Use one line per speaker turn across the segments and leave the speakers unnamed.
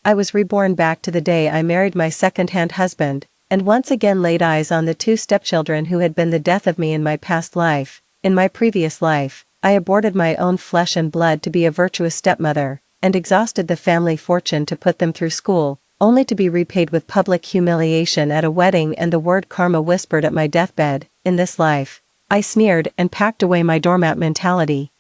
I was reborn back to the day I married my second-hand husband, and once again laid eyes on the two stepchildren who had been the death of me in my past life. In my previous life, I aborted my own flesh and blood to be a virtuous stepmother, and exhausted the family fortune to put them through school, only to be repaid with public humiliation at a wedding and the word karma whispered at my deathbed. In this life, I sneered and packed away my doormat mentality.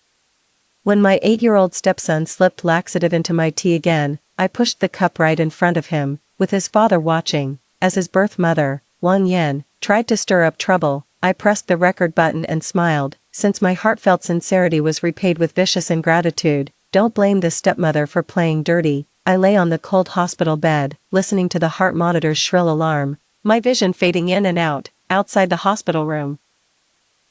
When my 8-year-old stepson slipped laxative into my tea again, I pushed the cup right in front of him, with his father watching. As his birth mother, Wang Yan, tried to stir up trouble, I pressed the record button and smiled, since my heartfelt sincerity was repaid with vicious ingratitude. Don't blame the stepmother for playing dirty. I lay on the cold hospital bed, listening to the heart monitor's shrill alarm, my vision fading in and out, outside the hospital room.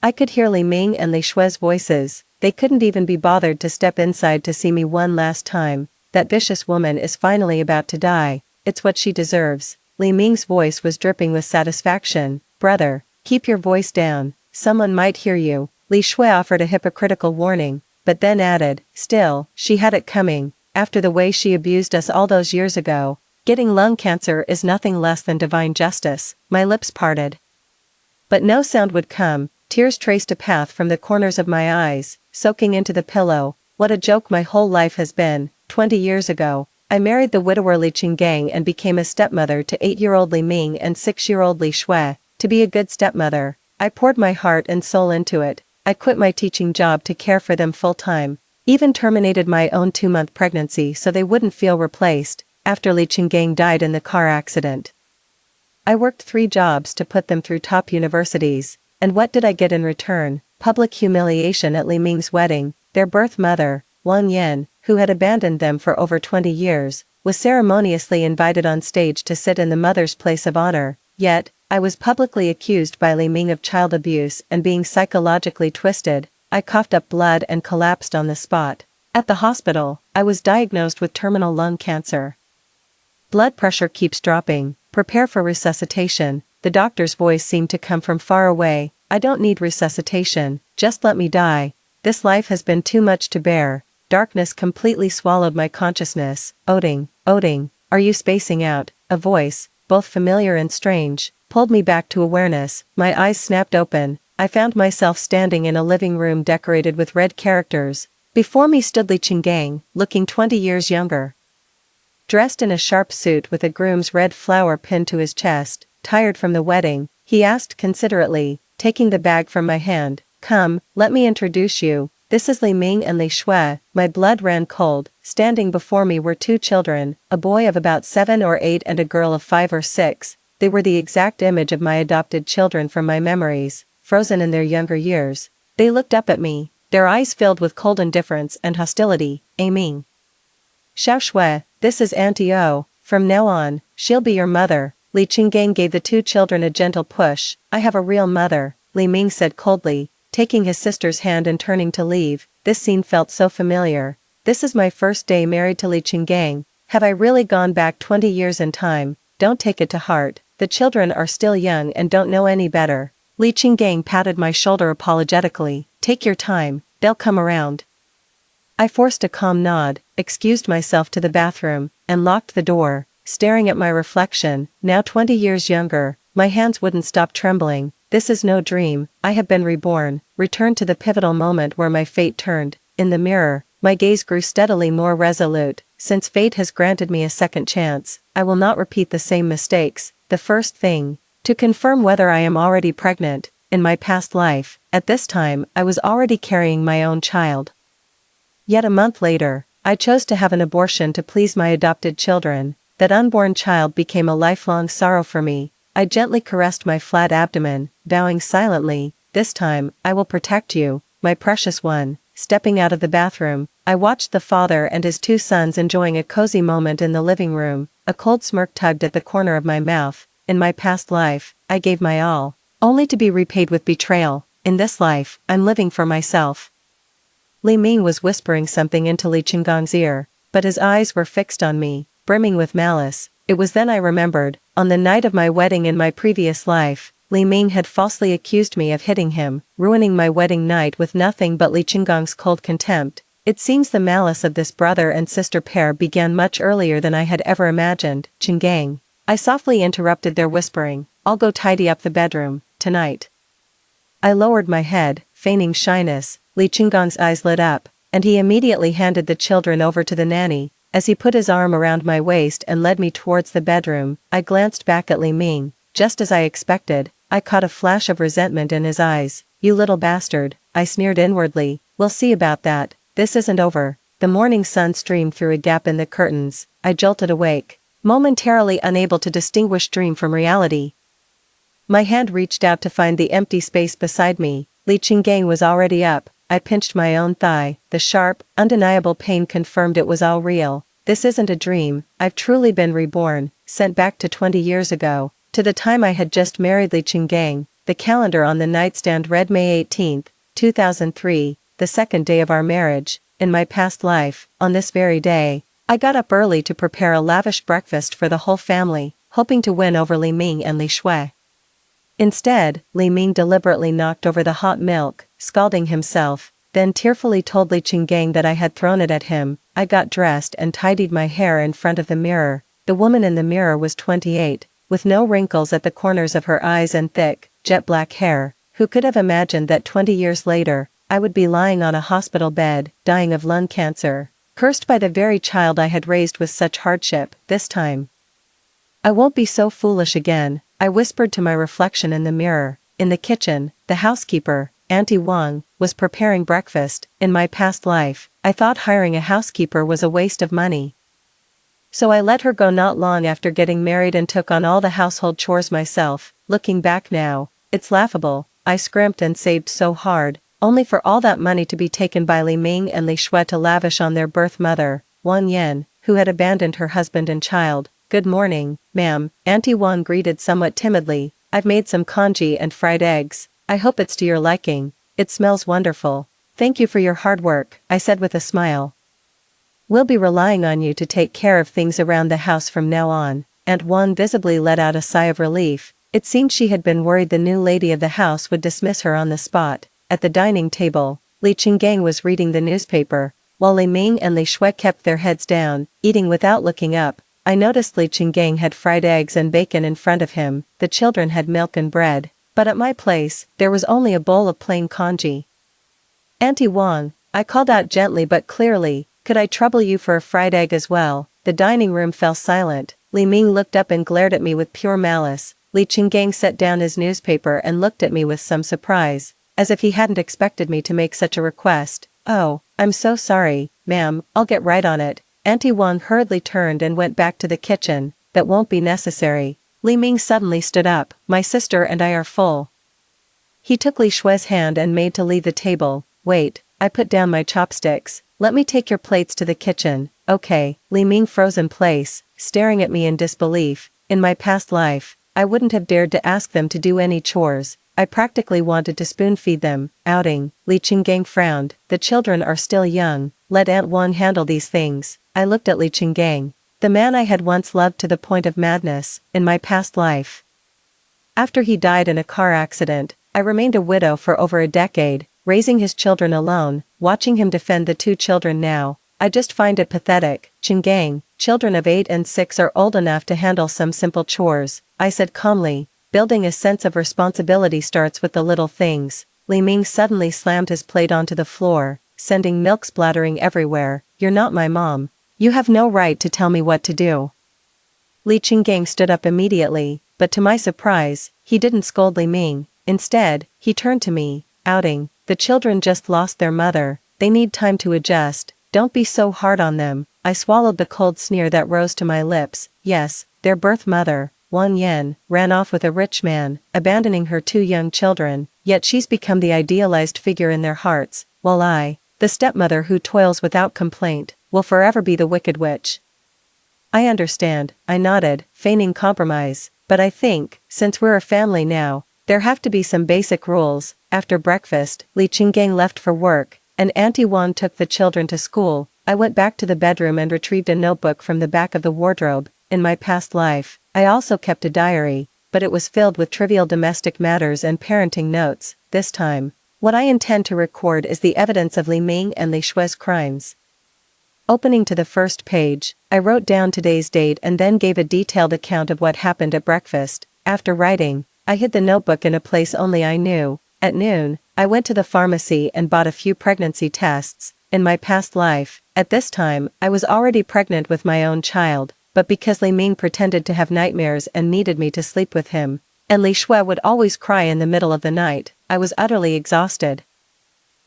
I could hear Li Ming and Li Shui's voices. They couldn't even be bothered to step inside to see me one last time. That vicious woman is finally about to die. It's what she deserves. Li Ming's voice was dripping with satisfaction. Brother, keep your voice down. Someone might hear you. Li Shui offered a hypocritical warning, but then added, still, she had it coming. After the way she abused us all those years ago, getting lung cancer is nothing less than divine justice. My lips parted. But no sound would come. Tears traced a path from the corners of my eyes, soaking into the pillow. What a joke my whole life has been. 20 years ago, I married the widower Li Qinggang and became a stepmother to 8-year-old Li Ming and 6-year-old Li Shui. To be a good stepmother, I poured my heart and soul into it. I quit my teaching job to care for them full-time, even terminated my own 2-month pregnancy so they wouldn't feel replaced, after Li Qinggang died in the car accident. I worked 3 jobs to put them through top universities, and what did I get in return? Public humiliation at Li Ming's wedding. Their birth mother, Wang Yan, who had abandoned them for over 20 years, was ceremoniously invited on stage to sit in the mother's place of honor. Yet, I was publicly accused by Li Ming of child abuse and being psychologically twisted. I coughed up blood and collapsed on the spot. At the hospital, I was diagnosed with terminal lung cancer. Blood pressure keeps dropping. Prepare for resuscitation. The doctor's voice seemed to come from far away. I don't need resuscitation, just let me die. This life has been too much to bear. Darkness completely swallowed my consciousness. Oding, are you spacing out? A voice, both familiar and strange, pulled me back to awareness. My eyes snapped open. I found myself standing in a living room decorated with red characters. Before me stood Li Qinggang, looking 20 years younger. Dressed in a sharp suit with a groom's red flower pinned to his chest, tired from the wedding, he asked considerately, taking the bag from my hand, "Come, let me introduce you. This is Li Ming and Li Shui." My blood ran cold. Standing before me were 2 children, a boy of about 7 or 8 and a girl of 5 or 6. They were the exact image of my adopted children from my memories, frozen in their younger years. They looked up at me, their eyes filled with cold indifference and hostility. Ming. Xiao Shui, this is Auntie O. From now on, she'll be your mother. Li Qinggang gave the 2 children a gentle push. I have a real mother, Li Ming said coldly, taking his sister's hand and turning to leave. This scene felt so familiar. This is my first day married to Li Qinggang. Have I really gone back 20 years in time? Don't take it to heart. The children are still young and don't know any better. Li Qinggang patted my shoulder apologetically. Take your time, they'll come around. I forced a calm nod, excused myself to the bathroom, and locked the door. Staring at my reflection, now 20 years younger, my hands wouldn't stop trembling. This is no dream. I have been reborn, returned to the pivotal moment where my fate turned. In the mirror, my gaze grew steadily more resolute. Since fate has granted me a second chance, I will not repeat the same mistakes. The first thing, to confirm whether I am already pregnant. In my past life, at this time, I was already carrying my own child. Yet a month later, I chose to have an abortion to please my adopted children. That unborn child became a lifelong sorrow for me. I gently caressed my flat abdomen, vowing silently, "This time, I will protect you, my precious one." Stepping out of the bathroom, I watched the father and his 2 sons enjoying a cozy moment in the living room. A cold smirk tugged at the corner of my mouth. In my past life, I gave my all, only to be repaid with betrayal. In this life, I'm living for myself. Li Ming was whispering something into Li Qinggang's ear, but his eyes were fixed on me, brimming with malice. It was then I remembered, on the night of my wedding in my previous life, Li Ming had falsely accused me of hitting him, ruining my wedding night with nothing but Li Qinggang's cold contempt. It seems the malice of this brother and sister pair began much earlier than I had ever imagined. Chingang. I softly interrupted their whispering. I'll go tidy up the bedroom, tonight. I lowered my head, feigning shyness. Li Chinggang's eyes lit up, and he immediately handed the children over to the nanny. As he put his arm around my waist and led me towards the bedroom, I glanced back at Li Ming. Just as I expected, I caught a flash of resentment in his eyes. You little bastard, I sneered inwardly. We'll see about that. This isn't over. The morning sun streamed through a gap in the curtains. I jolted awake, momentarily unable to distinguish dream from reality. My hand reached out to find the empty space beside me. Li Chingang was already up. I pinched my own thigh. The sharp, undeniable pain confirmed it was all real. This isn't a dream. I've truly been reborn, sent back to 20 years ago, to the time I had just married Li Chingang. The calendar on the nightstand read May 18th, 2003. The second day of our marriage. In my past life, on this very day, I got up early to prepare a lavish breakfast for the whole family, hoping to win over Li Ming and Li Shui. Instead, Li Ming deliberately knocked over the hot milk, scalding himself, then tearfully told Li Chingang that I had thrown it at him. I got dressed and tidied my hair in front of the mirror. The woman in the mirror was 28, with no wrinkles at the corners of her eyes and thick, jet black hair. Who could have imagined that 20 years later, I would be lying on a hospital bed, dying of lung cancer, cursed by the very child I had raised with such hardship. This time, I won't be so foolish again, I whispered to my reflection in the mirror. In the kitchen, the housekeeper, Auntie Wang, was preparing breakfast. In my past life, I thought hiring a housekeeper was a waste of money. So I let her go not long after getting married and took on all the household chores myself. Looking back now, it's laughable. I scrimped and saved so hard, only for all that money to be taken by Li Ming and Li Shui to lavish on their birth mother, Wang Yan, who had abandoned her husband and child. Good morning, ma'am, Auntie Wang greeted somewhat timidly. I've made some congee and fried eggs. I hope it's to your liking. It smells wonderful. Thank you for your hard work, I said with a smile. We'll be relying on you to take care of things around the house from now on. Aunt Wang visibly let out a sigh of relief. It seemed she had been worried the new lady of the house would dismiss her on the spot. At the dining table, Li Chingang was reading the newspaper, while Li Ming and Li Shui kept their heads down, eating without looking up. I noticed Li Chingang had fried eggs and bacon in front of him. The children had milk and bread, but at my place, there was only a bowl of plain congee. Auntie Wang, I called out gently but clearly, could I trouble you for a fried egg as well? The dining room fell silent. Li Ming looked up and glared at me with pure malice. Li Chingang set down his newspaper and looked at me with some surprise, as if he hadn't expected me to make such a request. Oh, I'm so sorry, ma'am, I'll get right on it. Auntie Wang hurriedly turned and went back to the kitchen. That won't be necessary. Li Ming suddenly stood up. My sister and I are full. He took Li Shui's hand and made to leave the table. Wait, I put down my chopsticks. Let me take your plates to the kitchen. Okay. Li Ming froze in place, staring at me in disbelief. In my past life, I wouldn't have dared to ask them to do any chores. I practically wanted to spoon-feed them. Outing. Li Chingang frowned. The children are still young. Let Aunt Wang handle these things. I looked at Li Chingang, the man I had once loved to the point of madness, in my past life. After he died in a car accident, I remained a widow for over a decade, raising his children alone. Watching him defend the two children now, I just find it pathetic. Chingang, children of 8 and 6 are old enough to handle some simple chores, I said calmly. Building a sense of responsibility starts with the little things. Li Ming suddenly slammed his plate onto the floor, sending milk splattering everywhere. You're not my mom. You have no right to tell me what to do. Li Chingang stood up immediately, but to my surprise, he didn't scold Li Ming. Instead, he turned to me. Outing. The children just lost their mother. They need time to adjust. Don't be so hard on them. I swallowed the cold sneer that rose to my lips. Yes, their birth mother, Wang Yan, ran off with a rich man, abandoning her 2 young children, yet she's become the idealized figure in their hearts, while I, the stepmother who toils without complaint, will forever be the wicked witch. I understand, I nodded, feigning compromise, but I think, since we're a family now, there have to be some basic rules. After breakfast, Li Chingang left for work, and Auntie Wang took the children to school. I went back to the bedroom and retrieved a notebook from the back of the wardrobe. In my past life, I also kept a diary, but it was filled with trivial domestic matters and parenting notes. This time, What I intend to record is the evidence of Li Ming and Li Shue's crimes. Opening to the first page, I wrote down today's date and then gave a detailed account of what happened at breakfast. After writing, I hid the notebook in a place only I knew. At noon, I went to the pharmacy and bought a few pregnancy tests. In my past life, at this time, I was already pregnant with my own child, but because Li Ming pretended to have nightmares and needed me to sleep with him, and Li Shue would always cry in the middle of the night, I was utterly exhausted.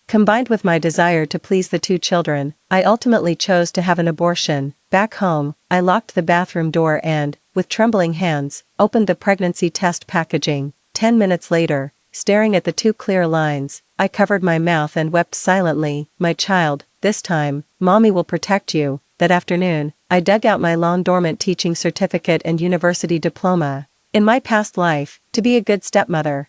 Combined with my desire to please the two children, I ultimately chose to have an abortion. Back home, I locked the bathroom door and, with trembling hands, opened the pregnancy test packaging. 10 minutes later, staring at the two clear lines, I covered my mouth and wept silently. My child, this time, Mommy will protect you. That afternoon, I dug out my long-dormant teaching certificate and university diploma. In my past life, to be a good stepmother.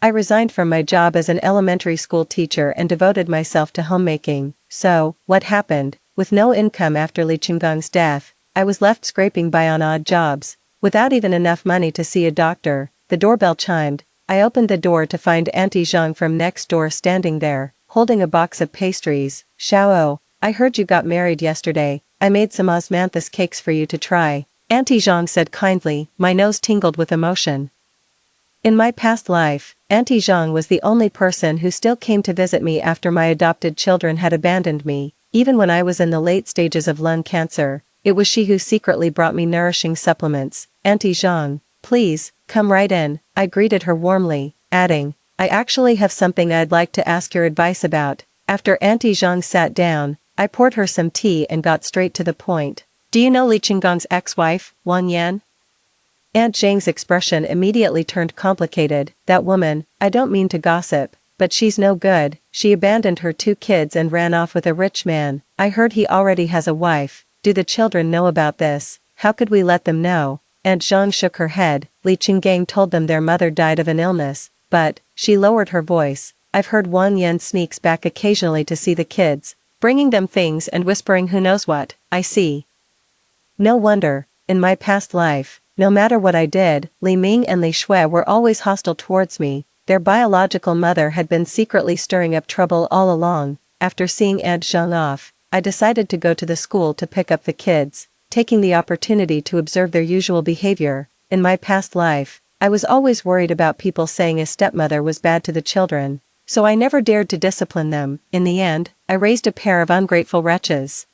I resigned from my job as an elementary school teacher and devoted myself to homemaking. So, what happened? With no income after Li Qinggong's death, I was left scraping by on odd jobs. Without even enough money to see a doctor, the doorbell chimed. I opened the door to find Auntie Zhang from next door standing there, holding a box of pastries. Xiao, I heard you got married yesterday. I made some osmanthus cakes for you to try. Auntie Zhang said kindly. My nose tingled with emotion. In my past life, Auntie Zhang was the only person who still came to visit me after my adopted children had abandoned me. Even when I was in the late stages of lung cancer, it was she who secretly brought me nourishing supplements. Auntie Zhang, please, come right in, I greeted her warmly, adding, I actually have something I'd like to ask your advice about. After Auntie Zhang sat down, I poured her some tea and got straight to the point. Do you know Li Qinggong's ex-wife, Wang Yan? Aunt Zhang's expression immediately turned complicated. That woman, I don't mean to gossip, but she's no good. She abandoned her 2 kids and ran off with a rich man. I heard he already has a wife. Do the children know about this? How could we let them know? Aunt Zhang shook her head. Li Qinggang told them their mother died of an illness, but, she lowered her voice, I've heard Wang Yan sneaks back occasionally to see the kids, bringing them things and whispering who knows what. I see. No wonder, in my past life, no matter what I did, Li Ming and Li Shue were always hostile towards me. Their biological mother had been secretly stirring up trouble all along. After seeing Aunt Zhang off, I decided to go to the school to pick up the kids, taking the opportunity to observe their usual behavior. In my past life, I was always worried about people saying a stepmother was bad to the children, so I never dared to discipline them. In the end, I raised a pair of ungrateful wretches.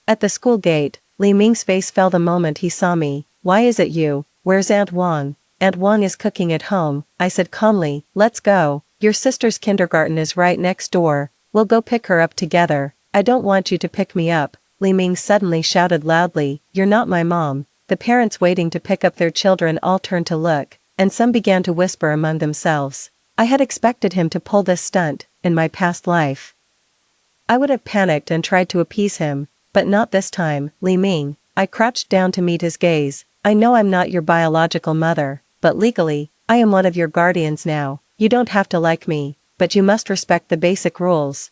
At the school gate, Li Ming's face fell the moment he saw me. Why is it you? Where's Aunt Wang? Aunt Wang is cooking at home, I said calmly. Let's go. Your sister's kindergarten is right next door. We'll go pick her up together. I don't want you to pick me up. Li Ming suddenly shouted loudly. You're not my mom. The parents waiting to pick up their children all turned to look, and some began to whisper among themselves. I had expected him to pull this stunt. In my past life, I would have panicked and tried to appease him, but not this time. Li Ming, I crouched down to meet his gaze. I know I'm not your biological mother, but legally, I am one of your guardians now. You don't have to like me, but you must respect the basic rules.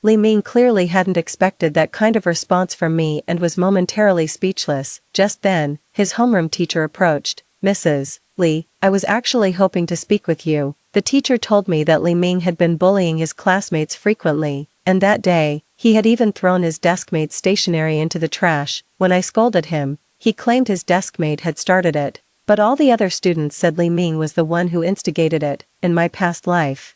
Li Ming clearly hadn't expected that kind of response from me and was momentarily speechless. Just then, his homeroom teacher approached. Mrs. Li, I was actually hoping to speak with you. The teacher told me that Li Ming had been bullying his classmates frequently, and that day, he had even thrown his deskmate's stationery into the trash. When I scolded him, he claimed his deskmate had started it, but all the other students said Li Ming was the one who instigated it. In my past life,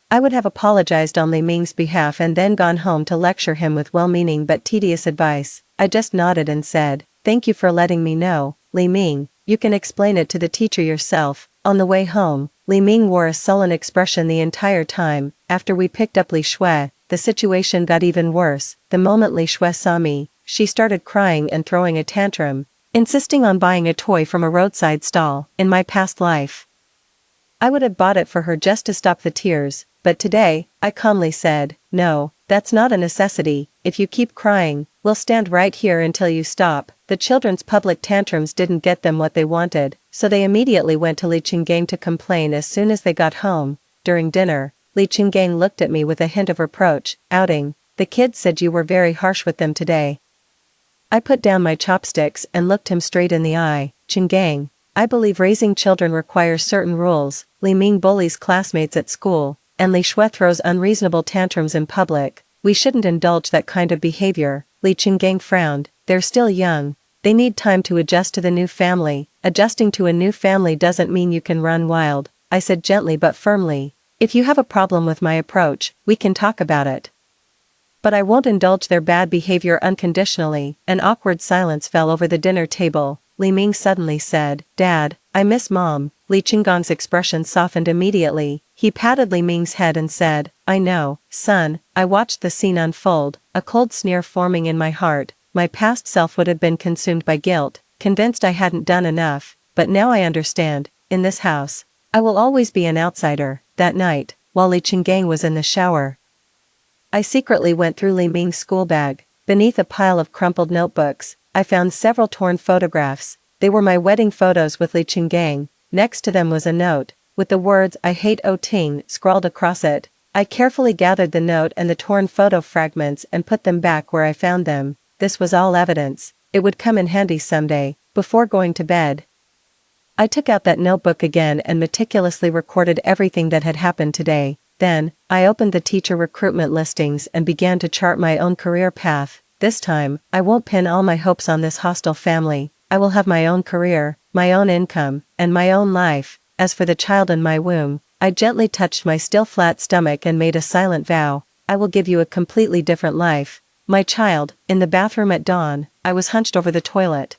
I would have apologized on Li Ming's behalf and then gone home to lecture him with well-meaning but tedious advice. I just nodded and said, thank you for letting me know. Li Ming, you can explain it to the teacher yourself. On the way home, Li Ming wore a sullen expression the entire time. After we picked up Li Shue, the situation got even worse. The moment Li Shue saw me, she started crying and throwing a tantrum, insisting on buying a toy from a roadside stall. In my past life, I would have bought it for her just to stop the tears, but today, I calmly said, no, that's not a necessity. If you keep crying, we'll stand right here until you stop. The children's public tantrums didn't get them what they wanted, so they immediately went to Li Qinggang to complain as soon as they got home. During dinner, Li Qinggang looked at me with a hint of reproach, outing, the kids said you were very harsh with them today. I put down my chopsticks and looked him straight in the eye. Qinggang, I believe raising children requires certain rules. Li Ming bullies classmates at school, and Li Shui throws unreasonable tantrums in public. We shouldn't indulge that kind of behavior. Li Qinggang frowned. They're still young. They need time to adjust to the new family. Adjusting to a new family doesn't mean you can run wild, I said gently but firmly. If you have a problem with my approach, we can talk about it. But I won't indulge their bad behavior unconditionally. An awkward silence fell over the dinner table. Li Ming suddenly said, Dad, I miss Mom. Li Qinggong's expression softened immediately. He patted Li Ming's head and said, I know, son. I watched the scene unfold, a cold sneer forming in my heart. My past self would have been consumed by guilt, convinced I hadn't done enough, but now I understand. In this house, I will always be an outsider. That night, while Li Qinggang was in the shower, I secretly went through Li Ming's school bag. Beneath a pile of crumpled notebooks, I found several torn photographs. They were my wedding photos with Li Qinggang. Next to them was a note, with the words I hate O Ting scrawled across it. I carefully gathered the note and the torn photo fragments and put them back where I found them. This was all evidence. It would come in handy someday. Before going to bed, I took out that notebook again and meticulously recorded everything that had happened today. Then, I opened the teacher recruitment listings and began to chart my own career path. This time, I won't pin all my hopes on this hostile family. I will have my own career, my own income, and my own life. As for the child in my womb, I gently touched my still flat stomach and made a silent vow. I will give you a completely different life. My child. In the bathroom at dawn, I was hunched over the toilet,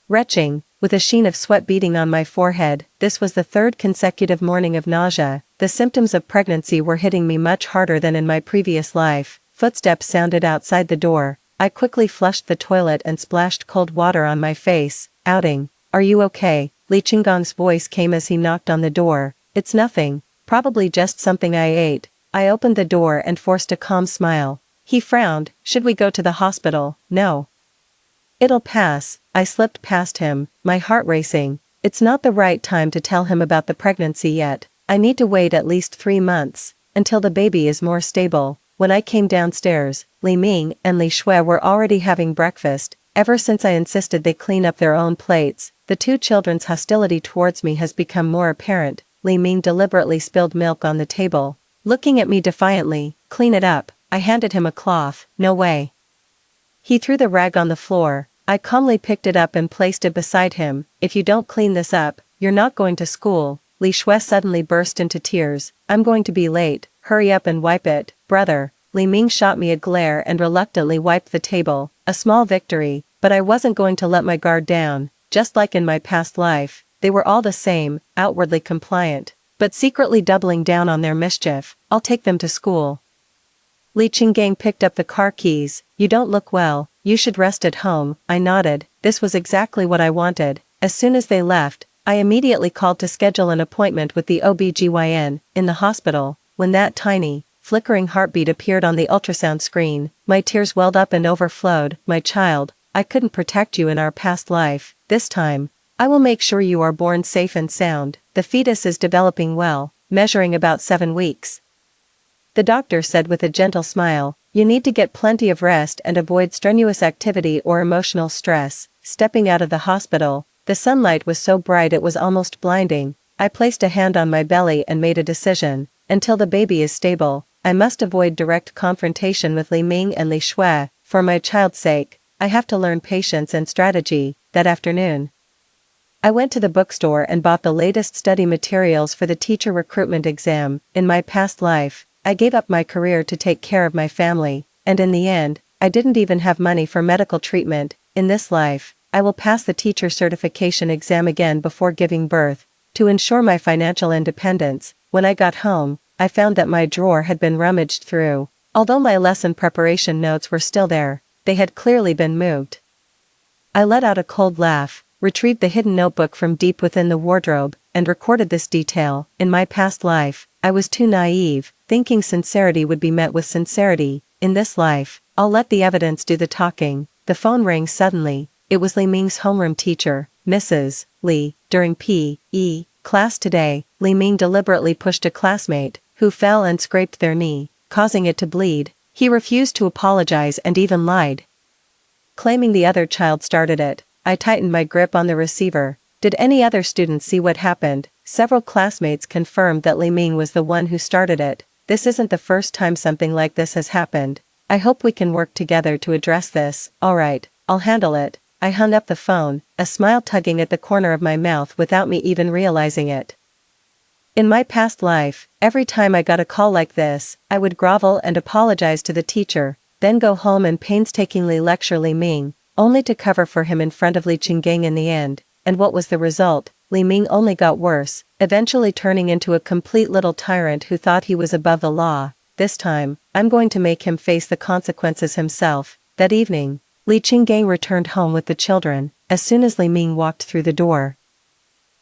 retching, with a sheen of sweat beading on my forehead. This was the third consecutive morning of nausea. The symptoms of pregnancy were hitting me much harder than in my previous life. Footsteps sounded outside the door. I quickly flushed the toilet and splashed cold water on my face. Outing. Are you okay? Li Qinggong's voice came as he knocked on the door. It's nothing. Probably just something I ate. I opened the door and forced a calm smile. He frowned. Should we go to the hospital? No. It'll pass. I slipped past him, my heart racing. It's not the right time to tell him about the pregnancy yet. I need to wait at least 3 months, until the baby is more stable. When I came downstairs, Li Ming and Li Shui were already having breakfast. Ever since I insisted they clean up their own plates, the two children's hostility towards me has become more apparent. Li Ming deliberately spilled milk on the table. Looking at me defiantly, clean it up. I handed him a cloth. No way. He threw the rag on the floor. I calmly picked it up and placed it beside him. If you don't clean this up, you're not going to school. Li Shui suddenly burst into tears. I'm going to be late. Hurry up and wipe it, brother. Li Ming shot me a glare and reluctantly wiped the table. A small victory, but I wasn't going to let my guard down. Just like in my past life, they were all the same, outwardly compliant, but secretly doubling down on their mischief. I'll take them to school. Li Qinggang picked up the car keys. You don't look well. You should rest at home. I nodded. This was exactly what I wanted. As soon as they left, I immediately called to schedule an appointment with the OBGYN in the hospital. When that tiny, flickering heartbeat appeared on the ultrasound screen, my tears welled up and overflowed. My child, I couldn't protect you in our past life. This time, I will make sure you are born safe and sound. The fetus is developing well, measuring about 7 weeks. The doctor said with a gentle smile, you need to get plenty of rest and avoid strenuous activity or emotional stress. Stepping out of the hospital, the sunlight was so bright it was almost blinding. I placed a hand on my belly and made a decision. Until the baby is stable, I must avoid direct confrontation with Li Ming and Li Shui. For my child's sake, I have to learn patience and strategy. That afternoon, I went to the bookstore and bought the latest study materials for the teacher recruitment exam. In my past life, I gave up my career to take care of my family, and in the end, I didn't even have money for medical treatment. In this life, I will pass the teacher certification exam again before giving birth, to ensure my financial independence. When I got home, I found that my drawer had been rummaged through. Although my lesson preparation notes were still there, they had clearly been moved. I let out a cold laugh, retrieved the hidden notebook from deep within the wardrobe, and recorded this detail. In my past life, I was too naive, thinking sincerity would be met with sincerity. In this life, I'll let the evidence do the talking. The phone rang suddenly. It was Li Ming's homeroom teacher, Mrs. Li. During P.E. class today, Li Ming deliberately pushed a classmate, who fell and scraped their knee, causing it to bleed. He refused to apologize and even lied, claiming the other child started it. I tightened my grip on the receiver. Did any other students see what happened? Several classmates confirmed that Li Ming was the one who started it. This isn't the first time something like this has happened. I hope we can work together to address this. Alright, I'll handle it. I hung up the phone, a smile tugging at the corner of my mouth without me even realizing it. In my past life, every time I got a call like this, I would grovel and apologize to the teacher, then go home and painstakingly lecture Li Ming, only to cover for him in front of Li Qinggang in the end. And what was the result? Li Ming only got worse, eventually turning into a complete little tyrant who thought he was above the law. This time, I'm going to make him face the consequences himself. That evening, Li Qinggang returned home with the children. As soon as Li Ming walked through the door,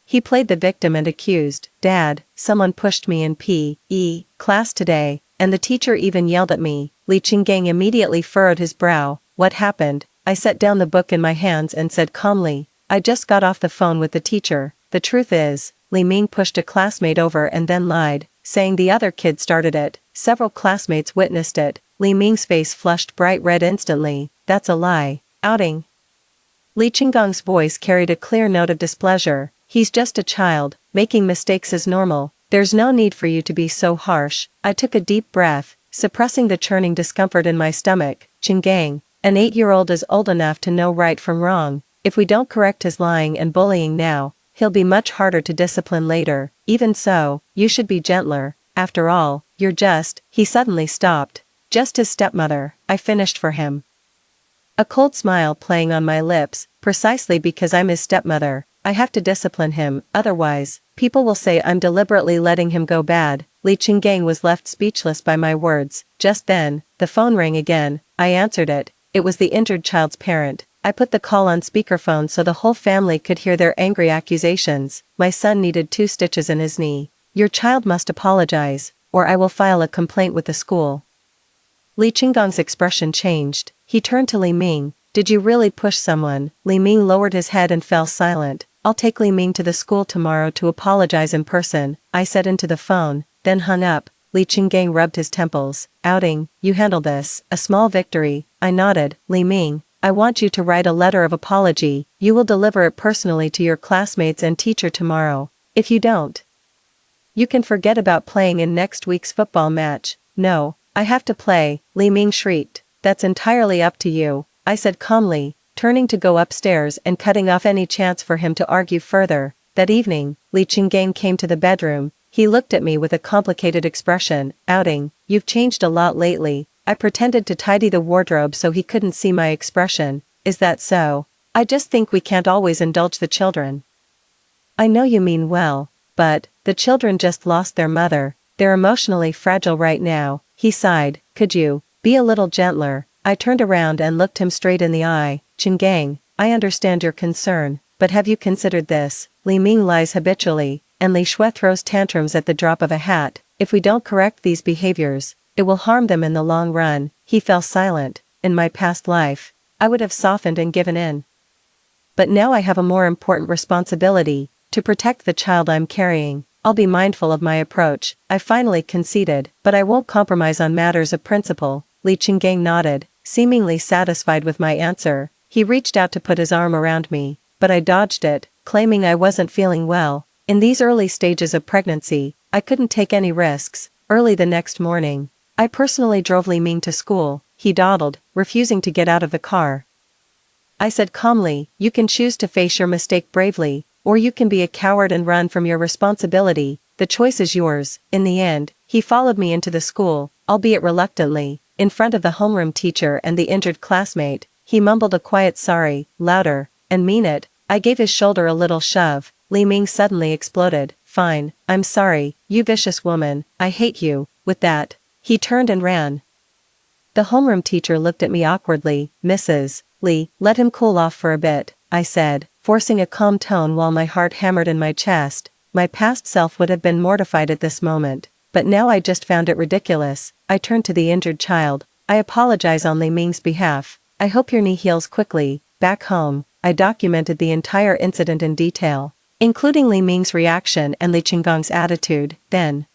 he played the victim and accused, "Dad, someone pushed me in P.E. class today, and the teacher even yelled at me." Li Qinggang immediately furrowed his brow. What happened? I set down the book in my hands and said calmly, "I just got off the phone with the teacher." The truth is, Li Ming pushed a classmate over and then lied, saying the other kid started it. Several classmates witnessed it. Li Ming's face flushed bright red instantly. "That's a lie." Outing. Li Qinggang's voice carried a clear note of displeasure. "He's just a child, making mistakes is normal. There's no need for you to be so harsh." I took a deep breath, suppressing the churning discomfort in my stomach. "Qinggang, an 8-year-old is old enough to know right from wrong. If we don't correct his lying and bullying now, he'll be much harder to discipline later. Even so, you should be gentler. After all, you're just..." He suddenly stopped. "Just his stepmother," I finished for him. A cold smile playing on my lips. "Precisely because I'm his stepmother, I have to discipline him, otherwise, people will say I'm deliberately letting him go bad." Li Qinggang was left speechless by my words. Just then, the phone rang again. I answered it. It was the injured child's parent. I put the call on speakerphone so the whole family could hear their angry accusations. "My son needed 2 stitches in his knee. Your child must apologize, or I will file a complaint with the school." Li Qinggang's expression changed. He turned to Li Ming. "Did you really push someone?" Li Ming lowered his head and fell silent. "I'll take Li Ming to the school tomorrow to apologize in person," I said into the phone, then hung up. Li Qinggang rubbed his temples. "Outing, you handle this, a small victory." I nodded. "Li Ming, I want you to write a letter of apology. You will deliver it personally to your classmates and teacher tomorrow. If you don't, you can forget about playing in next week's football match." "No, I have to play," Li Ming shrieked. "That's entirely up to you," I said calmly, turning to go upstairs and cutting off any chance for him to argue further. That evening, Li Qinggang came to the bedroom. He looked at me with a complicated expression. "Outing, you've changed a lot lately." I pretended to tidy the wardrobe so he couldn't see my expression. "Is that so? I just think we can't always indulge the children." "I know you mean well, but the children just lost their mother. They're emotionally fragile right now." He sighed. "Could you be a little gentler?" I turned around and looked him straight in the eye. "Qinggang, I understand your concern, but have you considered this? Li Ming lies habitually, and Li Shui throws tantrums at the drop of a hat. If we don't correct these behaviors, it will harm them in the long run." He fell silent. In my past life, I would have softened and given in. But now I have a more important responsibility, to protect the child I'm carrying. I'll be mindful of my approach. I finally conceded, but I won't compromise on matters of principle. Li Qinggang nodded, seemingly satisfied with my answer. He reached out to put his arm around me, but I dodged it, claiming I wasn't feeling well. In these early stages of pregnancy, I couldn't take any risks. Early the next morning, I personally drove Li Ming to school. He dawdled, refusing to get out of the car. I said calmly, "You can choose to face your mistake bravely, or you can be a coward and run from your responsibility. The choice is yours." In the end, he followed me into the school, albeit reluctantly. In front of the homeroom teacher and the injured classmate, he mumbled a quiet sorry, louder, and mean it. I gave his shoulder a little shove. Li Ming suddenly exploded. "Fine, I'm sorry, you vicious woman, I hate you." With that, he turned and ran. The homeroom teacher looked at me awkwardly. "Mrs. Li, let him cool off for a bit," I said, forcing a calm tone while my heart hammered in my chest. My past self would have been mortified at this moment, but now I just found it ridiculous. I turned to the injured child. "I apologize on Li Ming's behalf. I hope your knee heals quickly." Back home, I documented the entire incident in detail, including Li Ming's reaction and Li Qinggang's attitude. Then,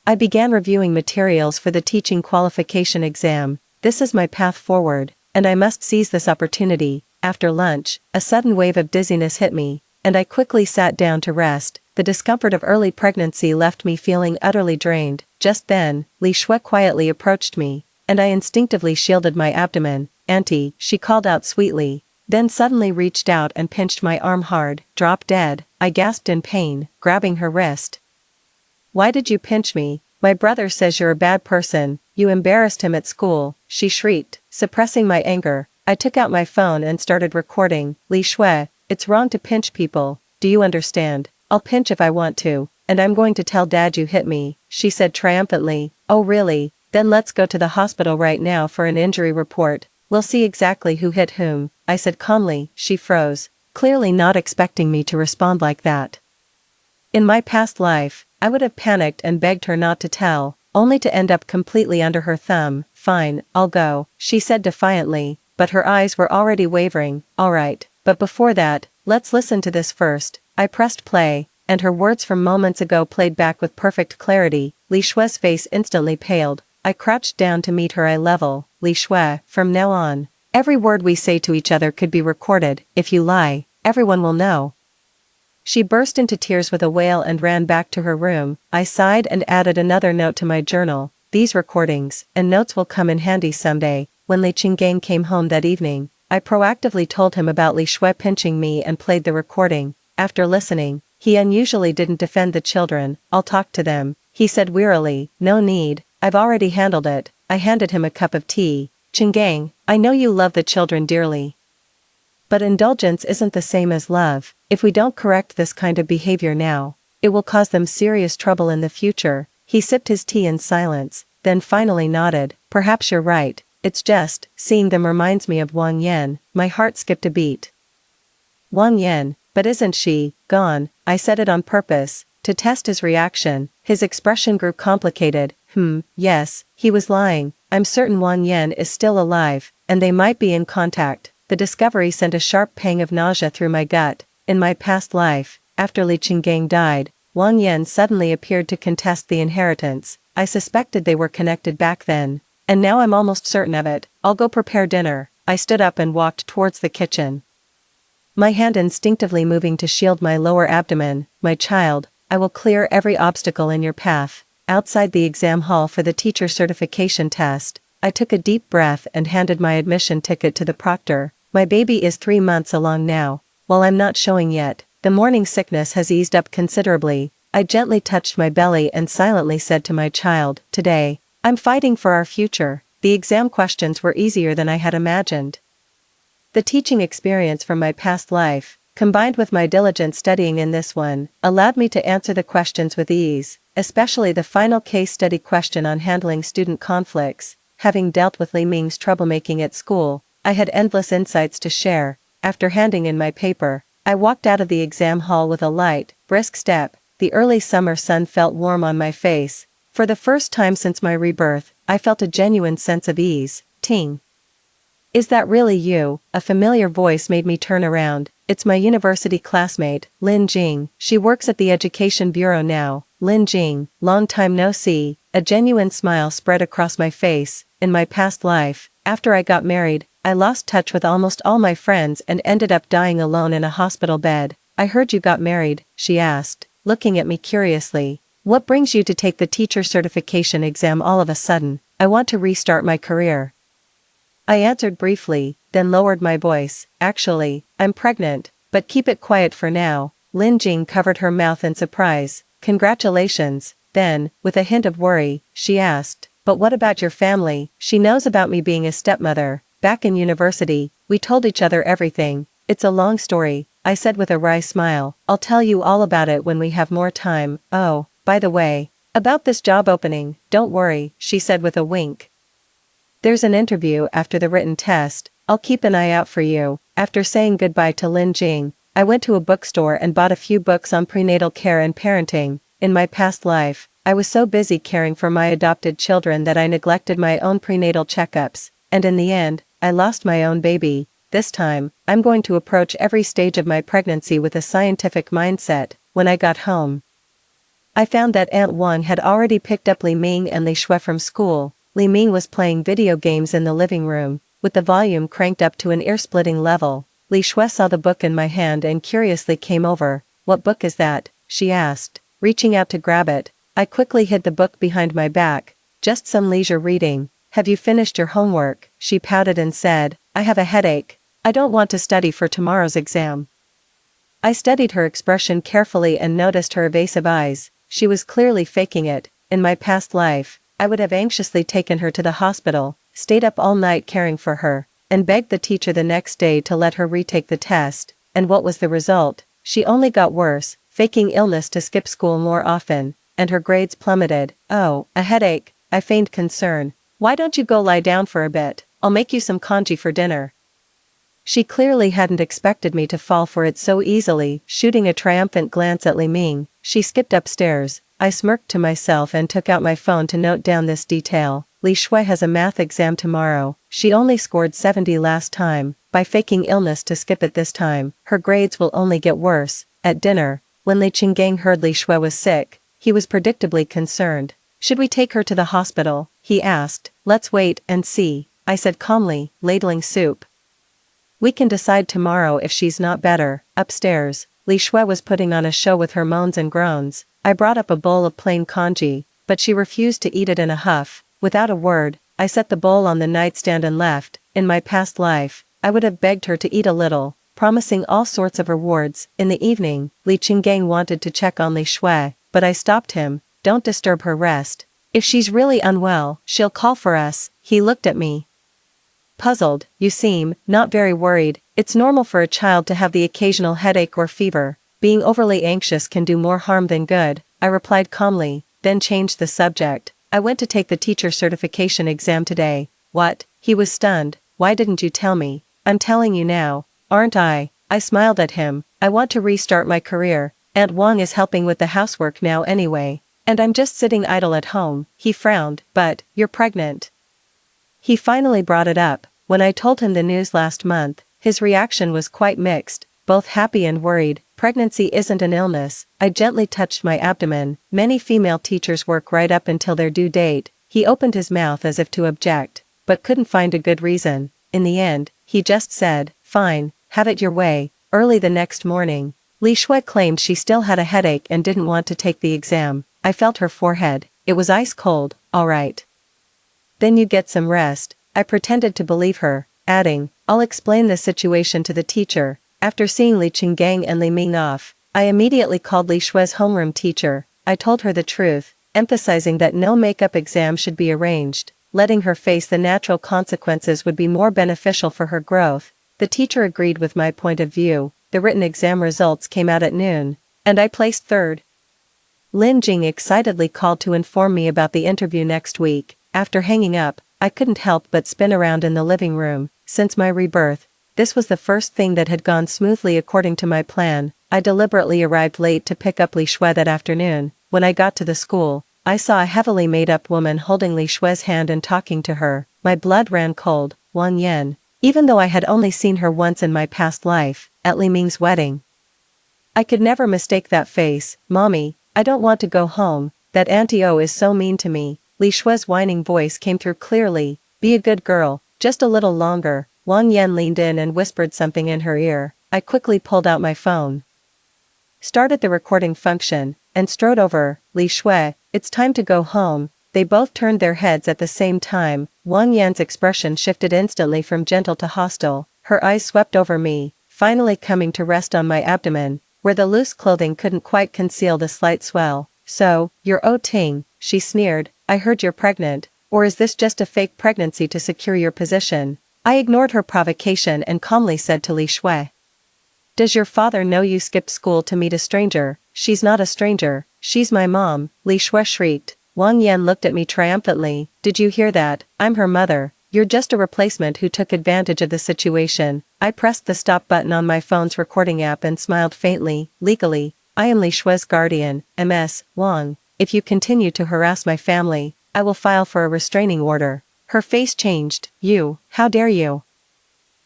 I began reviewing materials for the teaching qualification exam. This is my path forward, and I must seize this opportunity. After lunch, a sudden wave of dizziness hit me. and I quickly sat down to rest. The discomfort of early pregnancy left me feeling utterly drained. Just then, Li Shui quietly approached me, and I instinctively shielded my abdomen. "Auntie," she called out sweetly, then suddenly reached out and pinched my arm hard. "Drop dead," I gasped in pain, grabbing her wrist. "Why did you pinch me? My brother says you're a bad person, you embarrassed him at school," she shrieked. Suppressing my anger, I took out my phone and started recording. "Li Shui, it's wrong to pinch people, do you understand? I'll pinch if I want to, and I'm going to tell Dad you hit me," she said triumphantly. "Oh really? Then let's go to the hospital right now for an injury report. We'll see exactly who hit whom," I said calmly. She froze, clearly not expecting me to respond like that. In my past life, I would have panicked and begged her not to tell, only to end up completely under her thumb. "Fine, I'll go," she said defiantly, but her eyes were already wavering. "All right, but before that, let's listen to this first." I pressed play, and her words from moments ago played back with perfect clarity. Li Shui's face instantly paled. I crouched down to meet her eye level. "Li Shui, from now on, every word we say to each other could be recorded. If you lie, everyone will know." She burst into tears with a wail and ran back to her room. I sighed and added another note to my journal. "These recordings and notes will come in handy someday." When Li Qinggang came home that evening, I proactively told him about Li Shui pinching me and played the recording. After listening, he unusually didn't defend the children. "I'll talk to them," he said wearily. "No need, I've already handled it." I handed him a cup of tea. "Qinggang, I know you love the children dearly. But indulgence isn't the same as love. If we don't correct this kind of behavior now, it will cause them serious trouble in the future." He sipped his tea in silence, then finally nodded. "Perhaps you're right. It's just, seeing them reminds me of Wang Yan." My heart skipped a beat. "Wang Yan, but isn't she gone?" I said it on purpose, to test his reaction. His expression grew complicated. Yes, he was lying. I'm certain Wang Yan is still alive, and they might be in contact." The discovery sent a sharp pang of nausea through my gut. In my past life, after Li Qinggang died, Wang Yan suddenly appeared to contest the inheritance. I suspected they were connected back then, and now I'm almost certain of it. "I'll go prepare dinner." I stood up and walked towards the kitchen, my hand instinctively moving to shield my lower abdomen. "My child, I will clear every obstacle in your path." Outside the exam hall for the teacher certification test, I took a deep breath and handed my admission ticket to the proctor. "My baby is 3 months along now. While I'm not showing yet, the morning sickness has eased up considerably." I gently touched my belly and silently said to my child, "Today, I'm fighting for our future." The exam questions were easier than I had imagined. The teaching experience from my past life, combined with my diligent studying in this one, allowed me to answer the questions with ease, especially the final case study question on handling student conflicts. Having dealt with Li Ming's troublemaking at school, I had endless insights to share. After handing in my paper, I walked out of the exam hall with a light, brisk step. The early summer sun felt warm on my face. For the first time since my rebirth, I felt a genuine sense of ease. "Ting. Is that really you?" A familiar voice made me turn around. It's my university classmate, Lin Jing. She works at the Education Bureau now. "Lin Jing, long time no see." A genuine smile spread across my face. In my past life, after I got married, I lost touch with almost all my friends and ended up dying alone in a hospital bed. "I heard you got married," she asked, looking at me curiously. "What brings you to take the teacher certification exam all of a sudden?" "I want to restart my career," I answered briefly, then lowered my voice. "Actually, I'm pregnant, but keep it quiet for now." Lin Jing covered her mouth in surprise. "Congratulations." Then, with a hint of worry, she asked, "But what about your family?" "She knows about me being a stepmother. Back in university, we told each other everything. It's a long story," I said with a wry smile. "I'll tell you all about it when we have more time. Oh, by the way, about this job opening, don't worry," she said with a wink. "There's an interview after the written test. I'll keep an eye out for you." After saying goodbye to Lin Jing, I went to a bookstore and bought a few books on prenatal care and parenting. In my past life, I was so busy caring for my adopted children that I neglected my own prenatal checkups, and in the end, I lost my own baby. This time, I'm going to approach every stage of my pregnancy with a scientific mindset. When I got home, I found that Aunt Wang had already picked up Li Ming and Li Shui from school. Li Ming was playing video games in the living room, with the volume cranked up to an ear-splitting level. Li Shui saw the book in my hand and curiously came over. "What book is that?" she asked, reaching out to grab it. I quickly hid the book behind my back. "Just some leisure reading." "Have you finished your homework?" She pouted and said, "I have a headache. I don't want to study for tomorrow's exam." I studied her expression carefully and noticed her evasive eyes. She was clearly faking it. In my past life, I would have anxiously taken her to the hospital, stayed up all night caring for her, and begged the teacher the next day to let her retake the test. And what was the result? She only got worse, faking illness to skip school more often, and her grades plummeted. "Oh, a headache," I feigned concern. "Why don't you go lie down for a bit? I'll make you some congee for dinner." She clearly hadn't expected me to fall for it so easily. Shooting a triumphant glance at Li Ming, she skipped upstairs. I smirked to myself and took out my phone to note down this detail. Li Shui has a math exam tomorrow. She only scored 70 last time. By faking illness to skip it this time, her grades will only get worse. At dinner, when Li Qinggang heard Li Shui was sick, he was predictably concerned. "Should we take her to the hospital?" he asked. "Let's wait and see," I said calmly, ladling soup. "We can decide tomorrow if she's not better." Upstairs, Li Shui was putting on a show with her moans and groans. I brought up a bowl of plain congee, but she refused to eat it in a huff. Without a word, I set the bowl on the nightstand and left. In my past life, I would have begged her to eat a little, promising all sorts of rewards. In the evening, Li Qinggang wanted to check on Li Shui, but I stopped him. "Don't disturb her rest. If she's really unwell, she'll call for us." He looked at me puzzled. "You seem not very worried. It's normal for a child to have the occasional headache or fever. Being overly anxious can do more harm than good," I replied calmly, then changed the subject. "I went to take the teacher certification exam today." "What?" He was stunned. "Why didn't you tell me?" "I'm telling you now, aren't I?" I smiled at him. "I want to restart my career. Aunt Wang is helping with the housework now anyway, and I'm just sitting idle at home." He frowned. "But, you're pregnant." He finally brought it up. When I told him the news last month, his reaction was quite mixed, both happy and worried. "Pregnancy isn't an illness." I gently touched my abdomen. "Many female teachers work right up until their due date." He opened his mouth as if to object, but couldn't find a good reason. In the end, he just said, "Fine, have it your way." Early the next morning, Li Shui claimed she still had a headache and didn't want to take the exam. I felt her forehead. It was ice cold. "All right. Then you get some rest." I pretended to believe her, adding, "I'll explain the situation to the teacher." After seeing Li Qinggang and Li Ming off, I immediately called Li Shui's homeroom teacher. I told her the truth, emphasizing that no makeup exam should be arranged. Letting her face the natural consequences would be more beneficial for her growth. The teacher agreed with my point of view. The written exam results came out at noon, and I placed third. Lin Jing excitedly called to inform me about the interview next week. After hanging up, I couldn't help but spin around in the living room. Since my rebirth, this was the first thing that had gone smoothly according to my plan. I deliberately arrived late to pick up Li Shui that afternoon. When I got to the school, I saw a heavily made-up woman holding Li Shui's hand and talking to her. My blood ran cold. Wang Yan. Even though I had only seen her once in my past life, at Li Ming's wedding. I could never mistake that face. "Mommy, I don't want to go home. That Auntie O is so mean to me." Li Shui's whining voice came through clearly. "Be a good girl, just a little longer." Wang Yan leaned in and whispered something in her ear. I quickly pulled out my phone, started the recording function, and strode over. "Li Shui, it's time to go home." They both turned their heads at the same time. Wang Yan's expression shifted instantly from gentle to hostile. Her eyes swept over me, finally coming to rest on my abdomen, where the loose clothing couldn't quite conceal the slight swell. "So, you're O Ting," she sneered. "I heard you're pregnant. Or is this just a fake pregnancy to secure your position?" I ignored her provocation and calmly said to Li Shui, "Does your father know you skipped school to meet a stranger?" "She's not a stranger, she's my mom," Li Shui shrieked. Wang Yan looked at me triumphantly. "Did you hear that? I'm her mother. You're just a replacement who took advantage of the situation." I pressed the stop button on my phone's recording app and smiled faintly. "Legally, I am Li Shui's guardian, Ms. Wang. If you continue to harass my family, I will file for a restraining order." Her face changed. "You, how dare you?"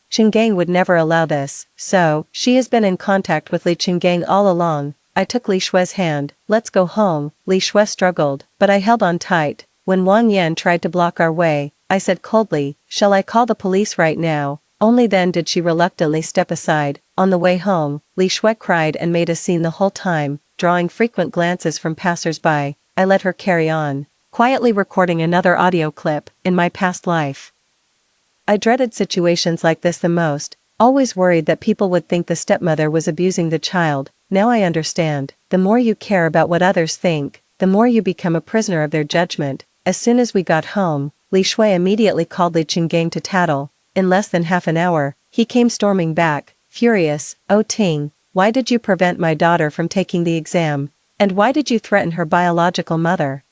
Qinggang would never allow this. "So, she has been in contact with Li Qinggang all along." I took Li Shui's hand. "Let's go home." Li Shui struggled, but I held on tight. When Wang Yan tried to block our way, I said coldly, "Shall I call the police right now?" Only then did she reluctantly step aside. On the way home, Li Shui cried and made a scene the whole time, drawing frequent glances from passers-by. I let her carry on, quietly recording another audio clip. In my past life, I dreaded situations like this the most, always worried that people would think the stepmother was abusing the child. Now I understand. The more you care about what others think, the more you become a prisoner of their judgment. As soon as we got home, Li Shui immediately called Li Qinggang to tattle. In less than half an hour, he came storming back, furious. "Oh Ting, why did you prevent my daughter from taking the exam? And why did you threaten her biological mother?"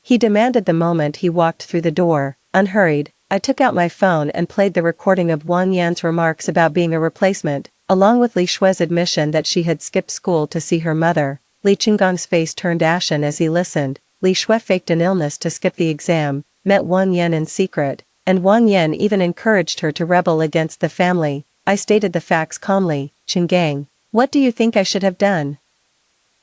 He demanded the moment he walked through the door. Unhurried, I took out my phone and played the recording of Wang Yan's remarks about being a replacement, along with Li Shui's admission that she had skipped school to see her mother. Li Qinggang's face turned ashen as he listened. Li Shui faked an illness to skip the exam, met Wang Yan in secret, and Wang Yan even encouraged her to rebel against the family. I stated the facts calmly. "Qinggang, what do you think I should have done?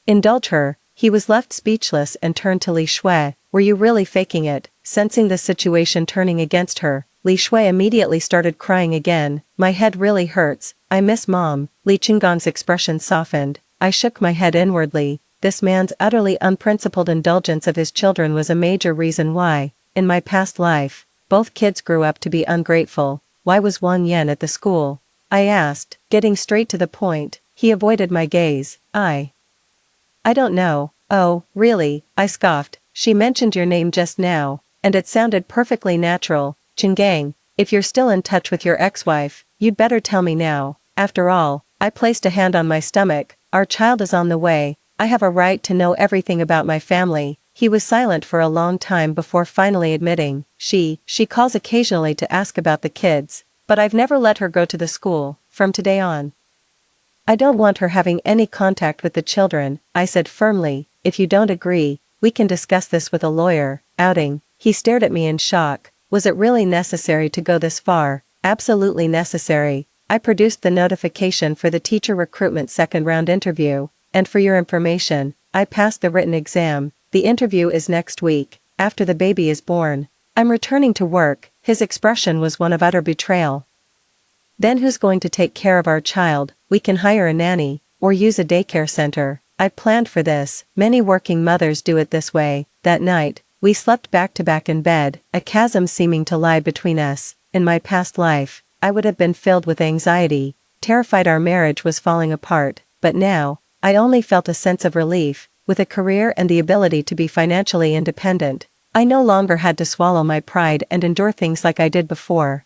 Indulge her?" He was left speechless and turned to Li Shui. "Were you really faking it?" Sensing the situation turning against her, Li Shui immediately started crying again. "My head really hurts. I miss Mom." Li Qinggang's expression softened. I shook my head inwardly. This man's utterly unprincipled indulgence of his children was a major reason why, in my past life, both kids grew up to be ungrateful. Why was Wang Yan at the school? I asked, getting straight to the point. He avoided my gaze. I don't know." "Oh, really?" I scoffed. "She mentioned your name just now, and it sounded perfectly natural." "Qinggang, if you're still in touch with your ex-wife, you'd better tell me now. After all," I placed a hand on my stomach, "our child is on the way. I have a right to know everything about my family." He was silent for a long time before finally admitting, She calls occasionally to ask about the kids, but I've never let her go to the school. From today on, I don't want her having any contact with the children," I said firmly. "If you don't agree, we can discuss this with a lawyer." Outing. He stared at me in shock. Was it really necessary to go this far? Absolutely necessary. I produced the notification for the teacher recruitment second-round interview, and for your information, I passed the written exam. The interview is next week, after the baby is born. I'm returning to work. His expression was one of utter betrayal. "Then who's going to take care of our child? We can hire a nanny, or use a daycare center." I planned for this. Many working mothers do it this way. That night, we slept back to back in bed, a chasm seeming to lie between us. In my past life, I would have been filled with anxiety, terrified our marriage was falling apart, but now, I only felt a sense of relief. With a career and the ability to be financially independent, I no longer had to swallow my pride and endure things like I did before.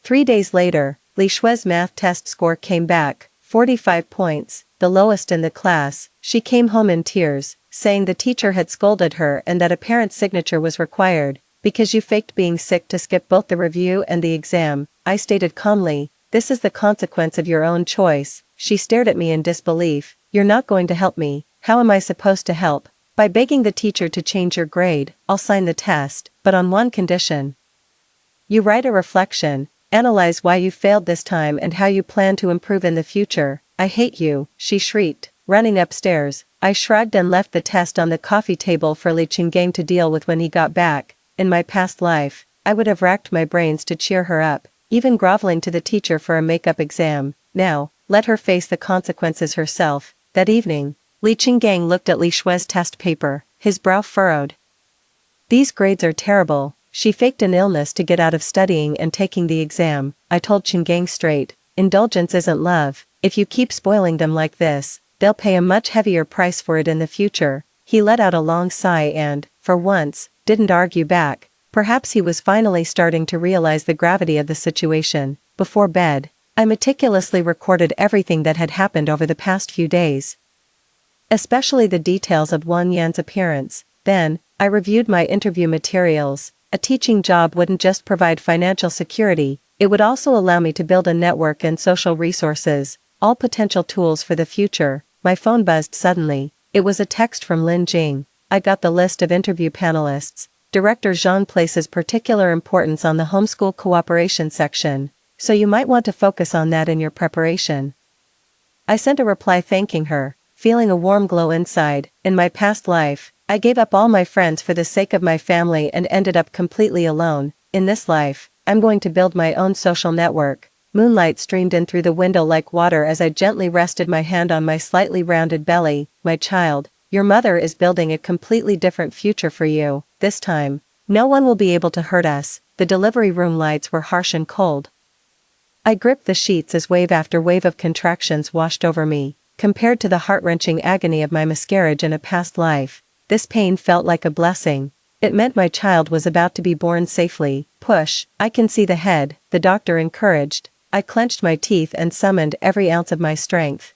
3 days later, Li Shui's math test score came back, 45 points, the lowest in the class. She came home in tears, saying the teacher had scolded her and that a parent's signature was required, because you faked being sick to skip both the review and the exam. I stated calmly, "This is the consequence of your own choice." She stared at me in disbelief. "You're not going to help me." "How am I supposed to help?" "By begging the teacher to change your grade. I'll sign the test, but on one condition. You write a reflection, analyze why you failed this time and how you plan to improve in the future." "I hate you," she shrieked, running upstairs. I shrugged and left the test on the coffee table for Li Qinggang to deal with when he got back. In my past life, I would have racked my brains to cheer her up, even groveling to the teacher for a make-up exam. Now, let her face the consequences herself. That evening, Li Qinggang looked at Li Shui's test paper, his brow furrowed. "These grades are terrible." She faked an illness to get out of studying and taking the exam. I told Qinggang straight, "Indulgence isn't love. If you keep spoiling them like this, they'll pay a much heavier price for it in the future." He let out a long sigh and, for once, didn't argue back. Perhaps he was finally starting to realize the gravity of the situation. Before bed, I meticulously recorded everything that had happened over the past few days, especially the details of Wang Yan's appearance. Then, I reviewed my interview materials. A teaching job wouldn't just provide financial security, it would also allow me to build a network and social resources, all potential tools for the future. My phone buzzed suddenly. It was a text from Lin Jing. I got the list of interview panelists. Director Zhang places particular importance on the homeschool cooperation section, so you might want to focus on that in your preparation. I sent a reply thanking her, feeling a warm glow inside. In my past life, I gave up all my friends for the sake of my family and ended up completely alone. In this life, I'm going to build my own social network. Moonlight streamed in through the window like water as I gently rested my hand on my slightly rounded belly. My child, your mother is building a completely different future for you. This time, no one will be able to hurt us. The delivery room lights were harsh and cold. I gripped the sheets as wave after wave of contractions washed over me. Compared to the heart-wrenching agony of my miscarriage in a past life, this pain felt like a blessing. It meant my child was about to be born safely. Push, I can see the head, the doctor encouraged. I clenched my teeth and summoned every ounce of my strength.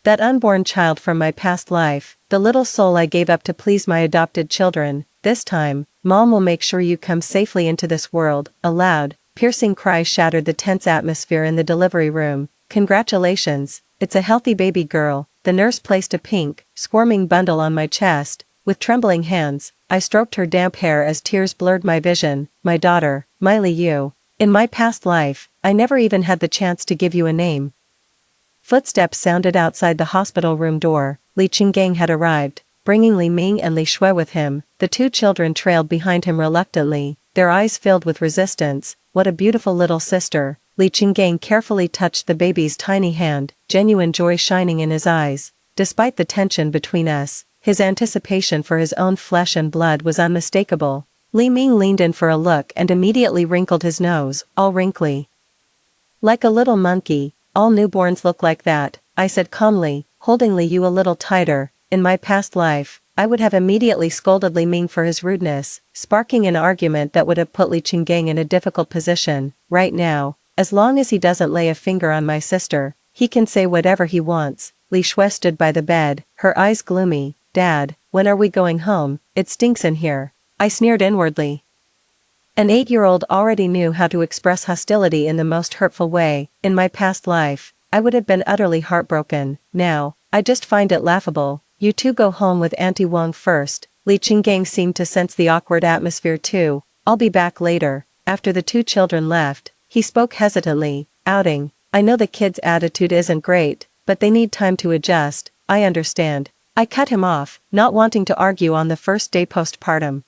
That unborn child from my past life, the little soul I gave up to please my adopted children. This time, Mom will make sure you come safely into this world. A loud, piercing cry shattered the tense atmosphere in the delivery room. Congratulations, it's a healthy baby girl. The nurse placed a pink, squirming bundle on my chest. With trembling hands, I stroked her damp hair as tears blurred my vision. My daughter, Miley Yu. In my past life, I never even had the chance to give you a name. Footsteps sounded outside the hospital room door. Li Qinggang had arrived, bringing Li Ming and Li Shui with him. The two children trailed behind him reluctantly, their eyes filled with resistance. What a beautiful little sister. Li Qinggang carefully touched the baby's tiny hand, genuine joy shining in his eyes. Despite the tension between us, his anticipation for his own flesh and blood was unmistakable. Li Ming leaned in for a look and immediately wrinkled his nose, all wrinkly. Like a little monkey, all newborns look like that, I said calmly, holding Li Yu a little tighter. In my past life, I would have immediately scolded Li Ming for his rudeness, sparking an argument that would have put Li Qinggang in a difficult position. Right now, as long as he doesn't lay a finger on my sister, he can say whatever he wants. Li Shui stood by the bed, her eyes gloomy. Dad, when are we going home? It stinks in here. I sneered inwardly. An 8-year-old already knew how to express hostility in the most hurtful way. In my past life, I would have been utterly heartbroken. Now, I just find it laughable. You two go home with Auntie Wang first. Li Qinggang seemed to sense the awkward atmosphere too. I'll be back later. After the two children left, he spoke hesitantly. Outing, I know the kids' attitude isn't great, but they need time to adjust. I understand. I cut him off, not wanting to argue on the first day postpartum.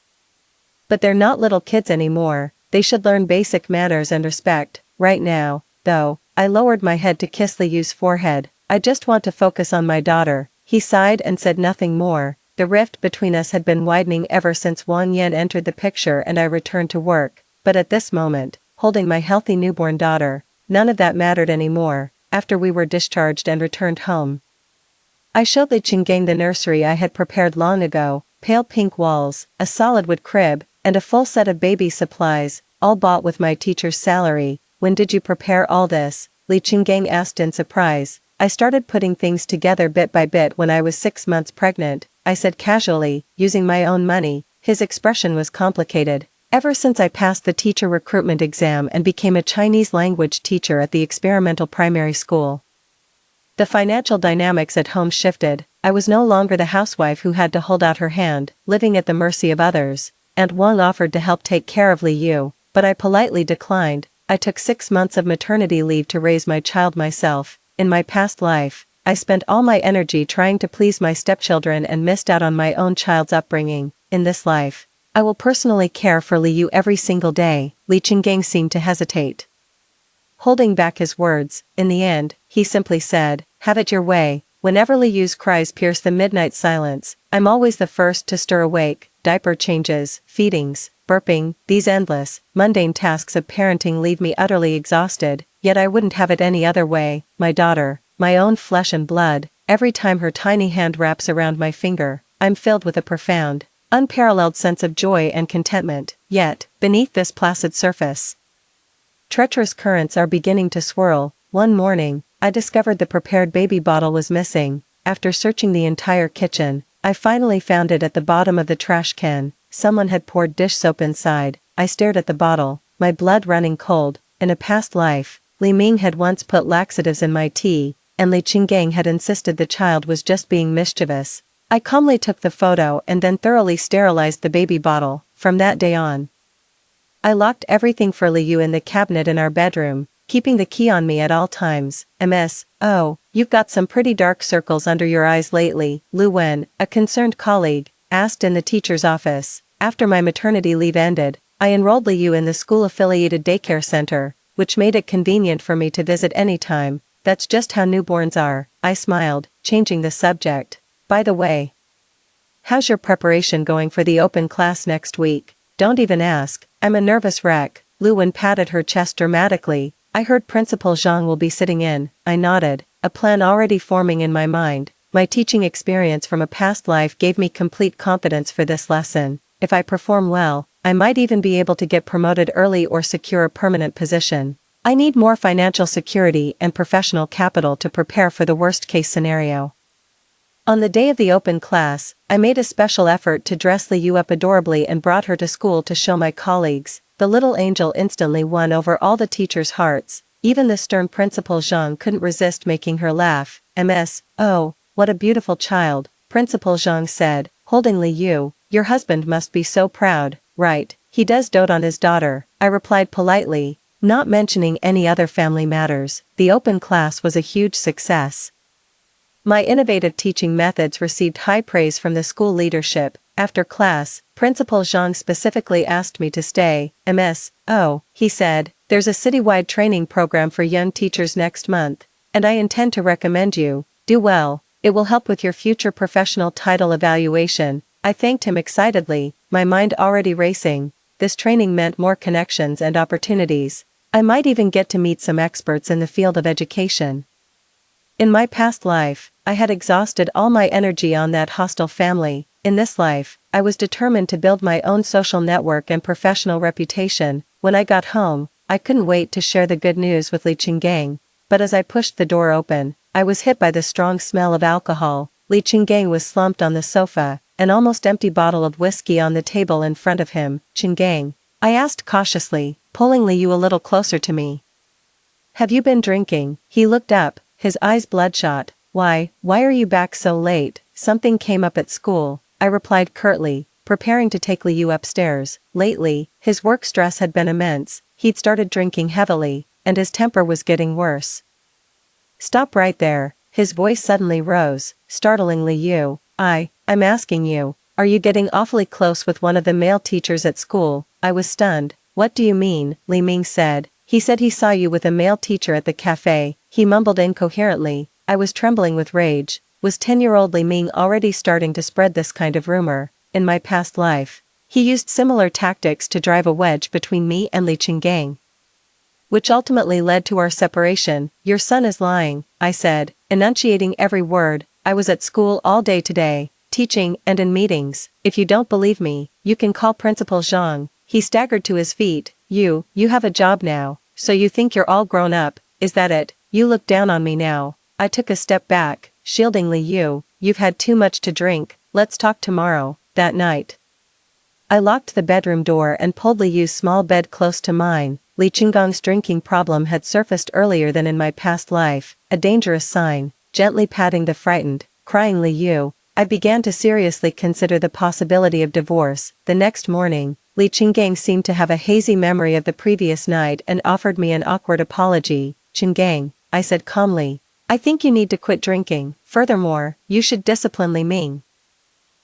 But they're not little kids anymore. They should learn basic manners and respect. Right now, though, I lowered my head to kiss Li Yu's forehead. I just want to focus on my daughter. He sighed and said nothing more. The rift between us had been widening ever since Wang Yan entered the picture and I returned to work. But at this moment, holding my healthy newborn daughter, none of that mattered anymore. After we were discharged and returned home, I showed Li Qinggang the nursery I had prepared long ago, pale pink walls, a solid wood crib, and a full set of baby supplies, all bought with my teacher's salary. When did you prepare all this? Li Qinggang asked in surprise. I started putting things together bit by bit when I was 6 months pregnant, I said casually, using my own money. His expression was complicated. Ever since I passed the teacher recruitment exam and became a Chinese language teacher at the experimental primary school, the financial dynamics at home shifted. I was no longer the housewife who had to hold out her hand, living at the mercy of others. Aunt Wang offered to help take care of Li Yu, but I politely declined. I took 6 months of maternity leave to raise my child myself. In my past life, I spent all my energy trying to please my stepchildren and missed out on my own child's upbringing. In this life, I will personally care for Li Yu every single day. Li Qinggang seemed to hesitate, holding back his words. In the end, he simply said, have it your way. Whenever Li Yu's cries pierce the midnight silence, I'm always the first to stir awake. Diaper changes, feedings, burping, these endless, mundane tasks of parenting leave me utterly exhausted, yet I wouldn't have it any other way. My daughter, my own flesh and blood, every time her tiny hand wraps around my finger, I'm filled with a profound, unparalleled sense of joy and contentment. Yet, beneath this placid surface, treacherous currents are beginning to swirl. One morning, I discovered the prepared baby bottle was missing. After searching the entire kitchen, I finally found it at the bottom of the trash can. Someone had poured dish soap inside. I stared at the bottle, my blood running cold. In a past life, Li Ming had once put laxatives in my tea, and Li Qinggang had insisted the child was just being mischievous. I calmly took the photo and then thoroughly sterilized the baby bottle. From that day on, I locked everything for Li Yu in the cabinet in our bedroom, keeping the key on me at all times. Oh, you've got some pretty dark circles under your eyes lately, Lu Wen, a concerned colleague, asked in the teacher's office. After my maternity leave ended, I enrolled Liu in the school-affiliated daycare center, which made it convenient for me to visit anytime. That's just how newborns are, I smiled, changing the subject. By the way, how's your preparation going for the open class next week? Don't even ask, I'm a nervous wreck. Luwen patted her chest dramatically. I heard Principal Zhang will be sitting in. I nodded, a plan already forming in my mind. My teaching experience from a past life gave me complete confidence for this lesson. If I perform well, I might even be able to get promoted early or secure a permanent position. I need more financial security and professional capital to prepare for the worst-case scenario. On the day of the open class, I made a special effort to dress Liu up adorably and brought her to school to show my colleagues. The little angel instantly won over all the teachers' hearts. Even the stern Principal Zhang couldn't resist making her laugh. "Ms. Oh, what a beautiful child," Principal Zhang said, holding Liu. "Your husband must be so proud." "Right, he does dote on his daughter," I replied politely, not mentioning any other family matters. The open class was a huge success. My innovative teaching methods received high praise from the school leadership. After class, Principal Zhang specifically asked me to stay. "Ms. Oh," he said, "there's a citywide training program for young teachers next month, and I intend to recommend you. Do well, it will help with your future professional title evaluation." I thanked him excitedly, my mind already racing. This training meant more connections and opportunities. I might even get to meet some experts in the field of education. In my past life, I had exhausted all my energy on that hostile family. In this life, I was determined to build my own social network and professional reputation. When I got home, I couldn't wait to share the good news with Li Qinggang. But as I pushed the door open, I was hit by the strong smell of alcohol. Li Qinggang was slumped on the sofa, an almost empty bottle of whiskey on the table in front of him. "Qinggang," I asked cautiously, pulling Liu a little closer to me. "Have you been drinking?" He looked up, his eyes bloodshot. Why are you back so late?" "Something came up at school," I replied curtly, preparing to take Liu upstairs. Lately, his work stress had been immense. He'd started drinking heavily, and his temper was getting worse. "Stop right there," his voice suddenly rose, startling Liu. I'm asking you, are you getting awfully close with one of the male teachers at school?" I was stunned. "What do you mean?" Li Ming said. "He said he saw you with a male teacher at the cafe," he mumbled incoherently. I was trembling with rage. Was 10-year-old Li Ming already starting to spread this kind of rumor? In my past life, he used similar tactics to drive a wedge between me and Li Qinggang, which ultimately led to our separation. "Your son is lying," I said, enunciating every word. "I was at school all day today, teaching and in meetings. If you don't believe me, you can call Principal Zhang." He staggered to his feet. You have a job now, so you think you're all grown up, is that it? You look down on me now." I took a step back, shielding Liu. "You've had too much to drink, let's talk tomorrow." That night, I locked the bedroom door and pulled Liu's small bed close to mine. Li Qinggang's drinking problem had surfaced earlier than in my past life, a dangerous sign. Gently patting the frightened, crying Liu, I began to seriously consider the possibility of divorce. The next morning, Li Qinggang seemed to have a hazy memory of the previous night and offered me an awkward apology. "Qinggang," I said calmly, "I think you need to quit drinking. Furthermore, you should discipline Li Ming.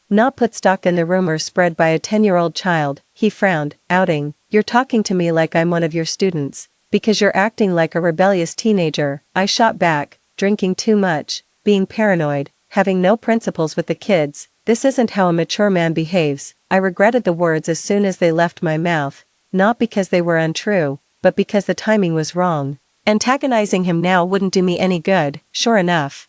Not put stock in the rumors spread by a 10-year-old child." He frowned, outing, "You're talking to me like I'm one of your students, because you're acting like a rebellious teenager." I shot back, "Drinking too much, being paranoid, having no principles with the kids. This isn't how a mature man behaves." I regretted the words as soon as they left my mouth, not because they were untrue, but because the timing was wrong. Antagonizing him now wouldn't do me any good. Sure enough,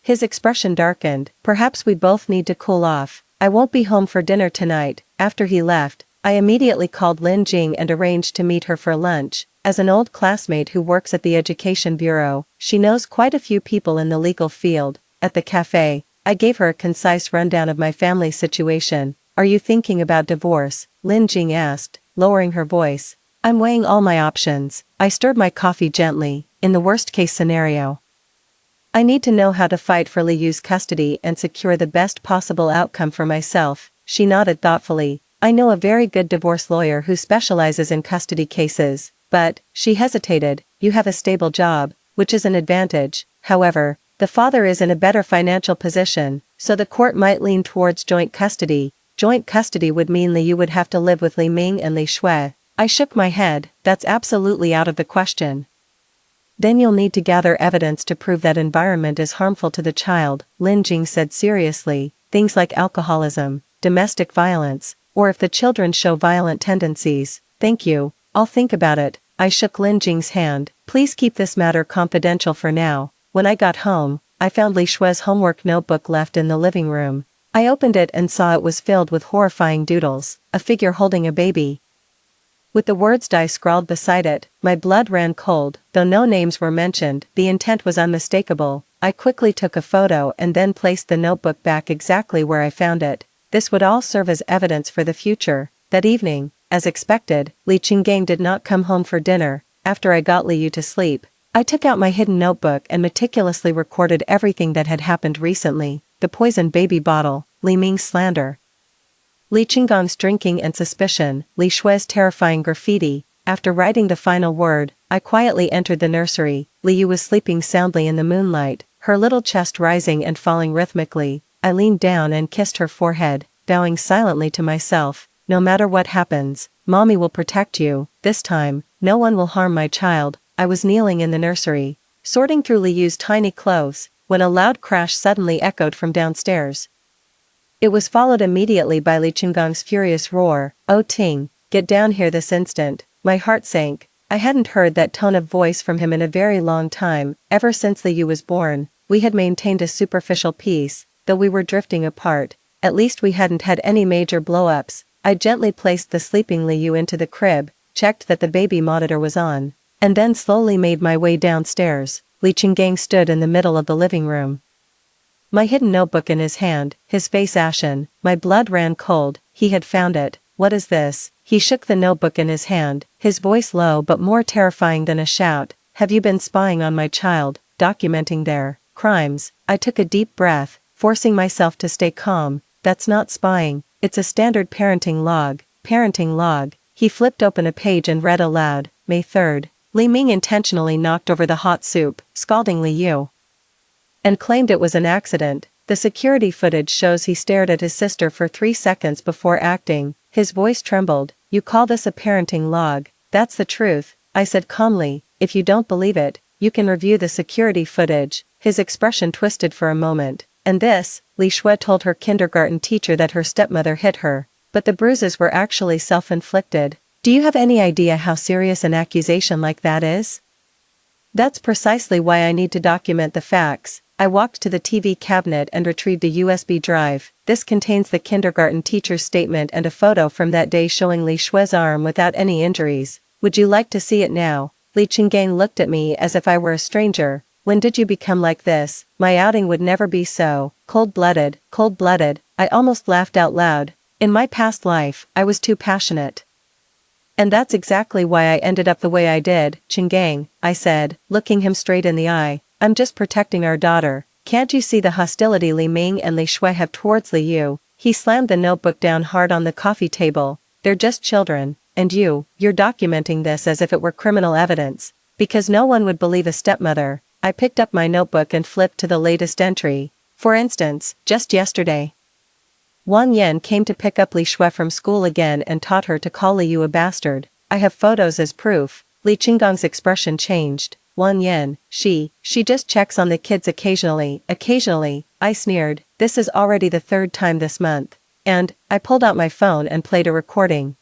his expression darkened. "Perhaps we both need to cool off. I won't be home for dinner tonight." After he left, I immediately called Lin Jing and arranged to meet her for lunch. As an old classmate who works at the Education Bureau, she knows quite a few people in the legal field. At the cafe, I gave her a concise rundown of my family situation. "Are you thinking about divorce?" Lin Jing asked, lowering her voice. "I'm weighing all my options." I stirred my coffee gently. "In the worst-case scenario, I need to know how to fight for Liu's custody and secure the best possible outcome for myself." She nodded thoughtfully. "I know a very good divorce lawyer who specializes in custody cases, but," she hesitated, "you have a stable job, which is an advantage. However, the father is in a better financial position, so the court might lean towards joint custody." joint custody would mean Li Yu would have to live with Li Ming and Li Shui. I shook my head, that's absolutely out of the question. Then you'll need to gather evidence to prove that environment is harmful to the child, Lin Jing said seriously, things like alcoholism, domestic violence, or if the children show violent tendencies. Thank you, I'll think about it. I shook Lin Jing's hand. Please keep this matter confidential for now. When I got home, I found Li Shui's homework notebook left in the living room. I opened it and saw it was filled with horrifying doodles, a figure holding a baby, with the words "die" scrawled beside it. My blood ran cold, though no names were mentioned. The intent was unmistakable. I quickly took a photo and then placed the notebook back exactly where I found it. This would all serve as evidence for the future. That evening, as expected, Li Qinggang did not come home for dinner. After I got Li Yu to sleep, I took out my hidden notebook and meticulously recorded everything that had happened recently: the poisoned baby bottle, Li Ming's slander, Li Qinggang's drinking and suspicion, Li Shui's terrifying graffiti. After writing the final word, I quietly entered the nursery. Li Yu was sleeping soundly in the moonlight, her little chest rising and falling rhythmically. I leaned down and kissed her forehead, vowing silently to myself, no matter what happens, Mommy will protect you. This time, no one will harm my child. I was kneeling in the nursery, sorting through Li Yu's tiny clothes, when a loud crash suddenly echoed from downstairs. It was followed immediately by Li Qinggang's furious roar, "Oh Ting, get down here this instant." My heart sank. I hadn't heard that tone of voice from him in a very long time. Ever since Li Yu was born, we had maintained a superficial peace, though we were drifting apart. At least we hadn't had any major blow-ups. I gently placed the sleeping Li Yu into the crib, checked that the baby monitor was on, and then slowly made my way downstairs. Li Qinggang stood in the middle of the living room, my hidden notebook in his hand, his face ashen. My blood ran cold. He had found it. What is this? He shook the notebook in his hand, his voice low but more terrifying than a shout. Have you been spying on my child, documenting their crimes? I took a deep breath, forcing myself to stay calm. That's not spying, it's a standard parenting log. Parenting log. He flipped open a page and read aloud. May 3rd. Li Ming intentionally knocked over the hot soup, scalding Li Yu, and claimed it was an accident. The security footage shows he stared at his sister for 3 seconds before acting. His voice trembled. You call this a parenting log? That's the truth, I said calmly. If you don't believe it, you can review the security footage. His expression twisted for a moment. And this, Li Shui told her kindergarten teacher that her stepmother hit her, but the bruises were actually self-inflicted. Do you have any idea how serious an accusation like that is? That's precisely why I need to document the facts. I walked to the TV cabinet and retrieved a USB drive. This contains the kindergarten teacher's statement and a photo from that day showing Li Shui's arm without any injuries. Would you like to see it now? Li Qinggang looked at me as if I were a stranger. When did you become like this? My outing would never be so cold-blooded. Cold-blooded. I almost laughed out loud. In my past life, I was too passionate. And that's exactly why I ended up the way I did. Qinggang, I said, looking him straight in the eye, I'm just protecting our daughter. Can't you see the hostility Li Ming and Li Shui have towards Li Yu? He slammed the notebook down hard on the coffee table. They're just children, and you're documenting this as if it were criminal evidence, because no one would believe a stepmother. I picked up my notebook and flipped to the latest entry. For instance, just yesterday, Wang Yan came to pick up Li Shui from school again and taught her to call Li Yu a bastard. I have photos as proof. Li Qinggang's expression changed. Wang Yan, she just checks on the kids occasionally. Occasionally, I sneered. This is already the 3rd time this month. And, I pulled out my phone and played a recording,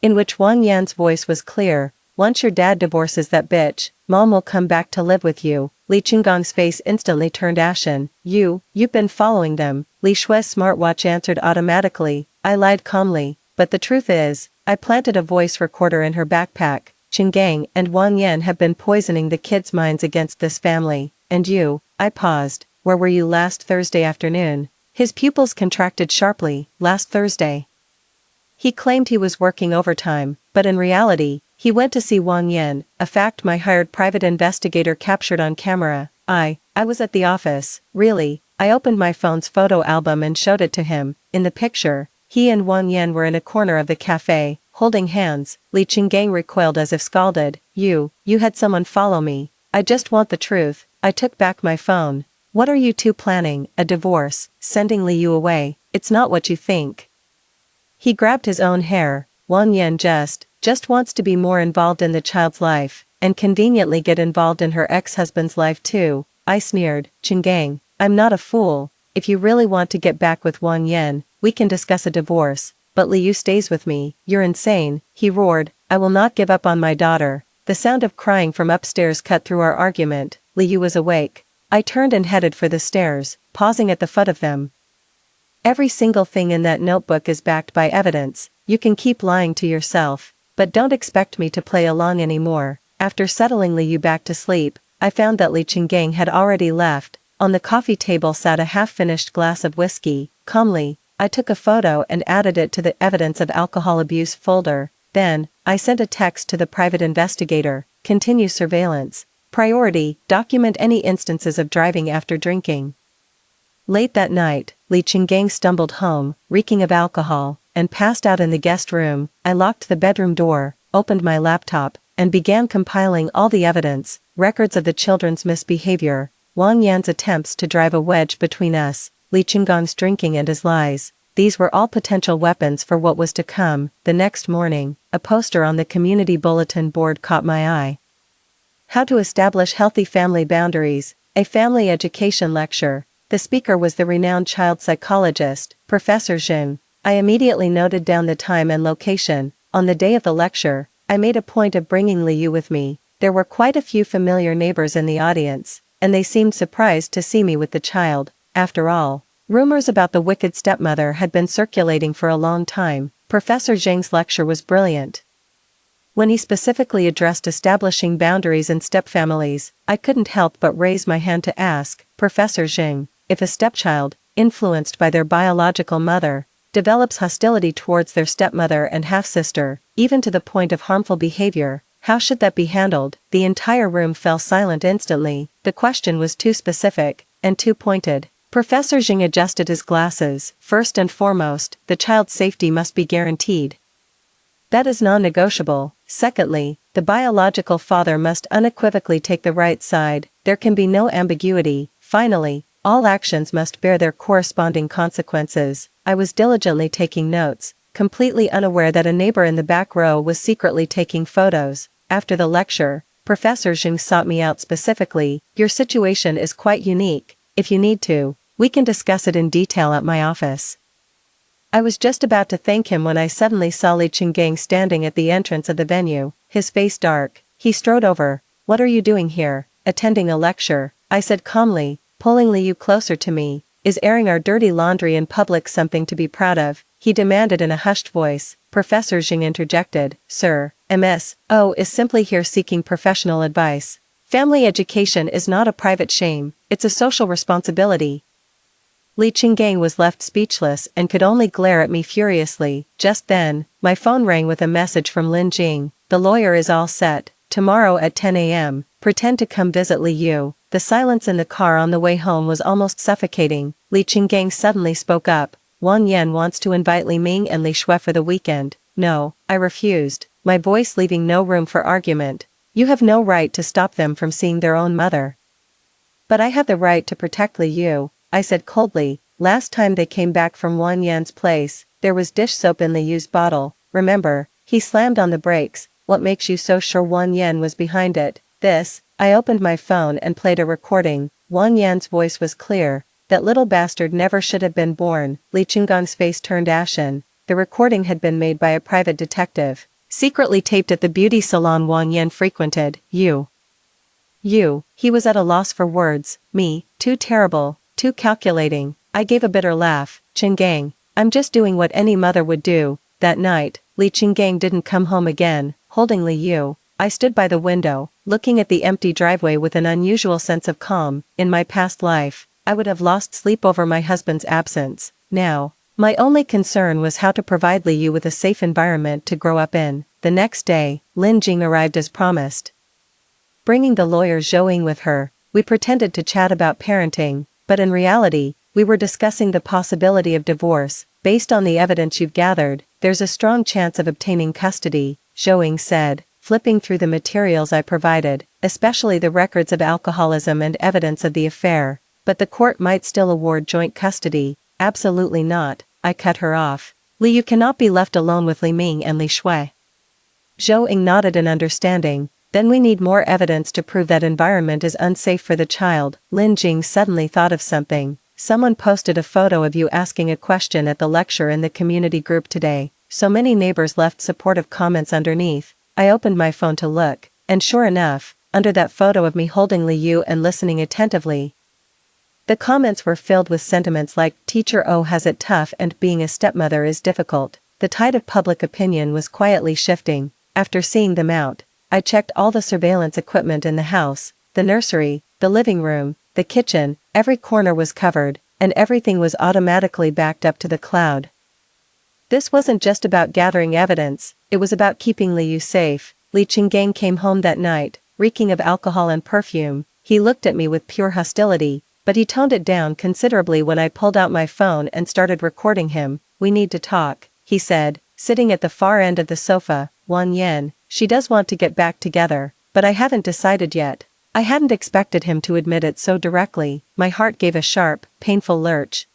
in which Wang Yan's voice was clear. Once your dad divorces that bitch, Mom will come back to live with you. Li Qinggang's face instantly turned ashen. You've been following them. Li Shui's smartwatch answered automatically. I lied calmly. But the truth is, I planted a voice recorder in her backpack. Qinggang and Wang Yan have been poisoning the kids' minds against this family. And you, I paused. Where were you last Thursday afternoon? His pupils contracted sharply. Last Thursday. He claimed he was working overtime, but in reality, he went to see Wang Yan, a fact my hired private investigator captured on camera. I was at the office. Really, I opened my phone's photo album and showed it to him. In the picture, he and Wang Yan were in a corner of the cafe, holding hands. Li Qinggang recoiled as if scalded. You had someone follow me. I just want the truth. I took back my phone. What are you two planning? A divorce? Sending Li Yu away? It's not what you think. He grabbed his own hair. Wang Yan just wants to be more involved in the child's life, and conveniently get involved in her ex-husband's life too. I sneered. Chenggang, I'm not a fool. If you really want to get back with Wang Yan, we can discuss a divorce, but Liu stays with me. You're insane, he roared. I will not give up on my daughter. The sound of crying from upstairs cut through our argument. Liu was awake. I turned and headed for the stairs, pausing at the foot of them. Every single thing in that notebook is backed by evidence. You can keep lying to yourself, but don't expect me to play along anymore. After settling Liu back to sleep, I found that Li Chenggang had already left. On the coffee table sat a half-finished glass of whiskey. Calmly, I took a photo and added it to the evidence of alcohol abuse folder. Then, I sent a text to the private investigator. Continue surveillance. Priority, document any instances of driving after drinking. Late that night, Li Chenggang stumbled home, reeking of alcohol, and passed out in the guest room. I locked the bedroom door, opened my laptop, and began compiling all the evidence, records of the children's misbehavior, Wang Yan's attempts to drive a wedge between us, Li Chenggang's drinking and his lies. These were all potential weapons for what was to come. The next morning, a poster on the community bulletin board caught my eye. How to Establish Healthy Family Boundaries, a family education lecture. The speaker was the renowned child psychologist, Professor Zheng. I immediately noted down the time and location. On the day of the lecture, I made a point of bringing Liu with me. There were quite a few familiar neighbors in the audience, and they seemed surprised to see me with the child. After all, rumors about the wicked stepmother had been circulating for a long time. Professor Zheng's lecture was brilliant. When he specifically addressed establishing boundaries in stepfamilies, I couldn't help but raise my hand to ask, Professor Zheng, if a stepchild, influenced by their biological mother, develops hostility towards their stepmother and half-sister, even to the point of harmful behavior, how should that be handled? The entire room fell silent instantly. The question was too specific, and too pointed. Professor Zheng adjusted his glasses. First and foremost, the child's safety must be guaranteed. That is non-negotiable. Secondly, the biological father must unequivocally take the right side. There can be no ambiguity. Finally, all actions must bear their corresponding consequences. I was diligently taking notes, completely unaware that a neighbor in the back row was secretly taking photos. After the lecture, Professor Zheng sought me out specifically. Your situation is quite unique. If you need to, we can discuss it in detail at my office. I was just about to thank him when I suddenly saw Li Chenggang standing at the entrance of the venue, his face dark. He strode over. What are you doing here? Attending a lecture, I said calmly, pulling Liu closer to me. Is airing our dirty laundry in public something to be proud of? He demanded in a hushed voice. Professor Zheng interjected. Sir, MS.O. is simply here seeking professional advice. Family education is not a private shame, it's a social responsibility. Li Chenggang was left speechless and could only glare at me furiously. Just then, my phone rang with a message from Lin Jing. The lawyer is all set. Tomorrow at 10 a.m., pretend to come visit Liu. The silence in the car on the way home was almost suffocating. Li Chenggang suddenly spoke up. Wang Yan wants to invite Li Ming and Li Shui for the weekend. No, I refused, my voice leaving no room for argument. You have no right to stop them from seeing their own mother. But I have the right to protect Liu, I said coldly. Last time they came back from Wang Yan's place, there was dish soap in Liu's bottle. Remember? He slammed on the brakes. What makes you so sure Wang Yan was behind it? This. I opened my phone and played a recording. Wang Yan's voice was clear. That little bastard never should have been born. Li Chenggang's face turned ashen. The recording had been made by a private detective, secretly taped at the beauty salon Wang Yan frequented. You. He was at a loss for words. Me, too terrible, too calculating. I gave a bitter laugh. Chenggang, I'm just doing what any mother would do. That night, Li Chenggang didn't come home again. Holding Liu, I stood by the window, looking at the empty driveway with an unusual sense of calm. In my past life, I would have lost sleep over my husband's absence. Now, my only concern was how to provide Liu with a safe environment to grow up in. The next day, Lin Jing arrived as promised. Bringing the lawyer Zhou Ying with her, we pretended to chat about parenting, but in reality, we were discussing the possibility of divorce. Based on the evidence you've gathered, there's a strong chance of obtaining custody, Zhou Ying said, flipping through the materials I provided, especially the records of alcoholism and evidence of the affair. But the court might still award joint custody. Absolutely not, I cut her off. Li Yu cannot be left alone with Li Ming and Li Shui. Zhou Ying nodded in understanding. Then we need more evidence to prove that environment is unsafe for the child. Lin Jing suddenly thought of something. Someone posted a photo of you asking a question at the lecture in the community group today. So many neighbors left supportive comments underneath. I opened my phone to look, and sure enough, under that photo of me holding Li Yu and listening attentively, the comments were filled with sentiments like, "Teacher O has it tough and being a stepmother is difficult." The tide of public opinion was quietly shifting. After seeing them out, I checked all the surveillance equipment in the house, the nursery, the living room, the kitchen. Every corner was covered, and everything was automatically backed up to the cloud. This wasn't just about gathering evidence, it was about keeping Li Yu safe. Li Qinggang came home that night, reeking of alcohol and perfume. He looked at me with pure hostility, but he toned it down considerably when I pulled out my phone and started recording him. "We need to talk," he said, sitting at the far end of the sofa. "Wang Yan, she does want to get back together, but I haven't decided yet." I hadn't expected him to admit it so directly. My heart gave a sharp, painful lurch.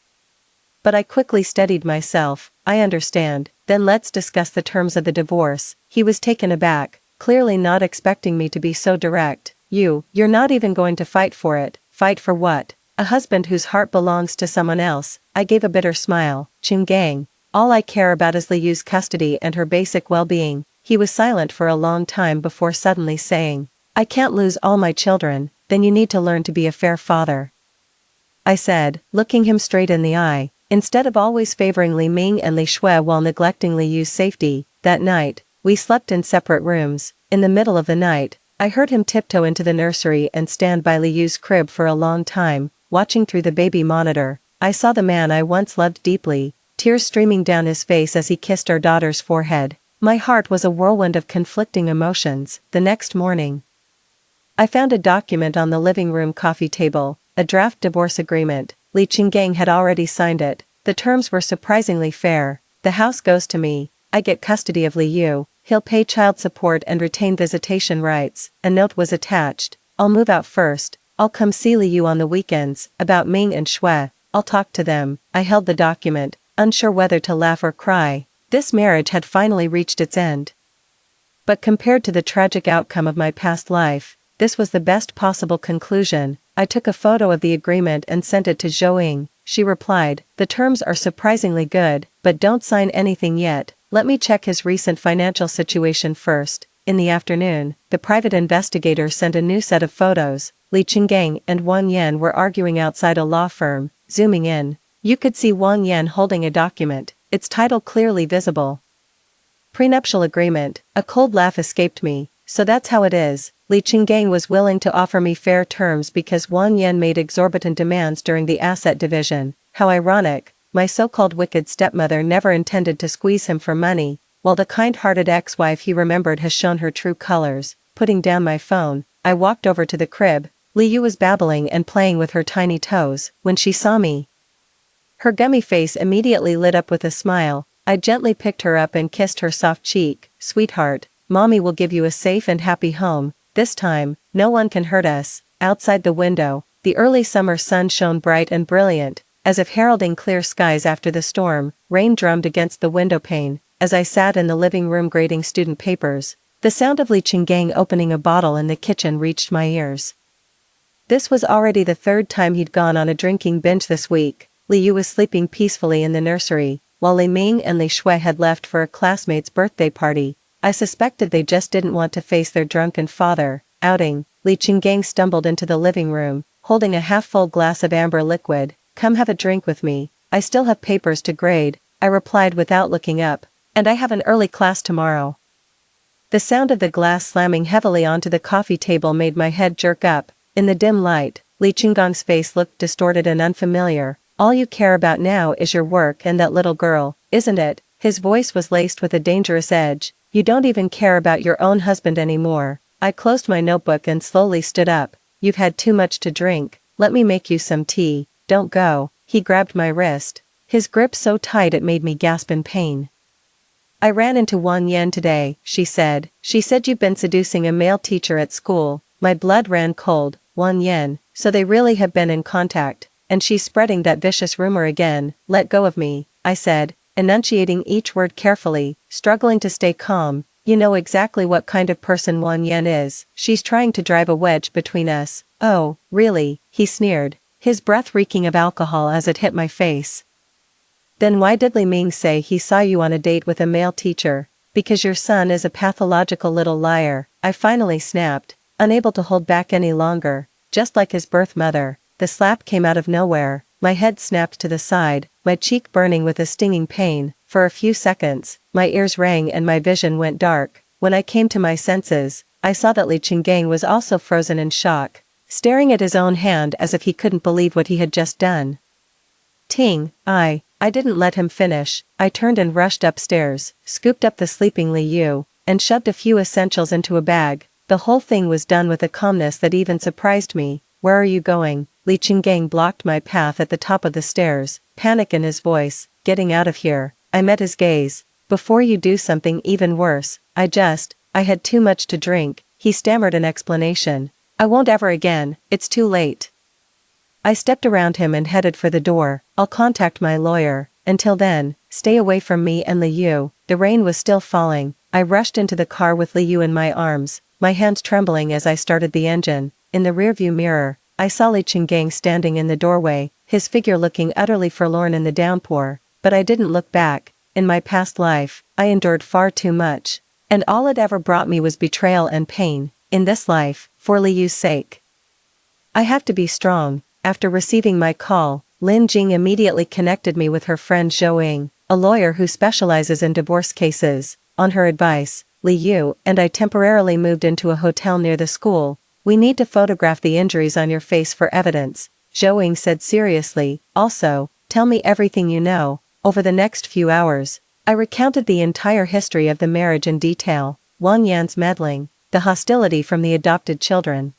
But I quickly steadied myself. "I understand, then let's discuss the terms of the divorce." He was taken aback, clearly not expecting me to be so direct. You're not even going to fight for it." "Fight for what? A husband whose heart belongs to someone else." I gave a bitter smile. "Qinggang, all I care about is Li Yu's custody and her basic well-being." He was silent for a long time before suddenly saying, "I can't lose all my children." "Then you need to learn to be a fair father," I said, looking him straight in the eye. Instead of always favoring Li Ming and Li Shui while neglecting Li Yu's safety, that night, we slept in separate rooms. In the middle of the night, I heard him tiptoe into the nursery and stand by Li Yu's crib for a long time, watching through the baby monitor. I saw the man I once loved deeply, tears streaming down his face as he kissed our daughter's forehead. My heart was a whirlwind of conflicting emotions. The next morning, I found a document on the living room coffee table, a draft divorce agreement. Li Qinggang had already signed it. The terms were surprisingly fair. "The house goes to me. I get custody of Li Yu. He'll pay child support and retain visitation rights." A note was attached. "I'll move out first. I'll come see Li Yu on the weekends." About Ming and Shui, "I'll talk to them." I held the document, unsure whether to laugh or cry. This marriage had finally reached its end. But compared to the tragic outcome of my past life, this was the best possible conclusion. I took a photo of the agreement and sent it to Zhou Ying. She replied, "The terms are surprisingly good, but don't sign anything yet. Let me check his recent financial situation first." In the afternoon, the private investigator sent a new set of photos. Li Qinggang and Wang Yan were arguing outside a law firm. Zooming in, you could see Wang Yan holding a document, its title clearly visible. Prenuptial agreement. A cold laugh escaped me. "So that's how it is." Li Qinggang was willing to offer me fair terms because Wang Yan made exorbitant demands during the asset division. How ironic. My so-called wicked stepmother never intended to squeeze him for money, while the kind-hearted ex-wife he remembered has shown her true colors. Putting down my phone, I walked over to the crib. Li Yu was babbling and playing with her tiny toes. When she saw me, her gummy face immediately lit up with a smile. I gently picked her up and kissed her soft cheek. "Sweetheart, Mommy will give you a safe and happy home. This time, no one can hurt us." Outside the window, the early summer sun shone bright and brilliant, as if heralding clear skies after the storm. Rain drummed against the window pane. As I sat in the living room grading student papers, the sound of Li Qinggang opening a bottle in the kitchen reached my ears. This was already the third time he'd gone on a drinking binge this week. Li Yu was sleeping peacefully in the nursery, while Li Ming and Li Shui had left for a classmate's birthday party. I suspected they just didn't want to face their drunken father. Outing, Li Qinggang stumbled into the living room, holding a half-full glass of amber liquid. "Come have a drink with me." "I still have papers to grade," I replied without looking up. "And I have an early class tomorrow." The sound of the glass slamming heavily onto the coffee table made my head jerk up. In the dim light, Li Qinggang's face looked distorted and unfamiliar. "All you care about now is your work and that little girl, isn't it?" His voice was laced with a dangerous edge. "You don't even care about your own husband anymore." I closed my notebook and slowly stood up. "You've had too much to drink. Let me make you some tea." "Don't go." He grabbed my wrist, his grip so tight it made me gasp in pain. "I ran into Wang Yan today," she said. "She said you've been seducing a male teacher at school." My blood ran cold. Wang Yan, so they really have been in contact, and she's spreading that vicious rumor again. "Let go of me," I said, enunciating each word carefully, struggling to stay calm. You know exactly what kind of person Wang Yan is. She's trying to drive a wedge between us. Oh, really? He sneered, his breath reeking of alcohol as it hit my face. Then why did Li Ming say he saw you on a date with a male teacher? Because your son is a pathological little liar, I finally snapped, unable to hold back any longer. Just like his birth mother. The slap came out of nowhere. My head snapped to the side, my cheek burning with a stinging pain. For a few seconds, my ears rang and my vision went dark. When I came to my senses, I saw that Li Qinggang was also frozen in shock, staring at his own hand as if he couldn't believe what he had just done. Ting, I didn't let him finish. I turned and rushed upstairs, scooped up the sleeping Li Yu, and shoved a few essentials into a bag. The whole thing was done with a calmness that even surprised me. Where are you going? Li Qinggang blocked my path at the top of the stairs, panic in his voice. Getting out of here. I met his gaze. Before you do something even worse, I had too much to drink. He stammered an explanation. I won't ever again, it's too late. I stepped around him and headed for the door. I'll contact my lawyer. Until then, stay away from me and Li Yu. The rain was still falling. I rushed into the car with Li Yu in my arms, my hands trembling as I started the engine. In the rearview mirror, I saw Li Qinggang standing in the doorway, his figure looking utterly forlorn in the downpour. But I didn't look back. In my past life, I endured far too much. And all it ever brought me was betrayal and pain. In this life, for Li Yu's sake, I have to be strong. After receiving my call, Lin Jing immediately connected me with her friend Zhou Ying, a lawyer who specializes in divorce cases. On her advice, Li Yu and I temporarily moved into a hotel near the school. We need to photograph the injuries on your face for evidence, Zhou Ying said seriously. Also, tell me everything you know. Over the next few hours, I recounted the entire history of the marriage in detail, Wang Yan's meddling, the hostility from the adopted children,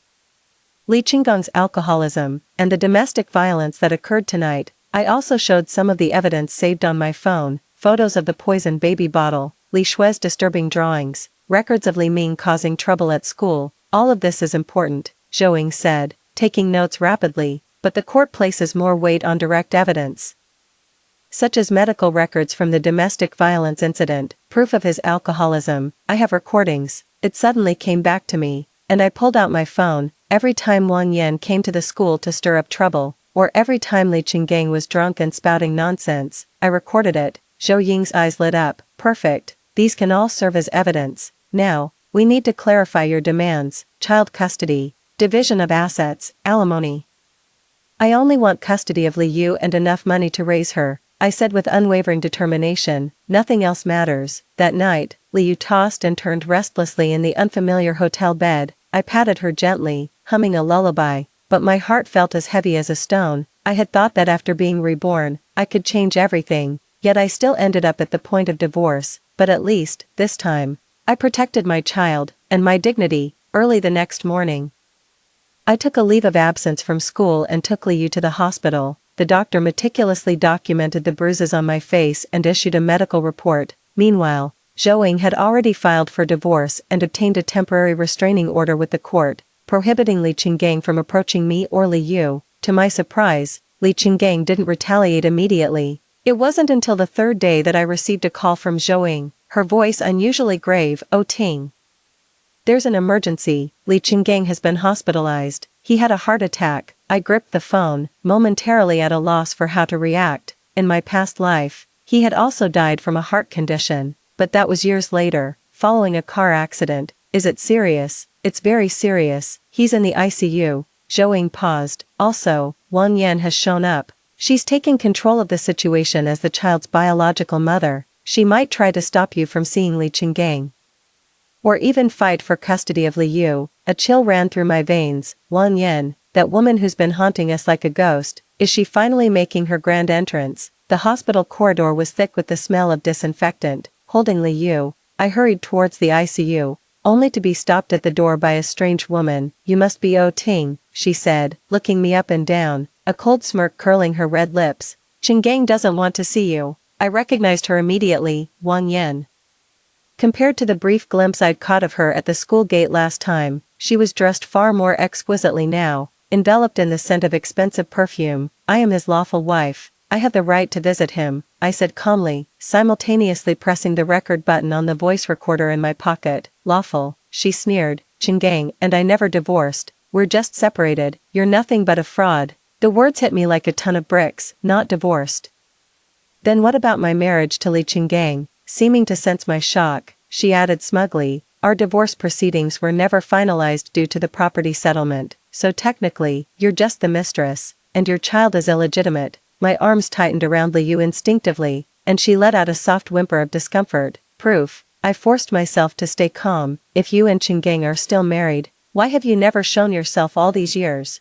Li Qinggang's alcoholism, and the domestic violence that occurred tonight. I also showed some of the evidence saved on my phone, photos of the poisoned baby bottle, Li Shui's disturbing drawings, records of Li Ming causing trouble at school. All of this is important, Zhou Ying said, taking notes rapidly, but the court places more weight on direct evidence, such as medical records from the domestic violence incident, proof of his alcoholism. I have recordings. It suddenly came back to me, and I pulled out my phone. Every time Wang Yan came to the school to stir up trouble, or every time Li Qinggang was drunk and spouting nonsense, I recorded it. Zhou Ying's eyes lit up. Perfect. These can all serve as evidence. Now, we need to clarify your demands: child custody, division of assets, alimony. I only want custody of Li Yu and enough money to raise her, I said with unwavering determination. Nothing else matters. That night, Li Yu tossed and turned restlessly in the unfamiliar hotel bed. I patted her gently, humming a lullaby, but my heart felt as heavy as a stone. I had thought that after being reborn, I could change everything, yet I still ended up at the point of divorce. But at least, this time, I protected my child, and my dignity. Early the next morning, I took a leave of absence from school and took Li Yu to the hospital. The doctor meticulously documented the bruises on my face and issued a medical report. Meanwhile, Zhou Ying had already filed for divorce and obtained a temporary restraining order with the court, prohibiting Li Qinggang from approaching me or Li Yu. To my surprise, Li Qinggang didn't retaliate immediately. It wasn't until the third day that I received a call from Zhou Ying, her voice unusually grave. Oh Ting, there's an emergency. Li Qinggang has been hospitalized. He had a heart attack. I gripped the phone, momentarily at a loss for how to react. In my past life, he had also died from a heart condition, but that was years later, following a car accident. Is it serious? It's very serious. He's in the ICU. Zhou Ying paused. Also, Wang Yan has shown up. She's taking control of the situation as the child's biological mother. She might try to stop you from seeing Li Qinggang, or even fight for custody of Li Yu. A chill ran through my veins. Wang Yan, that woman who's been haunting us like a ghost, is she finally making her grand entrance? The hospital corridor was thick with the smell of disinfectant. Holding Li Yu, I hurried towards the ICU, only to be stopped at the door by a strange woman. You must be Oh Ting, she said, looking me up and down, a cold smirk curling her red lips. Qinggang doesn't want to see you. I recognized her immediately. Wang Yan. Compared to the brief glimpse I'd caught of her at the school gate last time, she was dressed far more exquisitely now, enveloped in the scent of expensive perfume. I am his lawful wife. I have the right to visit him, I said calmly, simultaneously pressing the record button on the voice recorder in my pocket. Lawful, she sneered, Chingang and I never divorced, we're just separated, you're nothing but a fraud. The words hit me like a ton of bricks, not divorced. Then what about my marriage to Li Chingang? Seeming to sense my shock, she added smugly, our divorce proceedings were never finalized due to the property settlement, so technically, you're just the mistress, and your child is illegitimate. My arms tightened around Liu instinctively, and she let out a soft whimper of discomfort. Proof. I forced myself to stay calm. If you and Chingang are still married, why have you never shown yourself all these years?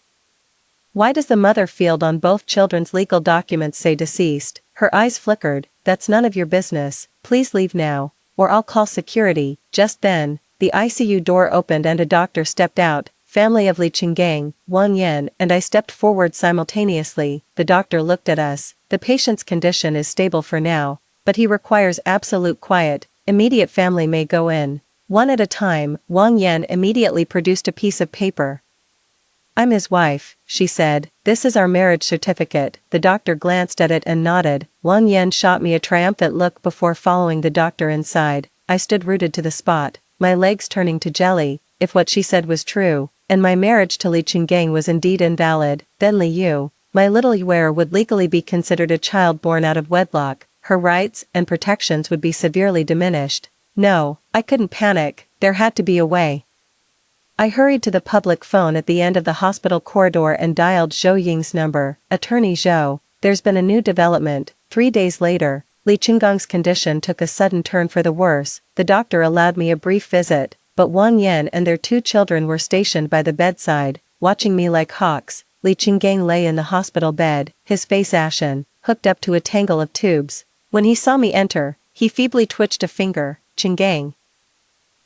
Why does the mother field on both children's legal documents say deceased? Her eyes flickered. That's none of your business. Please leave now, or I'll call security. Just then, the ICU door opened and a doctor stepped out. Family of Li Chingang, Wang Yan and I stepped forward simultaneously. The doctor looked at us. The patient's condition is stable for now, but he requires absolute quiet. Immediate family may go in. One at a time. Wang Yan immediately produced a piece of paper. I'm his wife, she said. This is our marriage certificate. The doctor glanced at it and nodded. Wang Yan shot me a triumphant look before following the doctor inside. I stood rooted to the spot, my legs turning to jelly. If what she said was true, and my marriage to Li Chingang was indeed invalid, then Liu, my little Yuer would legally be considered a child born out of wedlock, her rights and protections would be severely diminished. No, I couldn't panic, there had to be a way. I hurried to the public phone at the end of the hospital corridor and dialed Zhou Ying's number. Attorney Zhou, there's been a new development. 3 days later, Li Chinggang's condition took a sudden turn for the worse. The doctor allowed me a brief visit, but Wang Yan and their 2 children were stationed by the bedside, watching me like hawks. Li Chingang lay in the hospital bed, his face ashen, hooked up to a tangle of tubes. When he saw me enter, he feebly twitched a finger. Chingang.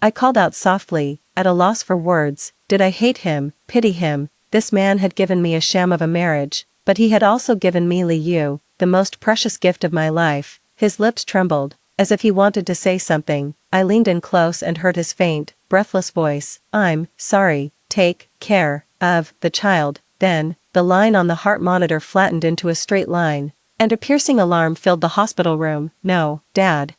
I called out softly, at a loss for words. Did I hate him, pity him? This man had given me a sham of a marriage, but he had also given me Liu, the most precious gift of my life. His lips trembled, as if he wanted to say something. I leaned in close and heard his faint, breathless voice. I'm sorry, take care of the child. Then, the line on the heart monitor flattened into a straight line, and a piercing alarm filled the hospital room. No, Dad.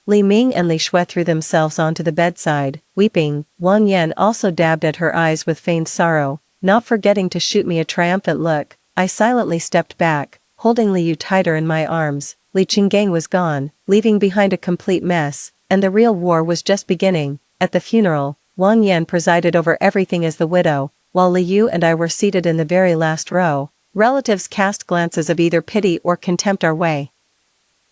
Li Ming and Li Shui threw themselves onto the bedside, weeping. Wang Yan also dabbed at her eyes with feigned sorrow, not forgetting to shoot me a triumphant look. I silently stepped back, holding Liu tighter in my arms. Li Chingang was gone, leaving behind a complete mess, and the real war was just beginning. At the funeral, Wang Yan presided over everything as the widow, while Liu and I were seated in the very last row. Relatives cast glances of either pity or contempt our way,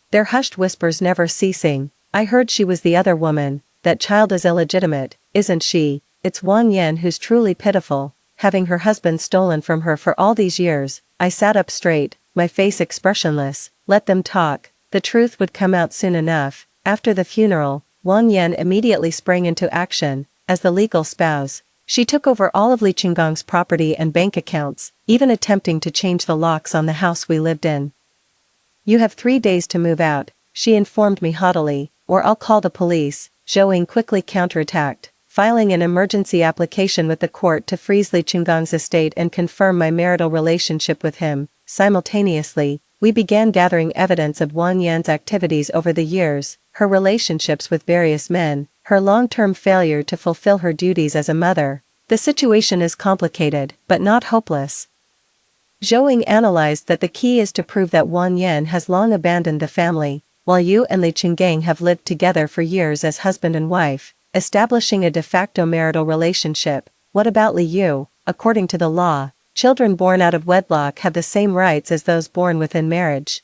their hushed whispers never ceasing. I heard she was the other woman. That child is illegitimate, isn't she? It's Wang Yan who's truly pitiful, having her husband stolen from her for all these years. I sat up straight, my face expressionless. Let them talk, the truth would come out soon enough. After the funeral, Wang Yan immediately sprang into action. As the legal spouse, she took over all of Li Chinggang's property and bank accounts, even attempting to change the locks on the house we lived in. You have 3 days to move out, she informed me haughtily, or I'll call the police. Zhou Ying quickly counterattacked, filing an emergency application with the court to freeze Li Chinggang's estate and confirm my marital relationship with him. Simultaneously, we began gathering evidence of Wang Yan's activities over the years, her relationships with various men, her long-term failure to fulfill her duties as a mother. The situation is complicated, but not hopeless. Zhou Ying analyzed that the key is to prove that Wang Yan has long abandoned the family, while you and Li Chingang have lived together for years as husband and wife, establishing a de facto marital relationship. What about Liu? According to the law, children born out of wedlock have the same rights as those born within marriage.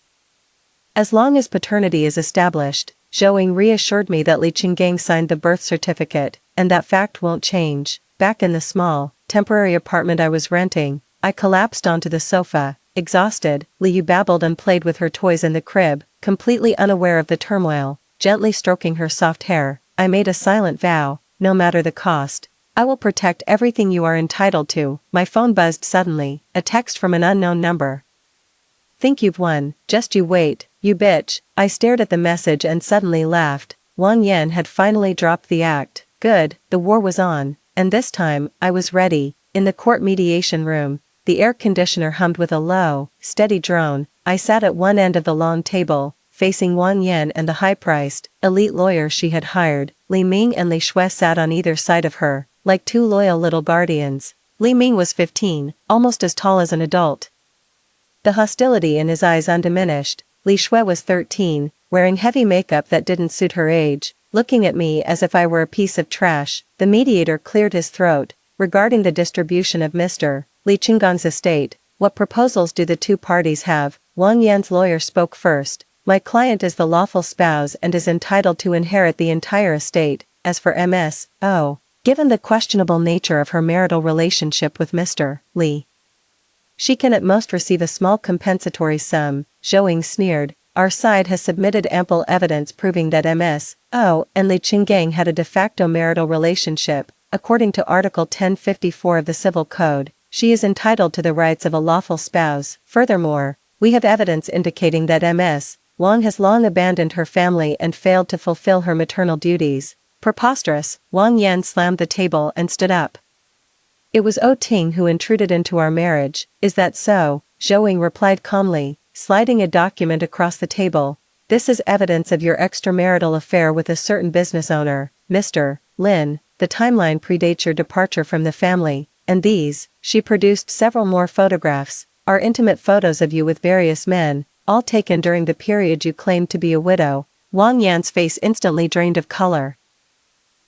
As long as paternity is established, Zhou Ying reassured me that Li Chingang signed the birth certificate, and that fact won't change. Back in the small, temporary apartment I was renting, I collapsed onto the sofa, exhausted. Liu babbled and played with her toys in the crib, completely unaware of the turmoil, gently stroking her soft hair. I made a silent vow, no matter the cost, I will protect everything you are entitled to. My phone buzzed suddenly, a text from an unknown number. Think you've won, just you wait, you bitch. I stared at the message and suddenly laughed. Wang Yan had finally dropped the act. Good, the war was on, and this time, I was ready. In the court mediation room, the air conditioner hummed with a low, steady drone. I sat at one end of the long table, facing Wang Yan and the high-priced, elite lawyer she had hired. Li Ming and Li Shui sat on either side of her, like two loyal little guardians. Li Ming was 15, almost as tall as an adult, the hostility in his eyes undiminished. Li Shui was 13, wearing heavy makeup that didn't suit her age, looking at me as if I were a piece of trash. The mediator cleared his throat. Regarding the distribution of Mr. Li Qinggong's estate, what proposals do the two parties have? Wang Yan's lawyer spoke first. My client is the lawful spouse and is entitled to inherit the entire estate. As for Ms.O., given the questionable nature of her marital relationship with Mr. Li, she can at most receive a small compensatory sum. Zhou Ying sneered. Our side has submitted ample evidence proving that Ms.O. and Li Qinggang had a de facto marital relationship. According to Article 1054 of the Civil Code, she is entitled to the rights of a lawful spouse. Furthermore, we have evidence indicating that Ms. Wang has long abandoned her family and failed to fulfill her maternal duties. Preposterous. Wang Yan slammed the table and stood up. It was O Ting who intruded into our marriage. Is that so? Zhou Ying replied calmly, sliding a document across the table. This is evidence of your extramarital affair with a certain business owner, Mr. Lin. The timeline predates your departure from the family, and these, she produced several more photographs, are intimate photos of you with various men, all taken during the period you claimed to be a widow. Wang Yan's face instantly drained of color.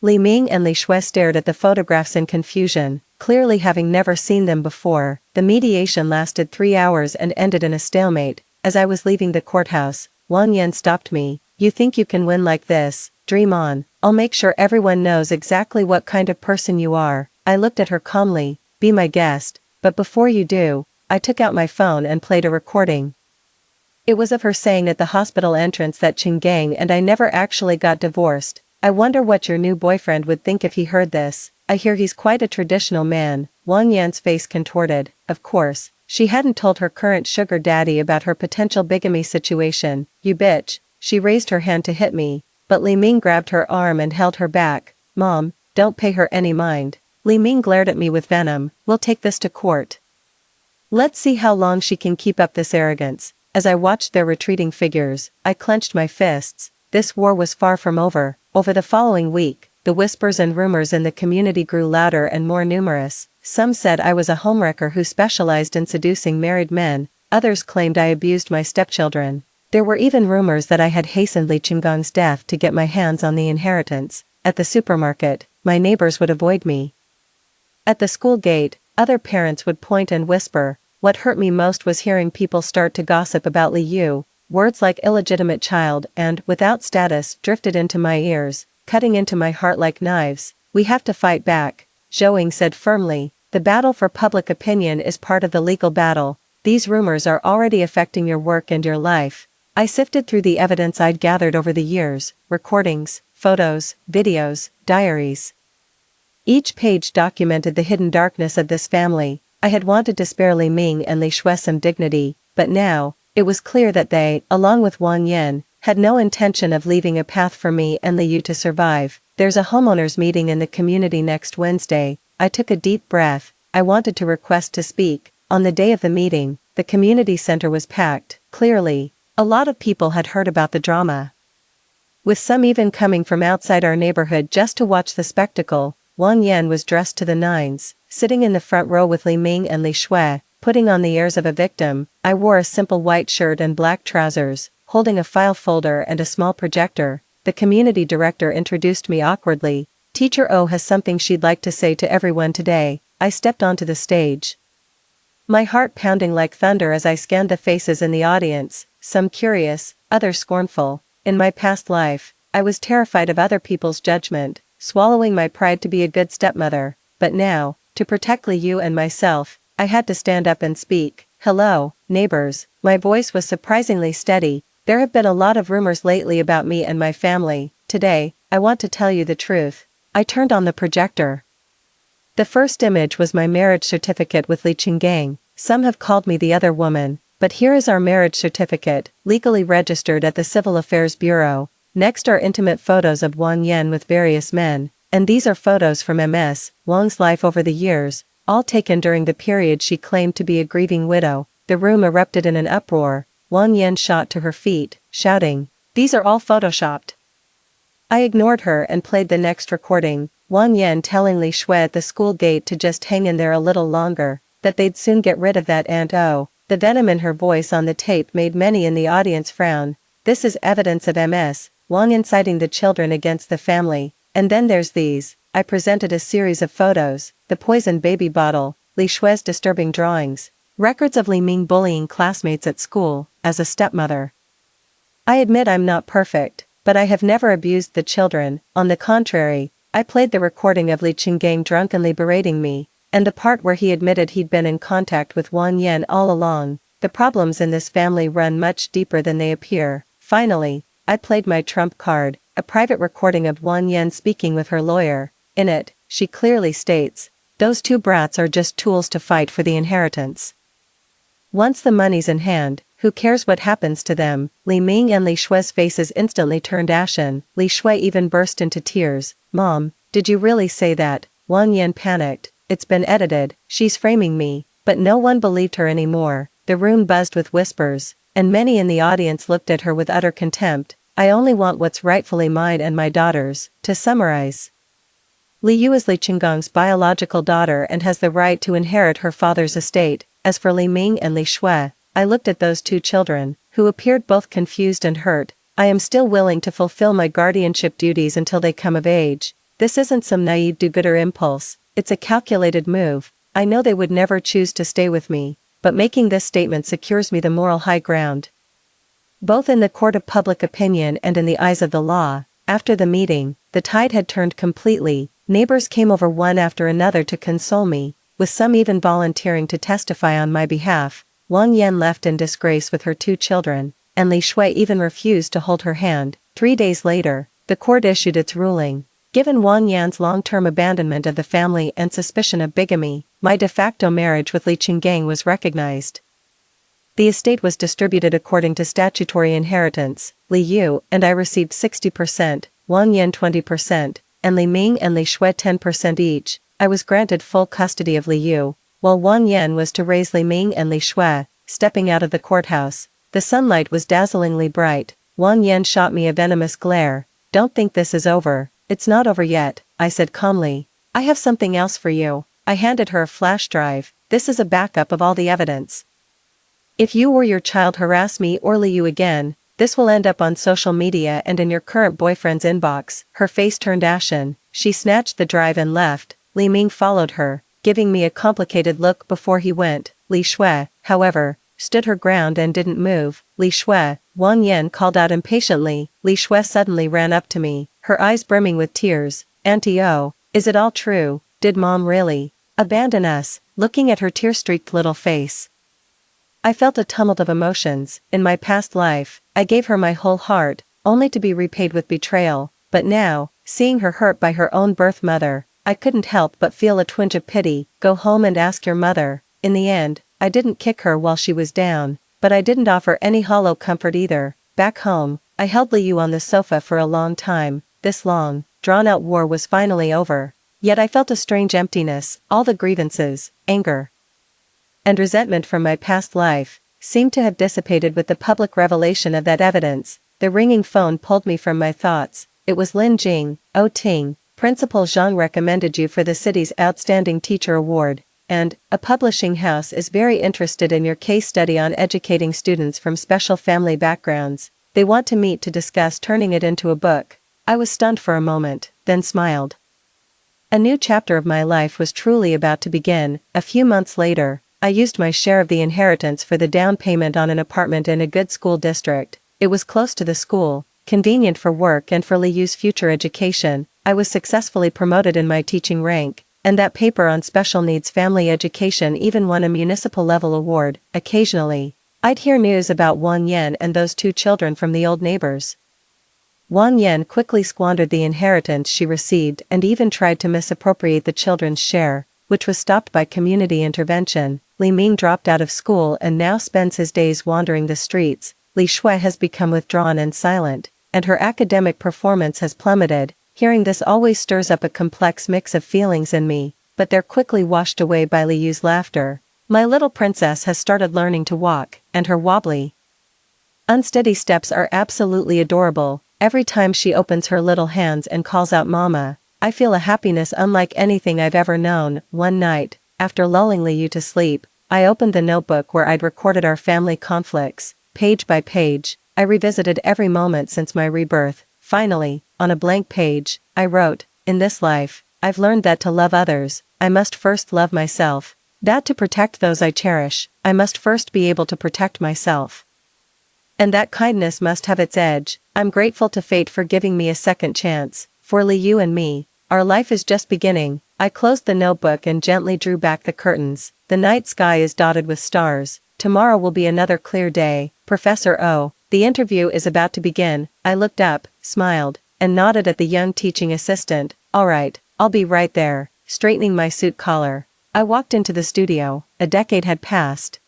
Li Ming and Li Shui stared at the photographs in confusion, clearly having never seen them before. The mediation lasted 3 hours and ended in a stalemate. As I was leaving the courthouse, Wang Yan stopped me. You think you can win like this? Dream on. I'll make sure everyone knows exactly what kind of person you are. I looked at her calmly. Be my guest, but before you do, I took out my phone and played a recording. It was of her saying at the hospital entrance that Qinggang and I never actually got divorced. I wonder what your new boyfriend would think if he heard this. I hear he's quite a traditional man. Wang Yan's face contorted. Of course, she hadn't told her current sugar daddy about her potential bigamy situation. You bitch. She raised her hand to hit me, but Li Ming grabbed her arm and held her back. Mom, don't pay her any mind. Li Ming glared at me with venom. We'll take this to court. Let's see how long she can keep up this arrogance. As I watched their retreating figures, I clenched my fists. This war was far from over. Over the following week, the whispers and rumors in the community grew louder and more numerous. Some said I was a homewrecker who specialized in seducing married men. Others claimed I abused my stepchildren. There were even rumors that I had hastened Li Qinggong's death to get my hands on the inheritance. At the supermarket, my neighbors would avoid me. At the school gate, other parents would point and whisper. What hurt me most was hearing people start to gossip about Li Yu. Words like illegitimate child and without status drifted into my ears, cutting into my heart like knives. We have to fight back, Zhou Ying said firmly. The battle for public opinion is part of the legal battle. These rumors are already affecting your work and your life. I sifted through the evidence I'd gathered over the years, recordings, photos, videos, diaries. Each page documented the hidden darkness of this family. I had wanted to spare Li Ming and Li Shui some dignity, but now, it was clear that they, along with Wang Yan, had no intention of leaving a path for me and Li Yu to survive. There's a homeowners meeting in the community next Wednesday. I took a deep breath. I wanted to request to speak. On the day of the meeting, the community center was packed. Clearly, a lot of people had heard about the drama, with some even coming from outside our neighborhood just to watch the spectacle. Wang Yan was dressed to the nines, sitting in the front row with Li Ming and Li Shui, putting on the airs of a victim. I wore a simple white shirt and black trousers, holding a file folder and a small projector. The community director introduced me awkwardly. Teacher O has something she'd like to say to everyone today. I stepped onto the stage, my heart pounding like thunder as I scanned the faces in the audience, some curious, others scornful. In my past life, I was terrified of other people's judgment, swallowing my pride to be a good stepmother. But now, to protect Li Yu and myself, I had to stand up and speak. Hello, neighbors. My voice was surprisingly steady. There have been a lot of rumors lately about me and my family. Today, I want to tell you the truth. I turned on the projector. The first image was my marriage certificate with Li Qinggang. Some have called me the other woman, but here is our marriage certificate, legally registered at the Civil Affairs Bureau. Next are intimate photos of Wang Yan with various men, and these are photos from Ms. Wang's life over the years. all taken during the period she claimed to be a grieving widow. The room erupted in an uproar. Wang Yan shot to her feet, shouting, "These are all photoshopped." I ignored her and played the next recording, Wang Yan telling Li Shui at the school gate to just hang in there a little longer, that they'd soon get rid of that aunt. Oh, the venom in her voice on the tape made many in the audience frown. This is evidence of MS, Wang inciting the children against the family. And then there's these. I presented a series of photos, the poisoned baby bottle, Li Shui's disturbing drawings, records of Li Ming bullying classmates at school, as a stepmother. I admit I'm not perfect, but I have never abused the children. On the contrary, I played the recording of Li Qinggang drunkenly berating me, and the part where he admitted he'd been in contact with Wang Yan all along. The problems in this family run much deeper than they appear. Finally, I played my trump card, a private recording of Wang Yan speaking with her lawyer. In it, she clearly states, "Those two brats are just tools to fight for the inheritance. Once the money's in hand, who cares what happens to them?" Li Ming and Li Shui's faces instantly turned ashen. Li Shui even burst into tears. "Mom, did you really say that?" Wang Yan panicked. "It's been edited, she's framing me." But no one believed her anymore. The room buzzed with whispers, and many in the audience looked at her with utter contempt. "I only want what's rightfully mine and my daughter's." To summarize, Li Yu is Li Qinggang's biological daughter and has the right to inherit her father's estate. As for Li Ming and Li Shui, I looked at those two children, who appeared both confused and hurt. I am still willing to fulfill my guardianship duties until they come of age. This isn't some naive do-gooder impulse, it's a calculated move. I know they would never choose to stay with me, but making this statement secures me the moral high ground, both in the court of public opinion and in the eyes of the law. After the meeting, the tide had turned completely. Neighbors came over one after another to console me, with some even volunteering to testify on my behalf. Wang Yan left in disgrace with her two children, and Li Shui even refused to hold her hand. 3 days later, the court issued its ruling. Given Wang Yan's long-term abandonment of the family and suspicion of bigamy, my de facto marriage with Li Qinggang was recognized. The estate was distributed according to statutory inheritance. Li Yu and I received 60%, Wang Yan 20%, and Li Ming and Li Shui 10% each. I was granted full custody of Li Yu, while Wang Yan was to raise Li Ming and Li Shui. Stepping out of the courthouse, the sunlight was dazzlingly bright. Wang Yan shot me a venomous glare. "Don't think this is over." "It's not over yet," I said calmly. "I have something else for you." I handed her a flash drive. "This is a backup of all the evidence. If you or your child harass me or Li Yu again, this will end up on social media and in your current boyfriend's inbox." Her face turned ashen. She snatched the drive and left. Li Ming followed her, giving me a complicated look before he went. Li Shui, however, stood her ground and didn't move. "Li Shui," Wang Yan called out impatiently. Li Shui suddenly ran up to me, her eyes brimming with tears. "Auntie O, is it all true? Did Mom really abandon us?" Looking at her tear-streaked little face, I felt a tumult of emotions. In my past life, I gave her my whole heart, only to be repaid with betrayal. But now, seeing her hurt by her own birth mother, I couldn't help but feel a twinge of pity. "Go home and ask your mother." In the end, I didn't kick her while she was down, but I didn't offer any hollow comfort either. Back home, I held Li Yu on the sofa for a long time. This long, drawn-out war was finally over. Yet I felt a strange emptiness. All the grievances, anger, and resentment from my past life seemed to have dissipated with the public revelation of that evidence. The ringing phone pulled me from my thoughts. It was Lin Jing. "Oh Ting, Principal Zhang recommended you for the city's Outstanding Teacher Award, and a publishing house is very interested in your case study on educating students from special family backgrounds. They want to meet to discuss turning it into a book." I was stunned for a moment, then smiled. A new chapter of my life was truly about to begin. A few months later, I used my share of the inheritance for the down payment on an apartment in a good school district. It was close to the school, convenient for work and for Li Yu's future education. I was successfully promoted in my teaching rank, and that paper on special needs family education even won a municipal level award. Occasionally, I'd hear news about Wang Yan and those two children from the old neighbors. Wang Yan quickly squandered the inheritance she received and even tried to misappropriate the children's share, which was stopped by community intervention. Li Ming dropped out of school and now spends his days wandering the streets. Li Shui has become withdrawn and silent, and her academic performance has plummeted. Hearing this always stirs up a complex mix of feelings in me. but they're quickly washed away by Liyu's laughter. My little princess has started learning to walk, and her wobbly, unsteady steps are absolutely adorable. Every time she opens her little hands and calls out Mama, I feel a happiness unlike anything I've ever known. One night, after lulling Liyu to sleep, I opened the notebook where I'd recorded our family conflicts. Page by page, I revisited every moment since my rebirth. Finally, on a blank page, I wrote, "In this life, I've learned that to love others, I must first love myself. That to protect those I cherish, I must first be able to protect myself. And that kindness must have its edge. I'm grateful to fate for giving me a second chance. For Liyu and me, our life is just beginning." I closed the notebook and gently drew back the curtains. The night sky is dotted with stars. Tomorrow will be another clear day. Professor O, the interview is about to begin. I looked up, smiled, and nodded at the young teaching assistant. All right, I'll be right there. Straightening my suit collar, I walked into the studio. A decade had passed,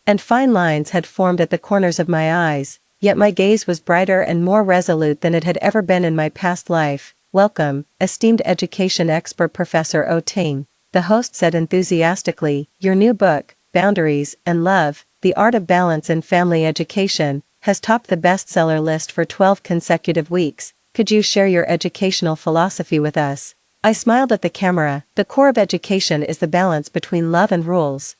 and fine lines had formed at the corners of my eyes, yet my gaze was brighter and more resolute than it had ever been in my past life. "Welcome, esteemed education expert Professor O Ting," the host said enthusiastically. "Your new book, Boundaries and Love, The Art of Balance in Family Education, has topped the bestseller list for 12 consecutive weeks. Could you share your educational philosophy with us?" I smiled at the camera. The core of education is the balance between love and rules.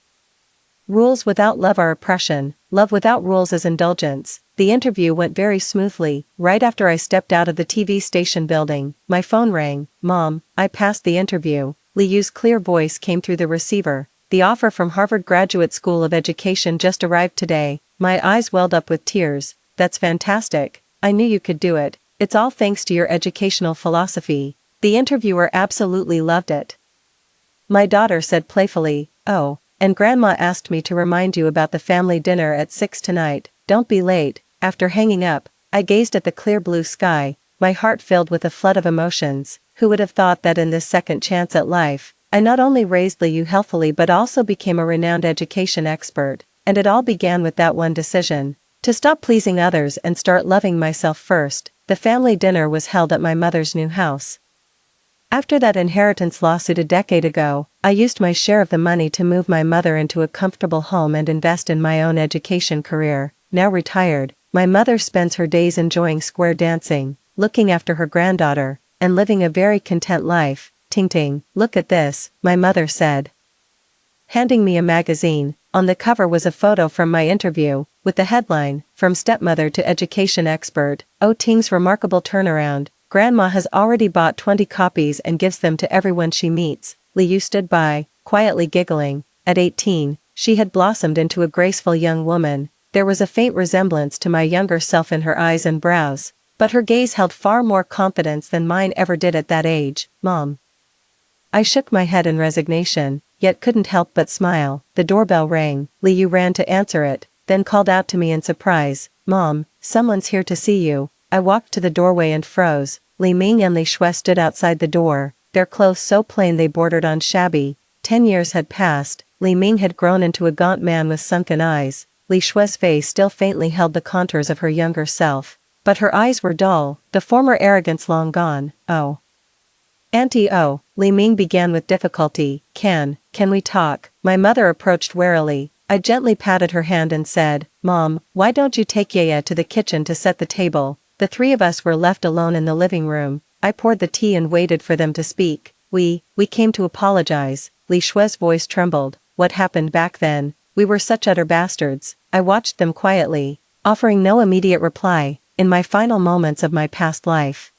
Rules without love are oppression, love without rules is indulgence. The interview went very smoothly. Right after I stepped out of the TV station building, my phone rang. "Mom, I passed the interview." Liyu's clear voice came through the receiver. "The offer from Harvard Graduate School of Education just arrived today." My eyes welled up with tears. "That's fantastic. I knew you could do it. It's all thanks to your educational philosophy." The interviewer absolutely loved it. My daughter said playfully, "Oh, and Grandma asked me to remind you about the family dinner at 6 tonight. Don't be late." After hanging up, I gazed at the clear blue sky, my heart filled with a flood of emotions. Who would have thought that in this second chance at life, I not only raised Liyu healthily but also became a renowned education expert, and it all began with that one decision. To stop pleasing others and start loving myself first. The family dinner was held at my mother's new house. After that inheritance lawsuit a decade ago, I used my share of the money to move my mother into a comfortable home and invest in my own education career. Now retired, my mother spends her days enjoying square dancing, looking after her granddaughter, and living a very content life. "Ting Ting, look at this," my mother said, handing me a magazine. On the cover was a photo from my interview, with the headline, "From Stepmother to Education Expert, O Ting's Remarkable Turnaround." Grandma has already bought 20 copies and gives them to everyone she meets. Liyu stood by, quietly giggling. At 18, she had blossomed into a graceful young woman. There was a faint resemblance to my younger self in her eyes and brows, but her gaze held far more confidence than mine ever did at that age. "Mom." I shook my head in resignation, yet couldn't help but smile. The doorbell rang. Liyu ran to answer it, then called out to me in surprise, "Mom, someone's here to see you." I walked to the doorway and froze. Li Ming and Li Shui stood outside the door, their clothes so plain they bordered on shabby. 10 years had passed. Li Ming had grown into a gaunt man with sunken eyes. Li Shui's face still faintly held the contours of her younger self, but her eyes were dull, the former arrogance long gone. "Oh, Auntie O," Li Ming began with difficulty. Can we talk?" My mother approached warily. I gently patted her hand and said, "Mom, why don't you take Yaya to the kitchen to set the table?" The three of us were left alone in the living room. I poured the tea and waited for them to speak. We came to apologize." Li Shui's voice trembled. "What happened back then? We were such utter bastards." I watched them quietly, offering no immediate reply. In my final moments of my past life,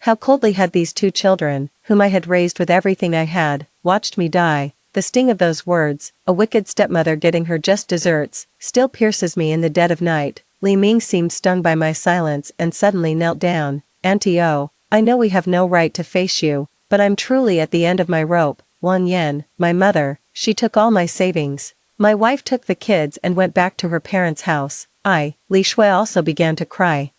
how coldly had these two children, whom I had raised with everything I had, watched me die. The sting of those words, "a wicked stepmother getting her just desserts," still pierces me in the dead of night. Li Ming seemed stung by my silence and suddenly knelt down. "Auntie O, I know we have no right to face you, but I'm truly at the end of my rope. 1 yen, my mother, she took all my savings. My wife took the kids and went back to her parents' house. Li Shui also began to cry.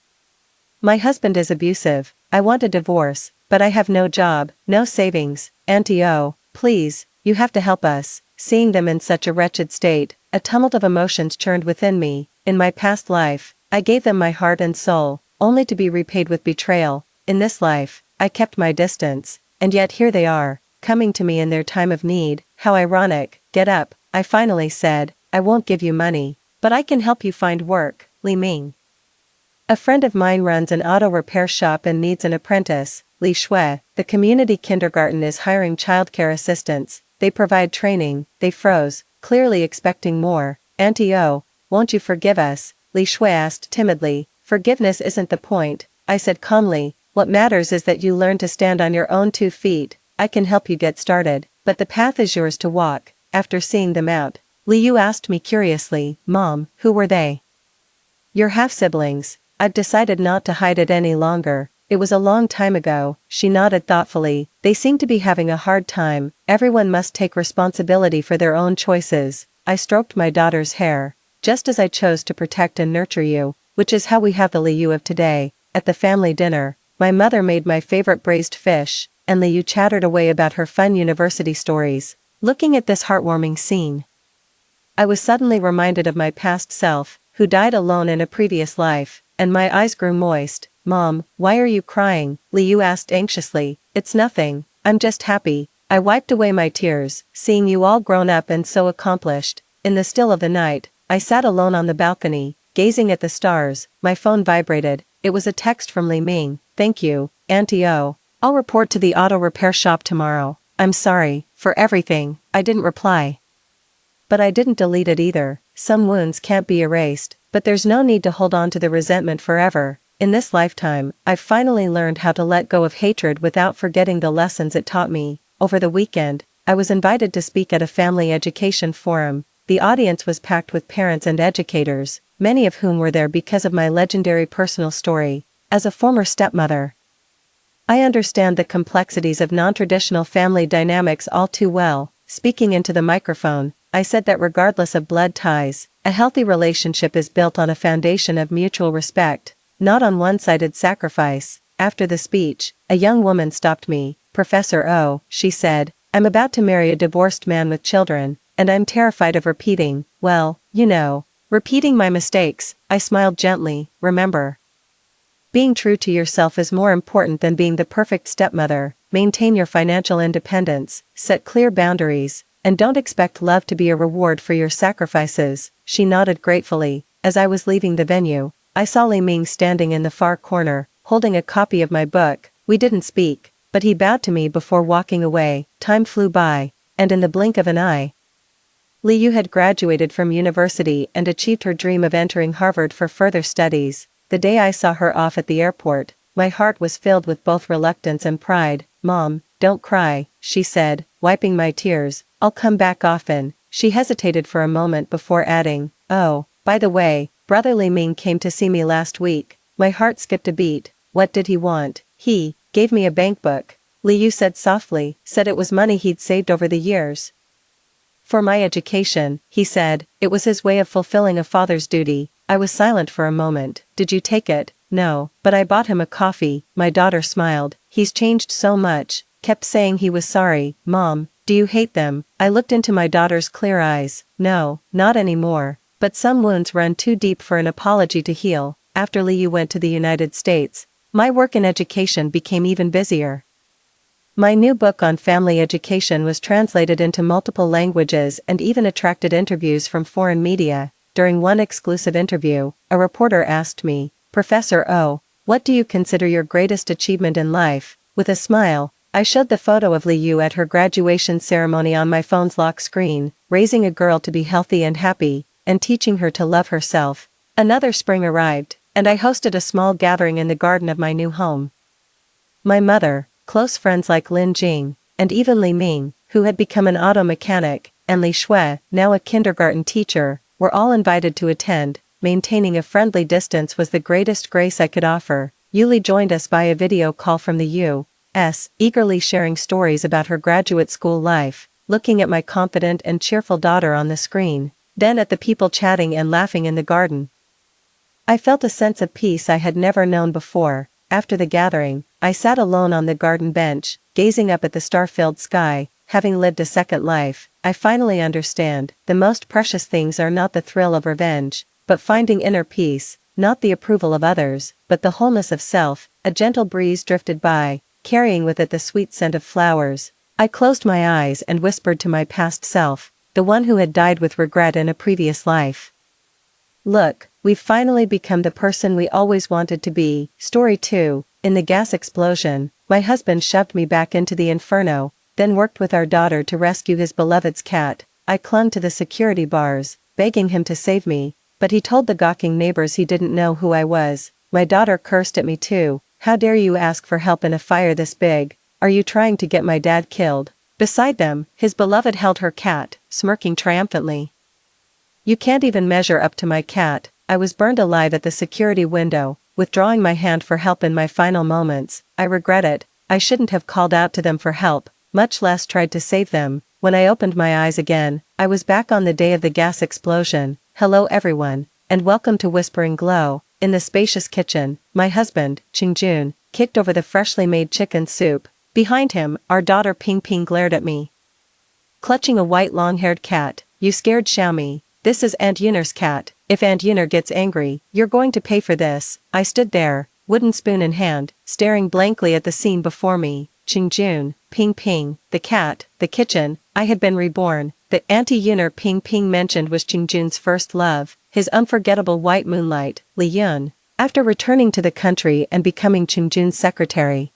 "My husband is abusive. I want a divorce, but I have no job, no savings. Auntie O, please, you have to help us." Seeing them in such a wretched state, a tumult of emotions churned within me. In my past life, I gave them my heart and soul, only to be repaid with betrayal. In this life, I kept my distance, and yet here they are, coming to me in their time of need. How ironic. Get up, I finally said. I won't give you money, but I can help you find work, Li Ming. A friend of mine runs an auto repair shop and needs an apprentice, Li Shui. The community kindergarten is hiring childcare assistants. They provide training. They froze, clearly expecting more. Auntie O, won't you forgive us? Li Shui asked timidly. Forgiveness isn't the point, I said calmly. What matters is that you learn to stand on your own 2 feet. I can help you get started, but the path is yours to walk. After seeing them out, Li Yu asked me curiously, Mom, who were they? Your half-siblings. I've decided not to hide it any longer. It was a long time ago, she nodded thoughtfully. They seem to be having a hard time. Everyone must take responsibility for their own choices. I stroked my daughter's hair. Just as I chose to protect and nurture you, which is how we have the Li Yu of today. At the family dinner, my mother made my favorite braised fish, and Li Yu chattered away about her fun university stories. Looking at this heartwarming scene, I was suddenly reminded of my past self, who died alone in a previous life, and my eyes grew moist. Mom, why are you crying? Li Yu asked anxiously. It's nothing, I'm just happy. I wiped away my tears, seeing you all grown up and so accomplished. In the still of the night, I sat alone on the balcony, gazing at the stars. My phone vibrated. It was a text from Li Ming. Thank you, Auntie O. I'll report to the auto repair shop tomorrow. I'm sorry for everything. I didn't reply. But I didn't delete it either. Some wounds can't be erased, but there's no need to hold on to the resentment forever. In this lifetime, I've finally learned how to let go of hatred without forgetting the lessons it taught me. Over the weekend, I was invited to speak at a family education forum. The audience was packed with parents and educators, many of whom were there because of my legendary personal story. As a former stepmother, I understand the complexities of non-traditional family dynamics all too well. Speaking into the microphone, I said that regardless of blood ties, a healthy relationship is built on a foundation of mutual respect, not on one-sided sacrifice. After the speech, a young woman stopped me. Professor O, she said, I'm about to marry a divorced man with children, and I'm terrified of repeating, well, you know, repeating my mistakes. I smiled gently. Remember, being true to yourself is more important than being the perfect stepmother. Maintain your financial independence, set clear boundaries, and don't expect love to be a reward for your sacrifices. She nodded gratefully. As I was leaving the venue, I saw Li Ming standing in the far corner, holding a copy of my book. We didn't speak, but he bowed to me before walking away. Time flew by, and in the blink of an eye, Li Yu had graduated from university and achieved her dream of entering Harvard for further studies. The day I saw her off at the airport, my heart was filled with both reluctance and pride. Mom, don't cry, she said, wiping my tears. I'll come back often. She hesitated for a moment before adding, oh, by the way, Brother Li Ming came to see me last week. My heart skipped a beat. What did he want? He gave me a bank book. Li Yu said softly, said it was money he'd saved over the years. For my education, he said. It was his way of fulfilling a father's duty. I was silent for a moment. Did you take it? No, but I bought him a coffee. My daughter smiled. He's changed so much. Kept saying he was sorry. Mom, do you hate them? I looked into my daughter's clear eyes. No, not anymore. But some wounds run too deep for an apology to heal. After Li Yu went to the United States, my work in education became even busier. My new book on family education was translated into multiple languages and even attracted interviews from foreign media. During one exclusive interview, a reporter asked me, Professor O, what do you consider your greatest achievement in life? With a smile, I showed the photo of Li Yu at her graduation ceremony on my phone's lock screen, raising a girl to be healthy and happy, and teaching her to love herself. Another spring arrived, and I hosted a small gathering in the garden of my new home. My mother, close friends like Lin Jing, and even Li Ming, who had become an auto mechanic, and Li Shui, now a kindergarten teacher, were all invited to attend. Maintaining a friendly distance was the greatest grace I could offer. Yuli joined us by a video call from the U.S., eagerly sharing stories about her graduate school life, looking at my confident and cheerful daughter on the screen, then at the people chatting and laughing in the garden. I felt a sense of peace I had never known before. After the gathering, I sat alone on the garden bench, gazing up at the star-filled sky. Having lived a second life, I finally understand, the most precious things are not the thrill of revenge, but finding inner peace, not the approval of others, but the wholeness of self. A gentle breeze drifted by, carrying with it the sweet scent of flowers. I closed my eyes and whispered to my past self, the one who had died with regret in a previous life. Look, we've finally become the person we always wanted to be. Story 2, in the gas explosion, my husband shoved me back into the inferno, then worked with our daughter to rescue his beloved's cat. I clung to the security bars, begging him to save me, but he told the gawking neighbors he didn't know who I was. My daughter cursed at me too. How dare you ask for help in a fire this big? Are you trying to get my dad killed? Beside them, his beloved held her cat, smirking triumphantly. You can't even measure up to my cat. I was burned alive at the security window, withdrawing my hand for help in my final moments. I regret it. I shouldn't have called out to them for help, much less tried to save them. When I opened my eyes again, I was back on the day of the gas explosion. Hello everyone, and welcome to Whispering Glow. In the spacious kitchen, my husband, Qingjun, kicked over the freshly made chicken soup. Behind him, our daughter Ping Ping glared at me, clutching a white long-haired cat. You scared Xiaomi. This is Aunt Yuner's cat. If Aunt Yuner gets angry, you're going to pay for this. I stood there, wooden spoon in hand, staring blankly at the scene before me. Qingjun, Ping Ping, the cat, the kitchen. I had been reborn. The Auntie Yuner Ping Ping mentioned was Qingjun's first love, his unforgettable white moonlight, Li Yun. After returning to the country and becoming Qingjun's secretary,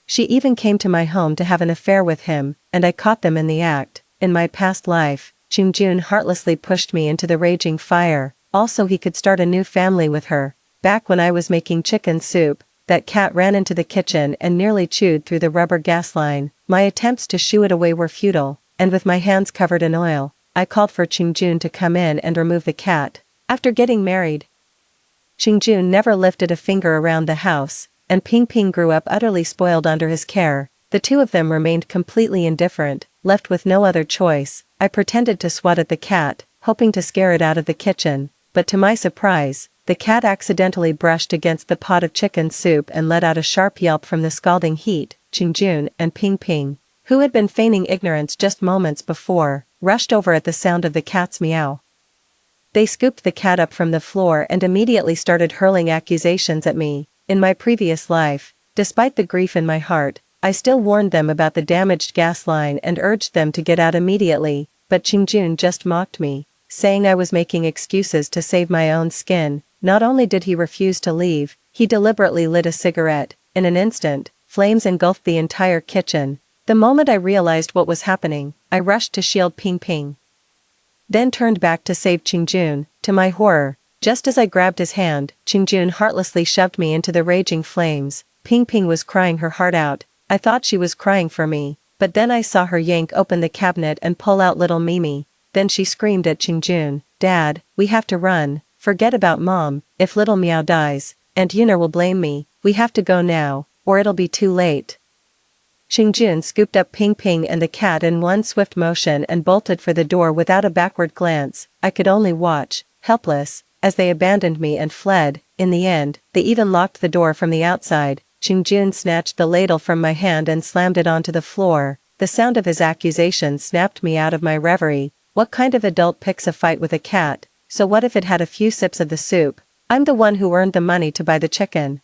she even came to my home to have an affair with him, and I caught them in the act. In my past life, Qingjun heartlessly pushed me into the raging fire, also he could start a new family with her. Back when I was making chicken soup, that cat ran into the kitchen and nearly chewed through the rubber gas line. My attempts to shoo it away were futile, and with my hands covered in oil, I called for Qingjun to come in and remove the cat. After getting married, Qingjun never lifted a finger around the house, and Ping Ping grew up utterly spoiled under his care. The two of them remained completely indifferent, left with no other choice. I pretended to swat at the cat, hoping to scare it out of the kitchen, but to my surprise, the cat accidentally brushed against the pot of chicken soup and let out a sharp yelp from the scalding heat. Qingjun and Ping Ping, who had been feigning ignorance just moments before, rushed over at the sound of the cat's meow. They scooped the cat up from the floor and immediately started hurling accusations at me. In my previous life, despite the grief in my heart, I still warned them about the damaged gas line and urged them to get out immediately, but Qingjun just mocked me, saying I was making excuses to save my own skin. Not only did he refuse to leave, he deliberately lit a cigarette. In an instant, flames engulfed the entire kitchen. The moment I realized what was happening, I rushed to shield Ping Ping, then turned back to save Qingjun. To my horror, just as I grabbed his hand, Qingjun heartlessly shoved me into the raging flames. Ping Ping was crying her heart out. I thought she was crying for me, but then I saw her yank open the cabinet and pull out little Mimi. Then she screamed at Qingjun, "Dad, we have to run. Forget about Mom. If little Meow dies, Aunt Yuner will blame me. We have to go now, or it'll be too late." Qingjun scooped up Ping Ping and the cat in one swift motion and bolted for the door without a backward glance. I could only watch, helpless, as they abandoned me and fled. In the end, they even locked the door from the outside. Qingjun snatched the ladle from my hand and slammed it onto the floor. The sound of his accusation snapped me out of my reverie. What kind of adult picks a fight with a cat? So what if it had a few sips of the soup? I'm the one who earned the money to buy the chicken.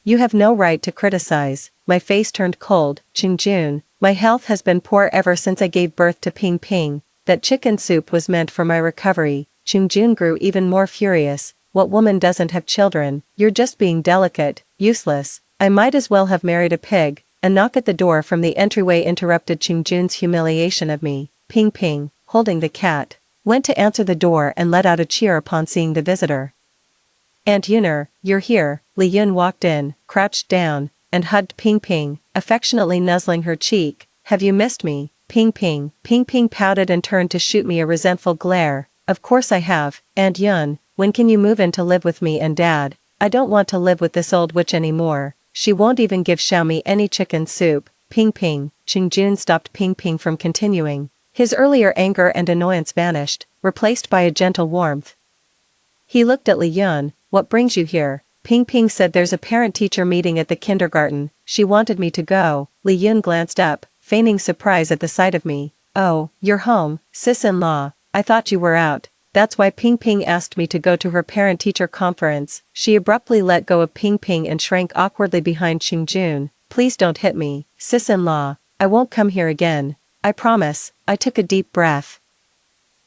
You have no right to criticize. My face turned cold. Qingjun, my health has been poor ever since I gave birth to Ping Ping. That chicken soup was meant for my recovery. Qingjun grew even more furious. What woman doesn't have children? You're just being delicate, useless. I might as well have married a pig. A knock at the door from the entryway interrupted Qingjun's humiliation of me. Ping Ping, holding the cat, went to answer the door and let out a cheer upon seeing the visitor. Aunt Yuner, you're here. Li Yun walked in, crouched down, and hugged Ping Ping, affectionately nuzzling her cheek. Have you missed me, Ping Ping? Ping Ping pouted and turned to shoot me a resentful glare. Of course I have, Aunt Yun. When can you move in to live with me and Dad? I don't want to live with this old witch anymore. She won't even give Xiaomi any chicken soup. Ping Ping. Qingjun stopped Ping Ping from continuing. His earlier anger and annoyance vanished, replaced by a gentle warmth. He looked at Li Yun. What brings you here? Ping Ping said there's a parent-teacher meeting at the kindergarten. She wanted me to go. Li Yun glanced up, feigning surprise at the sight of me. Oh, you're home, sis-in-law. I thought you were out. That's why Ping Ping asked me to go to her parent-teacher conference. She abruptly let go of Ping Ping and shrank awkwardly behind Qingjun. Please don't hit me, sis-in-law. I won't come here again. I promise. I took a deep breath.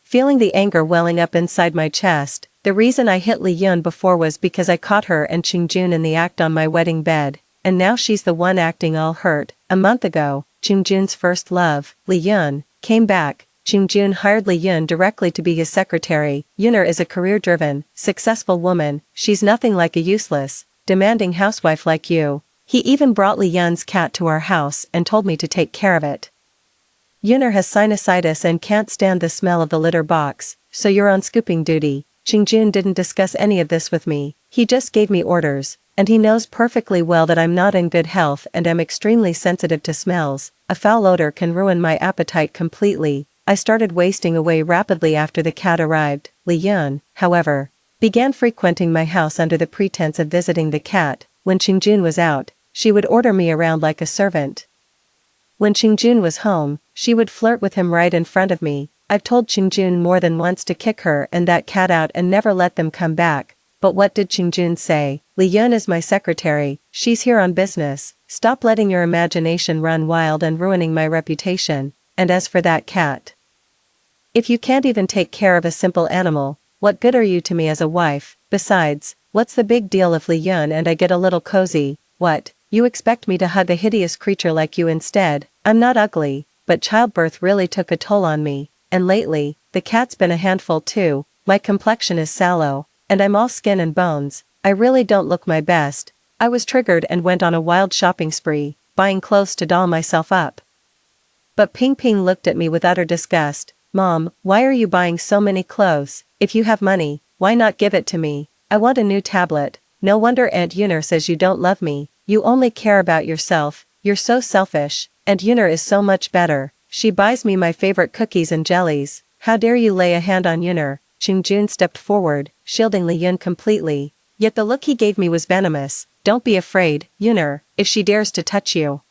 Feeling the anger welling up inside my chest, the reason I hit Li Yun before was because I caught her and Qingjun in the act on my wedding bed, and now she's the one acting all hurt. A month ago, Qingjun's first love, Li Yun, came back. Qingjun hired Li Yun directly to be his secretary. Yun'er is a career-driven, successful woman. She's nothing like a useless, demanding housewife like you. He even brought Li Yun's cat to our house and told me to take care of it. Yun'er has sinusitis and can't stand the smell of the litter box, so you're on scooping duty. Qingjun didn't discuss any of this with me, he just gave me orders, and he knows perfectly well that I'm not in good health and am extremely sensitive to smells. A foul odor can ruin my appetite completely. I started wasting away rapidly after the cat arrived. Li Yun, however, began frequenting my house under the pretense of visiting the cat. When Qingjun was out, she would order me around like a servant. When Qingjun was home, she would flirt with him right in front of me. I've told Qingjun more than once to kick her and that cat out and never let them come back. But what did Qingjun say? Li Yun is my secretary, she's here on business. Stop letting your imagination run wild and ruining my reputation. And as for that cat, if you can't even take care of a simple animal, what good are you to me as a wife? Besides, what's the big deal if Li Yun and I get a little cozy? What, you expect me to hug a hideous creature like you instead? I'm not ugly, but childbirth really took a toll on me, and lately, the cat's been a handful too. My complexion is sallow, and I'm all skin and bones. I really don't look my best. I was triggered and went on a wild shopping spree, buying clothes to doll myself up. But Ping Ping looked at me with utter disgust. Mom, why are you buying so many clothes? If you have money, why not give it to me? I want a new tablet. No wonder Aunt Yun'er says you don't love me. You only care about yourself. You're so selfish. And Yun'er is so much better. She buys me my favorite cookies and jellies. How dare you lay a hand on Yun'er? Qingjun stepped forward, shielding Li Yun completely. Yet the look he gave me was venomous. Don't be afraid, Yun'er, if she dares to touch you,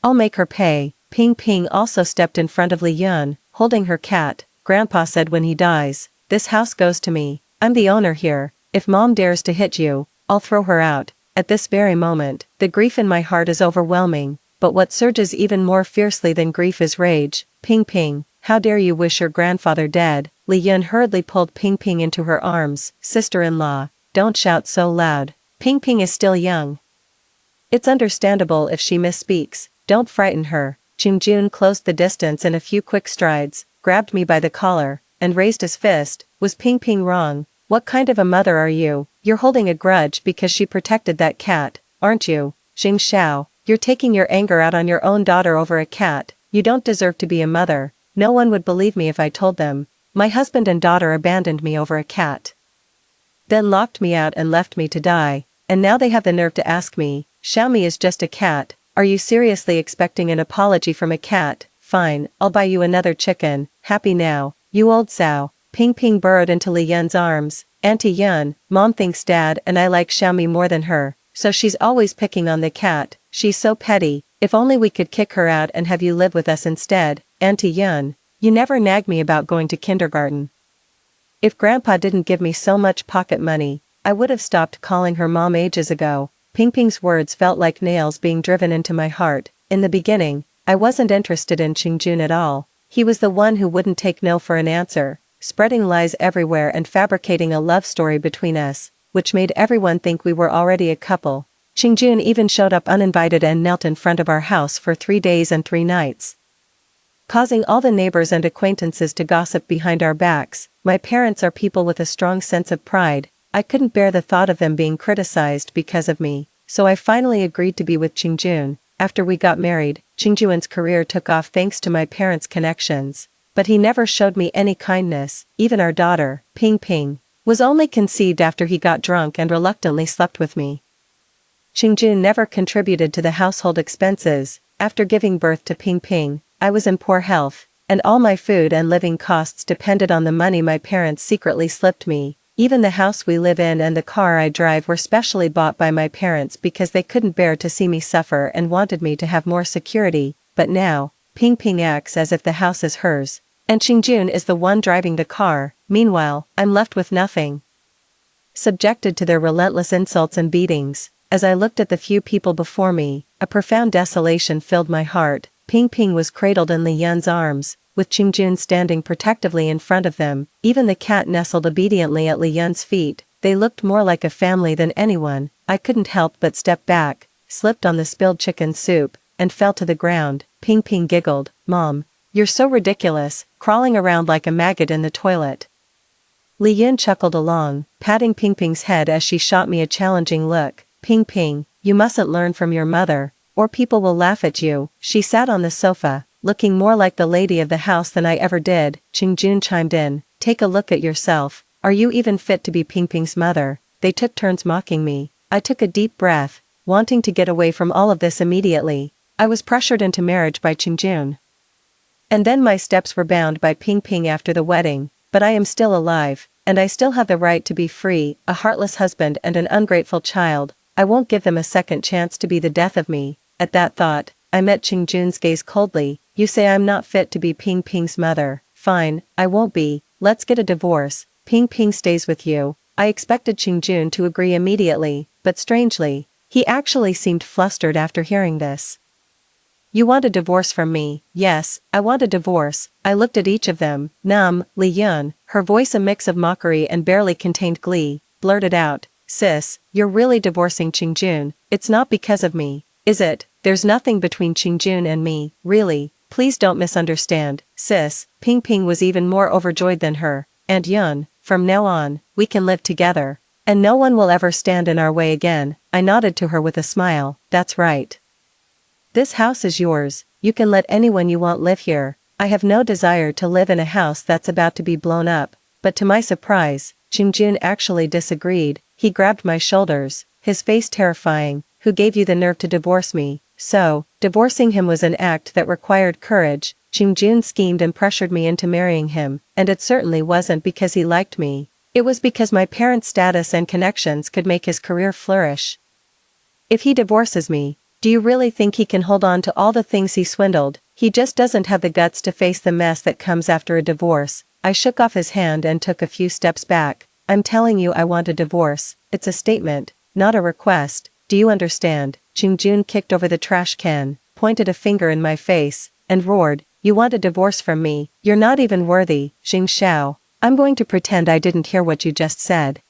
I'll make her pay. Ping Ping also stepped in front of Li Yun, holding her cat. Grandpa said when he dies, this house goes to me. I'm the owner here. If Mom dares to hit you, I'll throw her out. At this very moment, the grief in my heart is overwhelming, but what surges even more fiercely than grief is rage. Ping Ping, how dare you wish your grandfather dead? Li Yun hurriedly pulled Ping Ping into her arms. Sister-in-law, don't shout so loud. Ping Ping is still young. It's understandable if she misspeaks. Don't frighten her. Qingjun closed the distance in a few quick strides, grabbed me by the collar, and raised his fist. Was Ping Ping wrong? What kind of a mother are you? You're holding a grudge because she protected that cat, aren't you? Xing Xiao, you're taking your anger out on your own daughter over a cat. You don't deserve to be a mother. No one would believe me if I told them. My husband and daughter abandoned me over a cat, then locked me out and left me to die. And now they have the nerve to ask me, Xiaomi is just a cat. Are you seriously expecting an apology from a cat? Fine, I'll buy you another chicken. Happy now, you old sow. Ping Ping burrowed into Li Yun's arms. Auntie Yun, Mom thinks Dad and I like Xiaomi more than her, so she's always picking on the cat. She's so petty. If only we could kick her out and have you live with us instead. Auntie Yun, you never nag me about going to kindergarten. If Grandpa didn't give me so much pocket money, I would have stopped calling her Mom ages ago. Ping Ping's words felt like nails being driven into my heart. In the beginning, I wasn't interested in Qingjun at all. He was the one who wouldn't take no for an answer, spreading lies everywhere and fabricating a love story between us, which made everyone think we were already a couple. Qingjun even showed up uninvited and knelt in front of our house for 3 days and 3 nights, causing all the neighbors and acquaintances to gossip behind our backs. My parents are people with a strong sense of pride. I couldn't bear the thought of them being criticized because of me, so I finally agreed to be with Qingjun. After we got married, Qingjun's career took off thanks to my parents' connections, but he never showed me any kindness. Even our daughter, Ping Ping, was only conceived after he got drunk and reluctantly slept with me. Qingjun never contributed to the household expenses. After giving birth to Ping Ping, I was in poor health, and all my food and living costs depended on the money my parents secretly slipped me. Even the house we live in and the car I drive were specially bought by my parents because they couldn't bear to see me suffer and wanted me to have more security. But now, Ping Ping acts as if the house is hers, and Qingjun is the one driving the car. Meanwhile, I'm left with nothing, subjected to their relentless insults and beatings. As I looked at the few people before me, a profound desolation filled my heart. Ping Ping was cradled in Li Yun's arms, with Qingjun standing protectively in front of them. Even the cat nestled obediently at Li Yun's feet. They looked more like a family than anyone. I couldn't help but step back, slipped on the spilled chicken soup, and fell to the ground. Ping Ping giggled. "Mom, you're so ridiculous, crawling around like a maggot in the toilet." Li Yun chuckled along, patting Ping Ping's head as she shot me a challenging look. "Ping Ping, you mustn't learn from your mother, or people will laugh at you." She sat on the sofa, looking more like the lady of the house than I ever did. Qingjun chimed in. "Take a look at yourself. Are you even fit to be Ping Ping's mother?" They took turns mocking me. I took a deep breath, wanting to get away from all of this immediately. I was pressured into marriage by Qingjun. And then my steps were bound by Ping Ping after the wedding, but I am still alive, and I still have the right to be free. A heartless husband and an ungrateful child, I won't give them a second chance to be the death of me. At that thought, I met Qingjun's gaze coldly. "You say I'm not fit to be Ping Ping's mother. Fine, I won't be. Let's get a divorce. Ping Ping stays with you." I expected Qingjun to agree immediately, but strangely, he actually seemed flustered after hearing this. "You want a divorce from me?" "Yes, I want a divorce." I looked at each of them. Li Yun, her voice a mix of mockery and barely contained glee, blurted out, "Sis, you're really divorcing Qingjun. It's not because of me, is it?" "There's nothing between Qingjun and me, really. Please don't misunderstand, sis." Ping Ping was even more overjoyed than her. "And Yun, from now on, we can live together. And no one will ever stand in our way again." I nodded to her with a smile. "That's right. This house is yours. You can let anyone you want live here. I have no desire to live in a house that's about to be blown up." But to my surprise, Qingjun actually disagreed. He grabbed my shoulders, his face terrifying. "Who gave you the nerve to divorce me?" So, divorcing him was an act that required courage. Qingjun schemed and pressured me into marrying him, and it certainly wasn't because he liked me. It was because my parents' status and connections could make his career flourish. If he divorces me, do you really think he can hold on to all the things he swindled? He just doesn't have the guts to face the mess that comes after a divorce. I shook off his hand and took a few steps back. "I'm telling you I want a divorce. It's a statement, not a request. Do you understand?" Qingjun kicked over the trash can, pointed a finger in my face, and roared, "You want a divorce from me? You're not even worthy." "Xing Xiao, I'm going to pretend I didn't hear what you just said.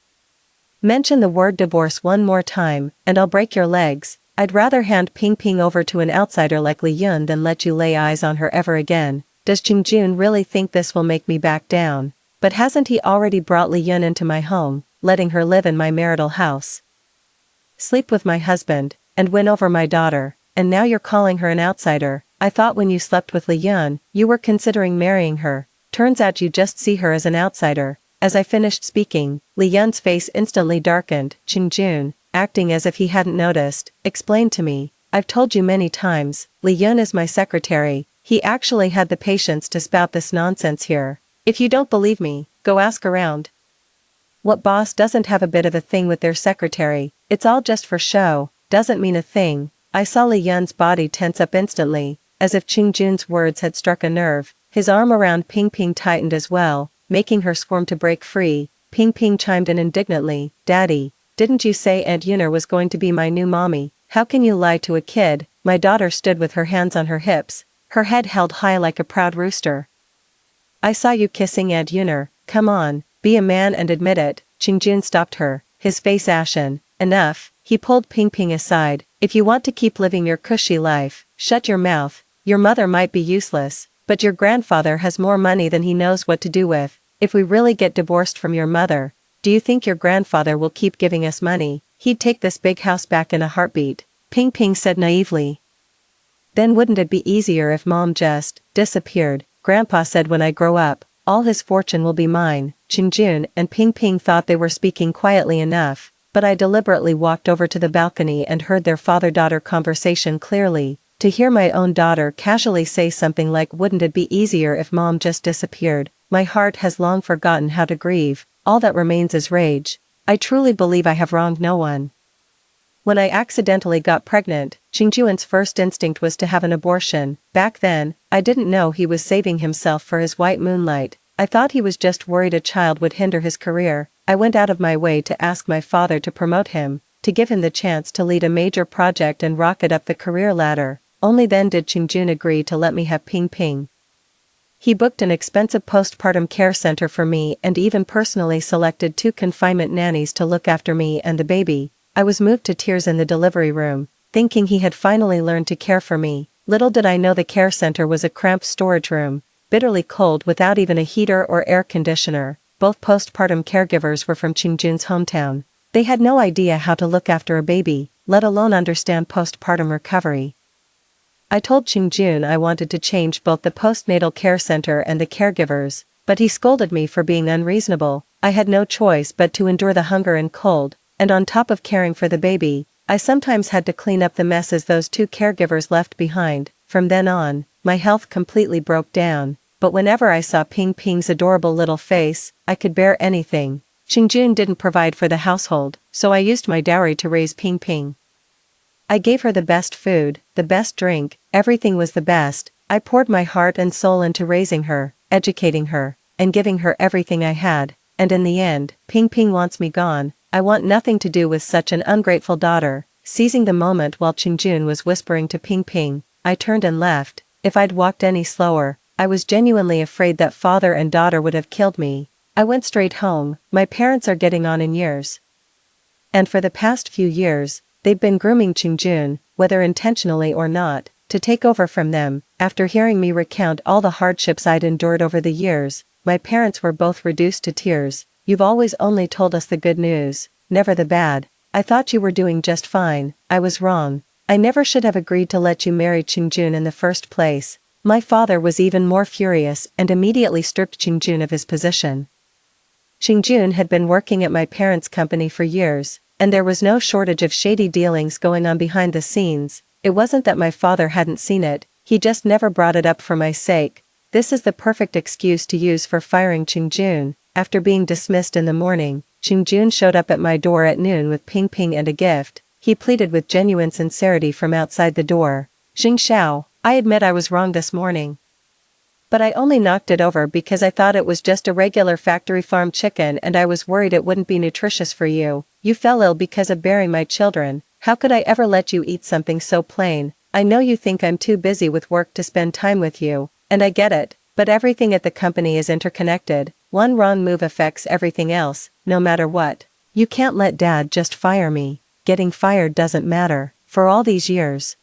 Mention the word divorce one more time, and I'll break your legs." I'd rather hand Ping Ping over to an outsider like Li Yun than let you lay eyes on her ever again. Does Qingjun really think this will make me back down? But hasn't he already brought Li Yun into my home, letting her live in my marital house, sleep with my husband, and win over my daughter, and now you're calling her an outsider? I thought when you slept with Li Yun, you were considering marrying her. Turns out you just see her as an outsider. As I finished speaking, Li Yun's face instantly darkened. Qingjun, acting as if he hadn't noticed, explained to me, "I've told you many times, Li Yun is my secretary." He actually had the patience to spout this nonsense here. If you don't believe me, go ask around. What boss doesn't have a bit of a thing with their secretary? It's all just for show, doesn't mean a thing. I saw Li Yun's body tense up instantly, as if Qingjun's words had struck a nerve. His arm around Ping Ping tightened as well, making her squirm to break free. Ping Ping chimed in indignantly, "Daddy, didn't you say Aunt Yuner was going to be my new mommy? How can you lie to a kid?" My daughter stood with her hands on her hips, her head held high like a proud rooster. "I saw you kissing Aunt Yuner. Come on, be a man and admit it." Qingjun stopped her, his face ashen. "Enough." He pulled Ping Ping aside. "If you want to keep living your cushy life, shut your mouth. Your mother might be useless, but your grandfather has more money than he knows what to do with. If we really get divorced from your mother, do you think your grandfather will keep giving us money? He'd take this big house back in a heartbeat." Ping Ping said naively. "Then wouldn't it be easier if Mom just disappeared?" Grandpa said, "When I grow up, all his fortune will be mine." Qingjun and Ping Ping thought they were speaking quietly enough, but I deliberately walked over to the balcony and heard their father-daughter conversation clearly. To hear my own daughter casually say something like, "Wouldn't it be easier if Mom just disappeared?" My heart has long forgotten how to grieve. All that remains is rage. I truly believe I have wronged no one. When I accidentally got pregnant, Qingjun's first instinct was to have an abortion. Back then, I didn't know he was saving himself for his white moonlight. I thought he was just worried a child would hinder his career. I went out of my way to ask my father to promote him, to give him the chance to lead a major project and rocket up the career ladder. Only then did Qingjun agree to let me have Ping Ping. He booked an expensive postpartum care center for me and even personally selected 2 confinement nannies to look after me and the baby. I was moved to tears in the delivery room, thinking he had finally learned to care for me. Little did I know the care center was a cramped storage room, bitterly cold without even a heater or air conditioner. Both postpartum caregivers were from Qingjun's hometown. They had no idea how to look after a baby, let alone understand postpartum recovery. I told Qingjun I wanted to change both the postnatal care center and the caregivers, but he scolded me for being unreasonable. I had no choice but to endure the hunger and cold, and on top of caring for the baby, I sometimes had to clean up the messes those 2 caregivers left behind. From then on, my health completely broke down, but whenever I saw Ping Ping's adorable little face, I could bear anything. Qingjun didn't provide for the household, so I used my dowry to raise Ping Ping. I gave her the best food, the best drink, everything was the best. I poured my heart and soul into raising her, educating her, and giving her everything I had, and in the end, Ping Ping wants me gone. I want nothing to do with such an ungrateful daughter. Seizing the moment while Qingjun was whispering to Ping Ping, I turned and left. If I'd walked any slower, I was genuinely afraid that father and daughter would have killed me. I went straight home. My parents are getting on in years, and for the past few years, they've been grooming Qingjun, whether intentionally or not, to take over from them. After hearing me recount all the hardships I'd endured over the years, my parents were both reduced to tears. You've always only told us the good news, never the bad. I thought you were doing just fine. I was wrong. I never should have agreed to let you marry Qingjun in the first place. My father was even more furious and immediately stripped Qingjun of his position. Qingjun had been working at my parents' company for years, and there was no shortage of shady dealings going on behind the scenes. It wasn't that my father hadn't seen it, he just never brought it up for my sake. This is the perfect excuse to use for firing Qingjun. After being dismissed in the morning, Qingjun showed up at my door at noon with Ping Ping and a gift. He pleaded with genuine sincerity from outside the door. "Xing Xiao, I admit I was wrong this morning. But I only knocked it over because I thought it was just a regular factory farm chicken and I was worried it wouldn't be nutritious for you. You fell ill because of bearing my children. How could I ever let you eat something so plain? I know you think I'm too busy with work to spend time with you, and I get it, but everything at the company is interconnected. One wrong move affects everything else, no matter what. You can't let Dad just fire me. Getting fired doesn't matter. For all these years,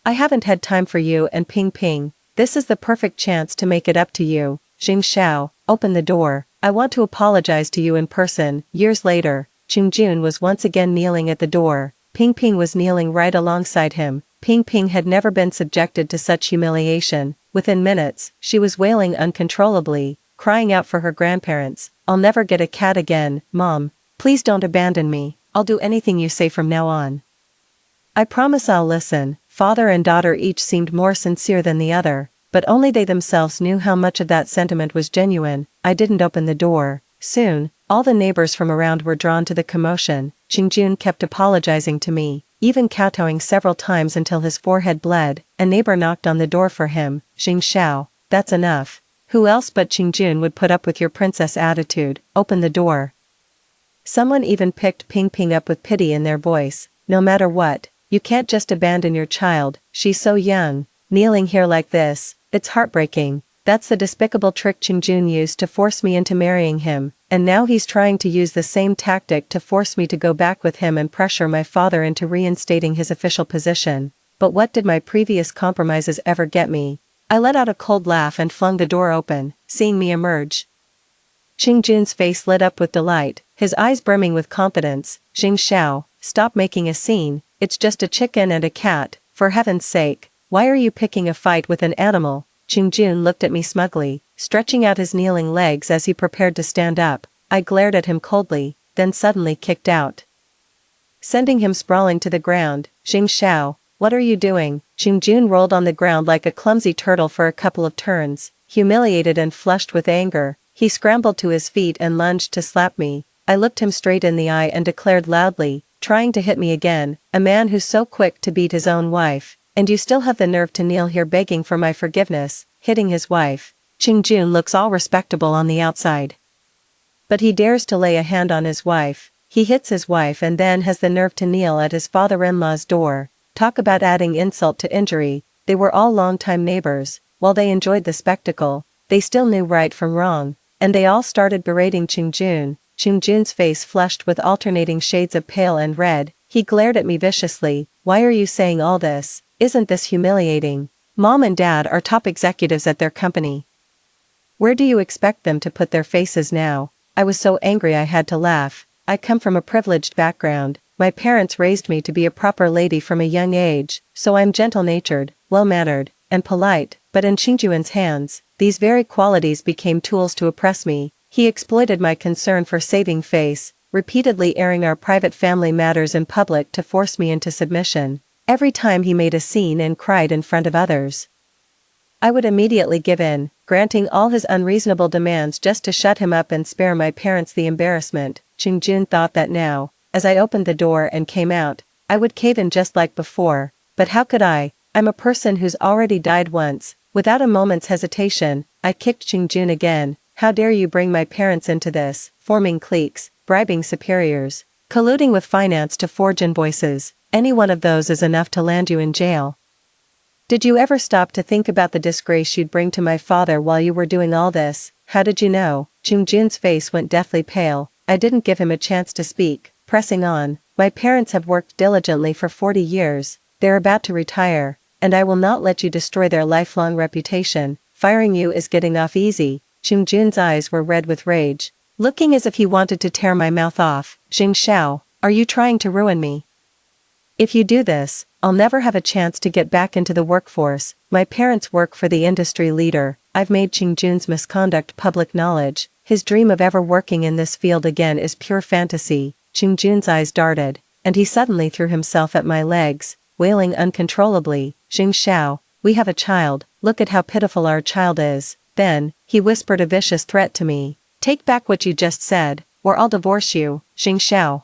I haven't had time for you and Ping Ping. This is the perfect chance to make it up to you. Xing Xiao, open the door. I want to apologize to you in person." Years later, Qingjun was once again kneeling at the door. Ping Ping was kneeling right alongside him. Ping Ping had never been subjected to such humiliation. Within minutes, she was wailing uncontrollably, crying out for her grandparents. "I'll never get a cat again, Mom. Please don't abandon me. I'll do anything you say from now on. I promise I'll listen." Father and daughter each seemed more sincere than the other, but only they themselves knew how much of that sentiment was genuine. I didn't open the door. Soon, all the neighbors from around were drawn to the commotion. Qingjun kept apologizing to me, even kowtowing several times until his forehead bled. A neighbor knocked on the door for him. "Xing Xiao, that's enough. Who else but Qingjun would put up with your princess attitude? Open the door." Someone even picked Ping Ping up with pity in their voice. "No matter what, you can't just abandon your child, she's so young. Kneeling here like this, it's heartbreaking." That's the despicable trick Qingjun used to force me into marrying him, and now he's trying to use the same tactic to force me to go back with him and pressure my father into reinstating his official position. But what did my previous compromises ever get me? I let out a cold laugh and flung the door open, seeing me emerge. Qingjun's face lit up with delight, his eyes brimming with confidence. "Xing Xiao, stop making a scene. It's just a chicken and a cat, for heaven's sake. Why are you picking a fight with an animal?" Qingjun looked at me smugly, stretching out his kneeling legs as he prepared to stand up. I glared at him coldly, then suddenly kicked out, sending him sprawling to the ground. "Xing Xiao, what are you doing?" Qingjun rolled on the ground like a clumsy turtle for a couple of turns. Humiliated and flushed with anger, he scrambled to his feet and lunged to slap me. I looked him straight in the eye and declared loudly, trying to hit me again, "A man who's so quick to beat his own wife, and you still have the nerve to kneel here begging for my forgiveness." Hitting his wife. Qingjun looks all respectable on the outside, but he dares to lay a hand on his wife. He hits his wife and then has the nerve to kneel at his father-in-law's door. Talk about adding insult to injury, they were all longtime neighbors. While they enjoyed the spectacle, they still knew right from wrong, and they all started berating Qingjun. Qingjun's face flushed with alternating shades of pale and red. He glared at me viciously. Why are you saying all this? Isn't this humiliating? Mom and Dad are top executives at their company. Where do you expect them to put their faces now? I was so angry I had to laugh. I come from a privileged background. My parents raised me to be a proper lady from a young age, so I'm gentle-natured, well-mannered, and polite, but in Qingjun's hands, these very qualities became tools to oppress me. He exploited my concern for saving face, repeatedly airing our private family matters in public to force me into submission. Every time he made a scene and cried in front of others, I would immediately give in, granting all his unreasonable demands just to shut him up and spare my parents the embarrassment. Qingjun thought that now, as I opened the door and came out, I would cave in just like before, but how could I? I'm a person who's already died once. Without a moment's hesitation, I kicked Qingjun again. How dare you bring my parents into this, forming cliques, bribing superiors, colluding with finance to forge invoices. Any one of those is enough to land you in jail. Did you ever stop to think about the disgrace you'd bring to my father while you were doing all this? How did you know? Qingjun's face went deathly pale. I didn't give him a chance to speak, pressing on. My parents have worked diligently for 40 years. They're about to retire, and I will not let you destroy their lifelong reputation. Firing you is getting off easy. Qingjun's eyes were red with rage, looking as if he wanted to tear my mouth off. Jing Xiao, are you trying to ruin me? If you do this, I'll never have a chance to get back into the workforce. My parents work for the industry leader. I've made Qingjun's misconduct public knowledge. His dream of ever working in this field again is pure fantasy. Qingjun's eyes darted, and he suddenly threw himself at my legs, wailing uncontrollably. Jing Xiao, we have a child. Look at how pitiful our child is. Then, he whispered a vicious threat to me. Take back what you just said, or I'll divorce you, Jing Xiao.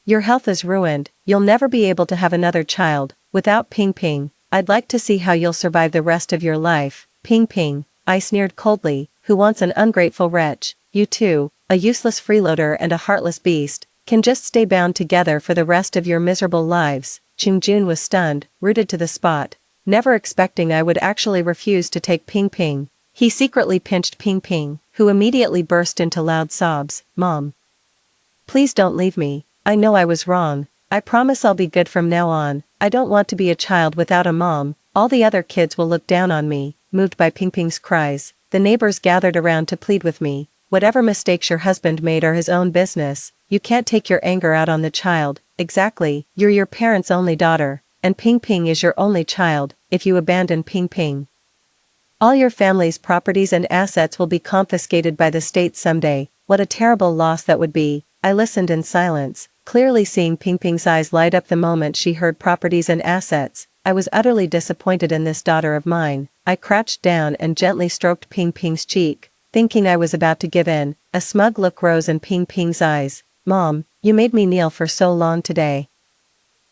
Your health is ruined. You'll never be able to have another child. Without Ping Ping, I'd like to see how you'll survive the rest of your life. Ping Ping, I sneered coldly, who wants an ungrateful wretch? You two, a useless freeloader and a heartless beast, can just stay bound together for the rest of your miserable lives. Qingjun was stunned, rooted to the spot, never expecting I would actually refuse to take Ping Ping. He secretly pinched Ping Ping, who immediately burst into loud sobs. Mom, please don't leave me. I know I was wrong. I promise I'll be good from now on. I don't want to be a child without a mom. All the other kids will look down on me. Moved by Ping Ping's cries, the neighbors gathered around to plead with me. Whatever mistakes your husband made are his own business. You can't take your anger out on the child. Exactly, you're your parents' only daughter, and Ping Ping is your only child. If you abandon Ping Ping, all your family's properties and assets will be confiscated by the state someday. What a terrible loss that would be. I listened in silence, clearly seeing Ping Ping's eyes light up the moment she heard properties and assets. I was utterly disappointed in this daughter of mine. I crouched down and gently stroked Ping Ping's cheek, thinking I was about to give in. A smug look rose in Ping Ping's eyes. Mom, you made me kneel for so long today.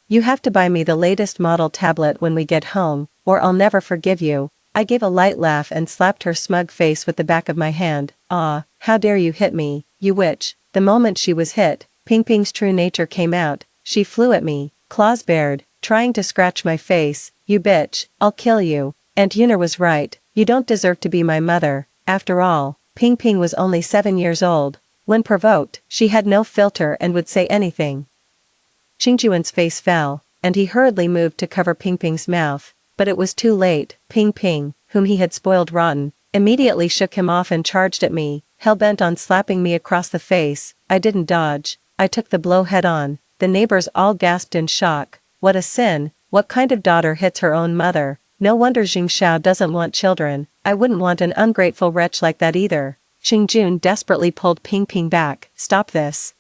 You have to buy me the latest model tablet when we get home, or I'll never forgive you. I gave a light laugh and slapped her smug face with the back of my hand. Ah, how dare you hit me, you witch. The moment she was hit, Ping Ping's true nature came out. She flew at me, claws bared, trying to scratch my face. You bitch, I'll kill you. And Yuner was right. You don't deserve to be my mother. After all, Ping Ping was only 7 years old. When provoked, she had no filter and would say anything. Qingjun's face fell, and he hurriedly moved to cover Ping Ping's mouth, but it was too late. Ping Ping, whom he had spoiled rotten, immediately shook him off and charged at me, hell-bent on slapping me across the face. I didn't dodge. I took the blow head-on. The neighbors all gasped in shock. What a sin! What kind of daughter hits her own mother? No wonder Jing Xiao doesn't want children. I wouldn't want an ungrateful wretch like that either. Qingjun desperately pulled Ping Ping back. Stop this.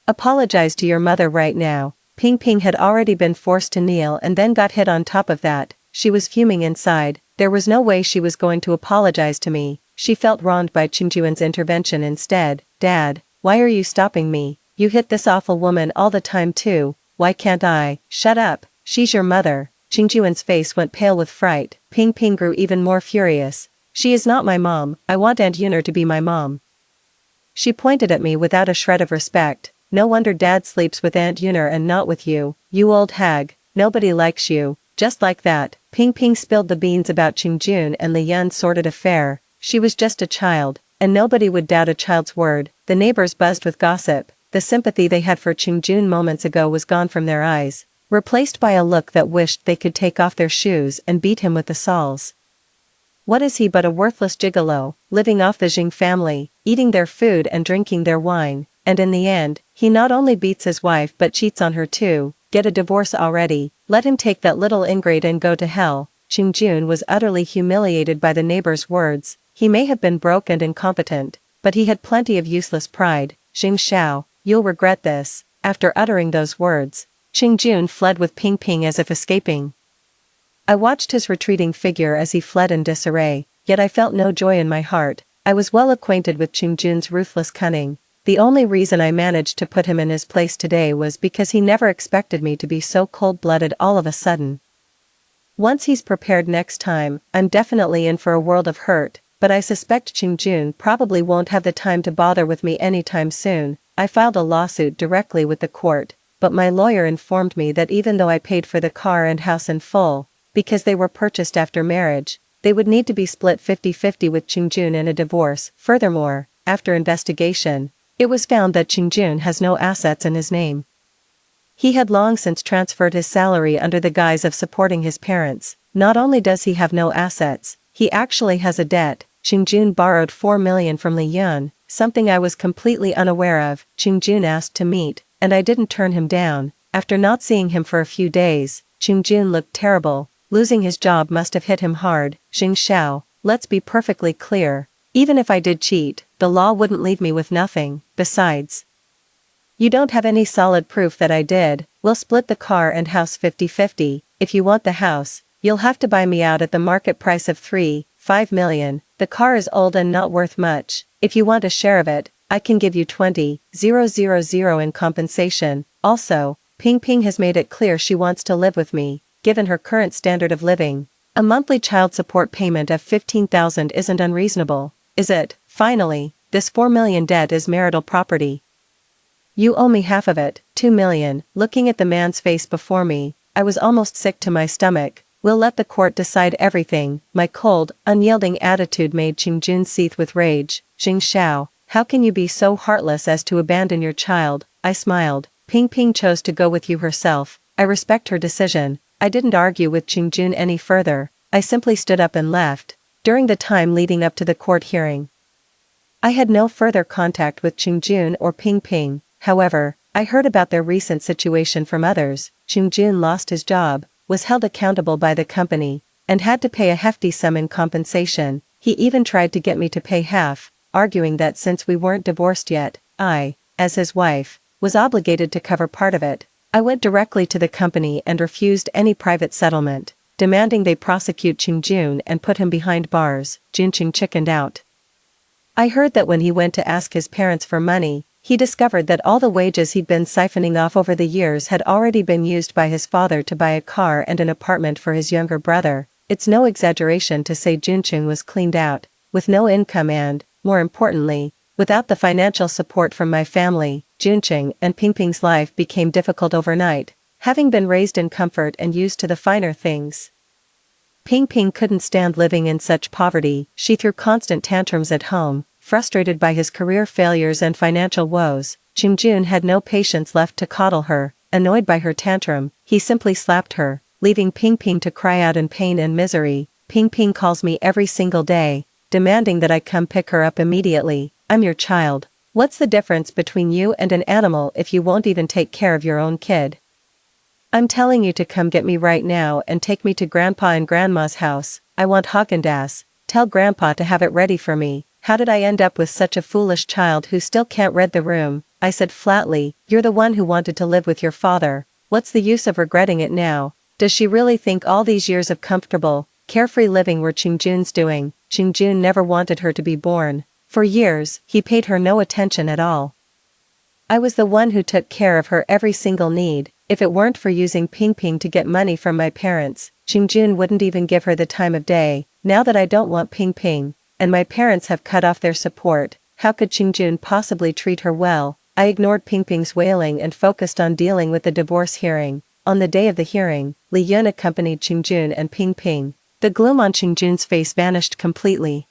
Apologize to your mother right now. Ping Ping had already been forced to kneel and then got hit on top of that. She was fuming inside. There was no way she was going to apologize to me. She felt wronged by Qingjun's intervention instead. Dad, why are you stopping me? You hit this awful woman all the time too. Why can't I? Shut up. She's your mother. Qingjun's face went pale with fright. Ping Ping grew even more furious. She is not my mom. I want Aunt Yuner to be my mom. She pointed at me without a shred of respect. No wonder Dad sleeps with Aunt Yuner and not with you, you old hag. nobody likes you. Just like that, Ping Ping spilled the beans about Qingjun and Li Yun's sordid affair. She was just a child, and nobody would doubt a child's word. The neighbors buzzed with gossip. The sympathy they had for Qingjun moments ago was gone from their eyes, replaced by a look that wished they could take off their shoes and beat him with the sawls. What is he but a worthless gigolo, living off the Jing family, eating their food and drinking their wine, and in the end, he not only beats his wife but cheats on her too. Get a divorce already, let him take that little ingrate and go to hell. Qingjun was utterly humiliated by the neighbor's words. He may have been broke and incompetent, but he had plenty of useless pride. Jing Xiao, you'll regret this. After uttering those words, Qingjun fled with Ping Ping as if escaping. I watched his retreating figure as he fled in disarray, yet I felt no joy in my heart. I was well acquainted with Qingjun's ruthless cunning. The only reason I managed to put him in his place today was because he never expected me to be so cold-blooded all of a sudden. Once he's prepared next time, I'm definitely in for a world of hurt, but I suspect Qingjun probably won't have the time to bother with me anytime soon. I filed a lawsuit directly with the court, but my lawyer informed me that even though I paid for the car and house in full, because they were purchased after marriage, they would need to be split 50-50 with Qingjun in a divorce. Furthermore, after investigation, it was found that Qingjun has no assets in his name. He had long since transferred his salary under the guise of supporting his parents. Not only does he have no assets, he actually has a debt. Qingjun borrowed 4 million from Li Yun, something I was completely unaware of. Qingjun asked to meet, and I didn't turn him down. After not seeing him for a few days, Qingjun looked terrible. Losing his job must have hit him hard. Jing Xiao, let's be perfectly clear. Even if I did cheat, the law wouldn't leave me with nothing. Besides, you don't have any solid proof that I did. We'll split the car and house 50-50. If you want the house, you'll have to buy me out at the market price of 3.5 million. The car is old and not worth much. If you want a share of it, I can give you 20,000 in compensation. Also, Ping Ping has made it clear she wants to live with me, given her current standard of living. A monthly child support payment of 15,000 isn't unreasonable, is it? Finally, this 4 million debt is marital property. You owe me half of it, 2 million. Looking at the man's face before me, I was almost sick to my stomach. We'll let the court decide everything. My cold, unyielding attitude made Qingjun seethe with rage. Jing Xiao, how can you be so heartless as to abandon your child? I smiled. Ping Ping chose to go with you herself. I respect her decision. I didn't argue with Qingjun any further. I simply stood up and left. During the time leading up to the court hearing, I had no further contact with Qingjun or Ping Ping. However, I heard about their recent situation from others. Qingjun lost his job, was held accountable by the company, and had to pay a hefty sum in compensation. He even tried to get me to pay half, arguing that since we weren't divorced yet, I, as his wife, was obligated to cover part of it. I went directly to the company and refused any private settlement, demanding they prosecute Qingjun and put him behind bars. Junqing chickened out. I heard that when he went to ask his parents for money, he discovered that all the wages he'd been siphoning off over the years had already been used by his father to buy a car and an apartment for his younger brother. It's no exaggeration to say Junqing was cleaned out, with no income and, more importantly, without the financial support from my family. Junqing and Ping Ping's life became difficult overnight, having been raised in comfort and used to the finer things. Ping Ping couldn't stand living in such poverty. She threw constant tantrums at home, frustrated by his career failures and financial woes. Qingjun had no patience left to coddle her. Annoyed by her tantrum, he simply slapped her, leaving Ping Ping to cry out in pain and misery. Ping Ping calls me every single day, demanding that I come pick her up immediately. I'm your child. What's the difference between you and an animal if you won't even take care of your own kid? I'm telling you to come get me right now and take me to Grandpa and Grandma's house. I want Haagen-Dazs. Tell Grandpa to have it ready for me. How did I end up with such a foolish child who still can't read the room? I said flatly, you're the one who wanted to live with your father. What's the use of regretting it now? Does she really think all these years of comfortable, carefree living were Qingjun's doing? Qingjun never wanted her to be born. For years, he paid her no attention at all. I was the one who took care of her every single need. If it weren't for using Ping Ping to get money from my parents, Qingjun wouldn't even give her the time of day. Now that I don't want Ping Ping, and my parents have cut off their support, how could Qingjun possibly treat her well? I ignored Ping Ping's wailing and focused on dealing with the divorce hearing. On the day of the hearing, Li Yun accompanied Qingjun and Ping Ping. The gloom on Qingjun's face vanished completely.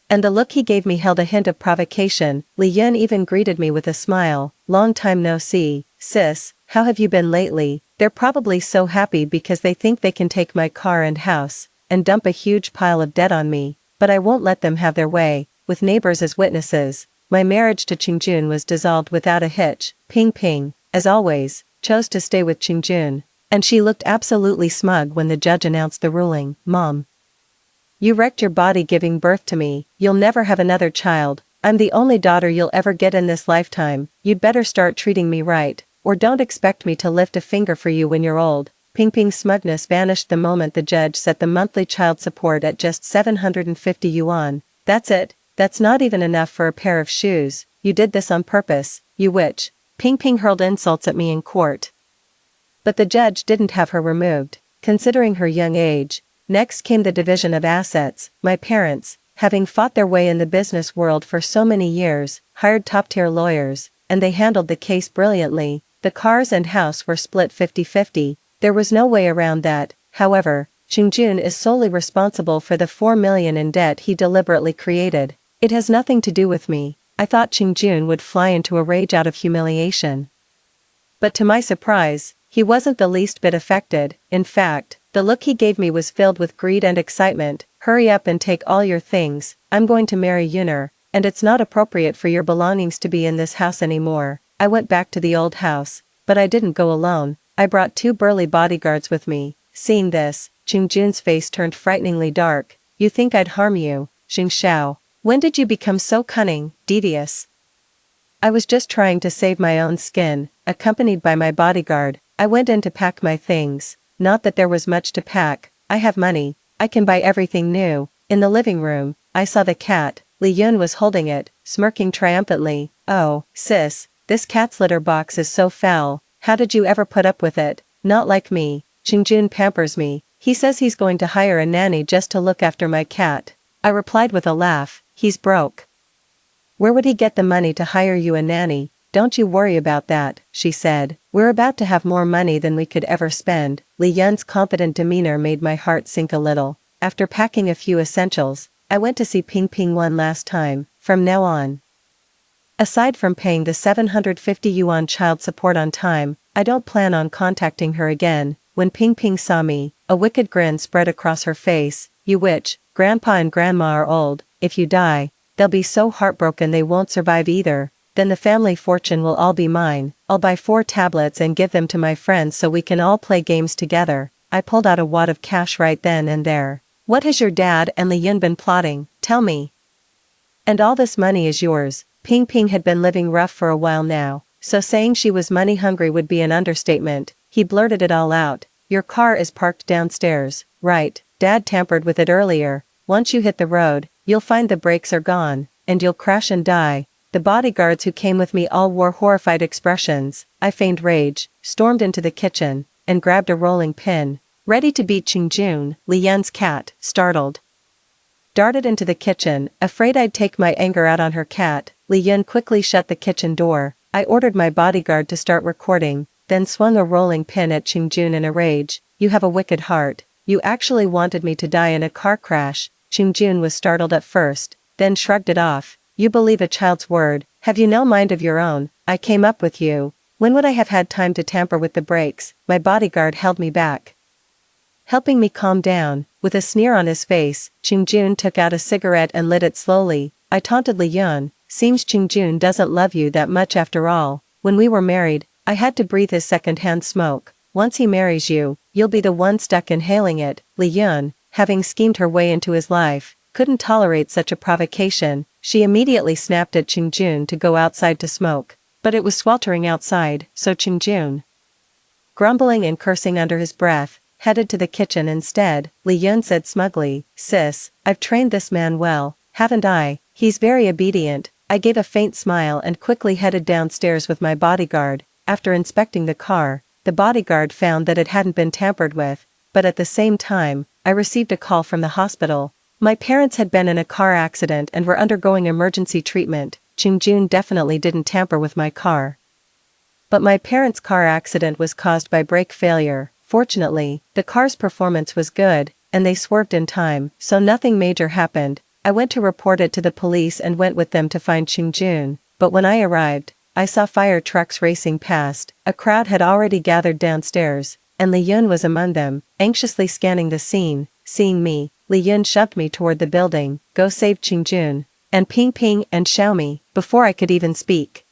And the look he gave me held a hint of provocation. Li Yun even greeted me with a smile. "Long time no see, sis, how have you been lately?" They're probably so happy because they think they can take my car and house, and dump a huge pile of debt on me, but I won't let them have their way, with neighbors as witnesses. My marriage to Qingjun was dissolved without a hitch. Ping Ping, as always, chose to stay with Qingjun, and she looked absolutely smug when the judge announced the ruling. "Mom, you wrecked your body giving birth to me, you'll never have another child, I'm the only daughter you'll ever get in this lifetime, you'd better start treating me right, or don't expect me to lift a finger for you when you're old." Ping Ping's smugness vanished the moment the judge set the monthly child support at just 750 yuan. "That's it, that's not even enough for a pair of shoes, you did this on purpose, you witch." Ping Ping hurled insults at me in court. But the judge didn't have her removed, considering her young age. Next came the division of assets. My parents, having fought their way in the business world for so many years, hired top-tier lawyers, and they handled the case brilliantly. The cars and house were split 50-50, there was no way around that. However, Qingjun is solely responsible for the 4 million in debt he deliberately created. It has nothing to do with me. I thought Qingjun would fly into a rage out of humiliation. But to my surprise, he wasn't the least bit affected. In fact, the look he gave me was filled with greed and excitement. "Hurry up and take all your things, I'm going to marry Yuner, and it's not appropriate for your belongings to be in this house anymore." I went back to the old house, but I didn't go alone. I brought 2 burly bodyguards with me. Seeing this, Qingjun's face turned frighteningly dark. "You think I'd harm you, Xing Xiao? When did you become so cunning, devious?" I was just trying to save my own skin. Accompanied by my bodyguard, I went in to pack my things. Not that there was much to pack, I have money, I can buy everything new. In the living room, I saw the cat. Li Yun was holding it, smirking triumphantly. "Oh, sis, this cat's litter box is so foul, how did you ever put up with it?" "Not like me, Qingjun pampers me, he says he's going to hire a nanny just to look after my cat." I replied with a laugh. "He's broke. Where would he get the money to hire you a nanny?" "Don't you worry about that," she said. "We're about to have more money than we could ever spend." Li Yun's confident demeanor made my heart sink a little. After packing a few essentials, I went to see Ping Ping one last time. From now on, aside from paying the 750 yuan child support on time, I don't plan on contacting her again. When Ping Ping saw me, a wicked grin spread across her face. "You witch, Grandpa and Grandma are old, if you die, they'll be so heartbroken they won't survive either. Then the family fortune will all be mine. I'll buy 4 tablets and give them to my friends so we can all play games together." I pulled out a wad of cash right then and there. "What has your dad and Li Yun been plotting? Tell me. And all this money is yours." Ping Ping had been living rough for a while now, so saying she was money hungry would be an understatement. He blurted it all out. "Your car is parked downstairs, right? Dad tampered with it earlier. Once you hit the road, you'll find the brakes are gone, and you'll crash and die." The bodyguards who came with me all wore horrified expressions. I feigned rage, stormed into the kitchen, and grabbed a rolling pin. Ready to beat Qingjun, Li Yun's cat, startled, darted into the kitchen, afraid I'd take my anger out on her cat. Li Yun quickly shut the kitchen door. I ordered my bodyguard to start recording, then swung a rolling pin at Qingjun in a rage. "You have a wicked heart. You actually wanted me to die in a car crash." Qingjun was startled at first, then shrugged it off. "You believe a child's word, have you no mind of your own? I came up with you. When would I have had time to tamper with the brakes?" My bodyguard held me back, helping me calm down. With a sneer on his face, Qingjun took out a cigarette and lit it slowly. I taunted Li Yun. "Seems Qingjun doesn't love you that much after all. When we were married, I had to breathe his second-hand smoke. Once he marries you, you'll be the one stuck inhaling it." Li Yun, having schemed her way into his life, couldn't tolerate such a provocation. She immediately snapped at Qingjun to go outside to smoke. But it was sweltering outside, so Qingjun, grumbling and cursing under his breath, headed to the kitchen instead. Li Yun said smugly, "Sis, I've trained this man well, haven't I? He's very obedient." I gave a faint smile and quickly headed downstairs with my bodyguard. After inspecting the car, the bodyguard found that it hadn't been tampered with, but at the same time, I received a call from the hospital. My parents had been in a car accident and were undergoing emergency treatment. Qingjun definitely didn't tamper with my car. But my parents' car accident was caused by brake failure. Fortunately, the car's performance was good, and they swerved in time, so nothing major happened. I went to report it to the police and went with them to find Qingjun, but when I arrived, I saw fire trucks racing past. A crowd had already gathered downstairs, and Li Yun was among them, anxiously scanning the scene. Seeing me, Li Yun shoved me toward the building. Go save Qingjun, and Ping Ping and Xiaomi, before I could even speak.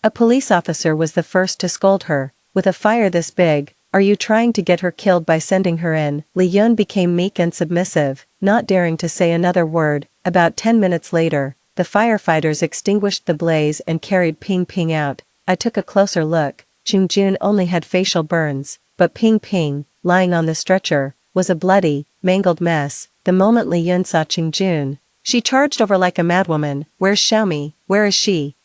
A police officer was the first to scold her. With a fire this big, are you trying to get her killed by sending her in? Li Yun became meek and submissive, not daring to say another word. About 10 minutes later, the firefighters extinguished the blaze and carried Ping Ping out. I took a closer look. Qingjun only had facial burns, but Ping Ping, lying on the stretcher, was a bloody, mangled mess. The moment Li Yun saw Qingjun, she charged over like a madwoman. Where's Xiaomi? Where is she?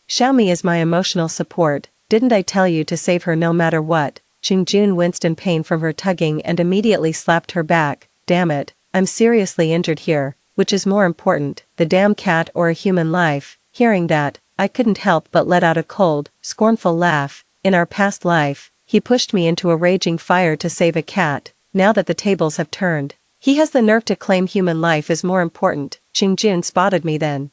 Xiaomi is my emotional support. Didn't I tell you to save her no matter what? Qingjun winced in pain from her tugging and immediately slapped her back. Damn it, I'm seriously injured here. Which is more important, the damn cat or a human life? Hearing that, I couldn't help but let out a cold, scornful laugh. In our past life, he pushed me into a raging fire to save a cat. Now that the tables have turned, he has the nerve to claim human life is more important. Qingjun spotted me then.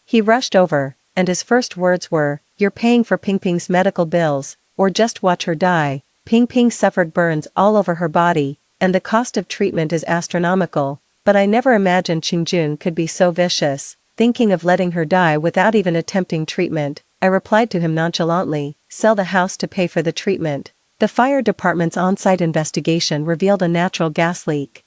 He rushed over, and his first words were, "You're paying for Ping Ping's medical bills, or just watch her die." Ping Ping suffered burns all over her body, and the cost of treatment is astronomical. But I never imagined Qingjun could be so vicious. Thinking of letting her die without even attempting treatment, I replied to him nonchalantly, "Sell the house to pay for the treatment." The fire department's on-site investigation revealed a natural gas leak,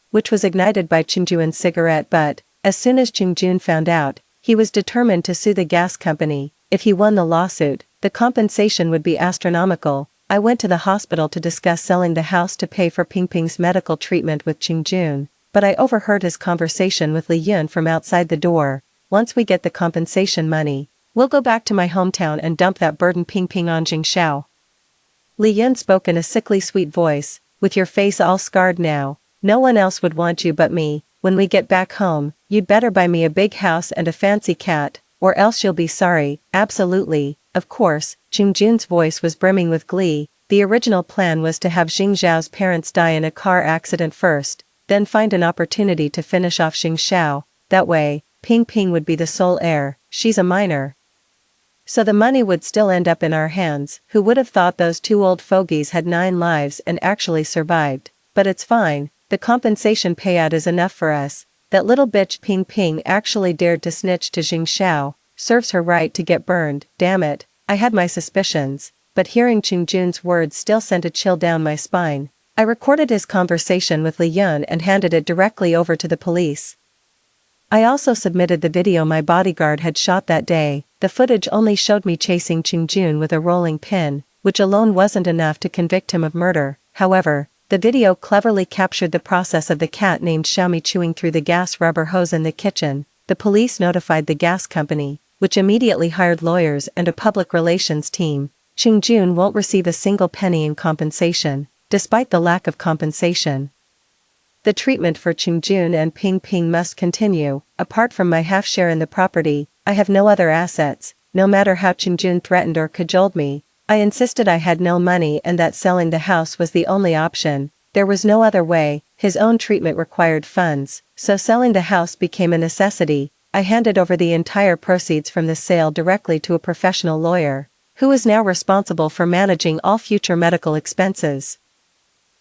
which was ignited by Qingjun's cigarette. But, as soon as Qingjun found out, he was determined to sue the gas company. If he won the lawsuit, the compensation would be astronomical. I went to the hospital to discuss selling the house to pay for Ping Ping's medical treatment with Qingjun. But I overheard his conversation with Li Yun from outside the door. Once we get the compensation money, we'll go back to my hometown and dump that burden Ping Ping on Jingxiao. Li Yun spoke in a sickly sweet voice. With your face all scarred now, no one else would want you but me. When we get back home, you'd better buy me a big house and a fancy cat, or else you'll be sorry. Absolutely, of course. Qingjun's voice was brimming with glee. The original plan was to have Jingxiao's parents die in a car accident first, then find an opportunity to finish off Jingxiao. That way, Ping Ping would be the sole heir. She's a minor, so the money would still end up in our hands. Who would have thought those two old fogies had 9 lives and actually survived? But it's fine, the compensation payout is enough for us. That little bitch Ping Ping actually dared to snitch to Jingxiao. Serves her right to get burned. Damn it, I had my suspicions, but hearing Qingjun's words still sent a chill down my spine. I recorded his conversation with Li Yun and handed it directly over to the police. I also submitted the video my bodyguard had shot that day. The footage only showed me chasing Qingjun with a rolling pin, which alone wasn't enough to convict him of murder. However, the video cleverly captured the process of the cat named Xiaomi chewing through the gas rubber hose in the kitchen. The police notified the gas company, which immediately hired lawyers and a public relations team. Qingjun won't receive a single penny in compensation. Despite the lack of compensation, the treatment for Qingjun and Ping Ping must continue. Apart from my half share in the property, I have no other assets. No matter how Qingjun threatened or cajoled me, I insisted I had no money and that selling the house was the only option. There was no other way. His own treatment required funds, so selling the house became a necessity. I handed over the entire proceeds from the sale directly to a professional lawyer, who is now responsible for managing all future medical expenses.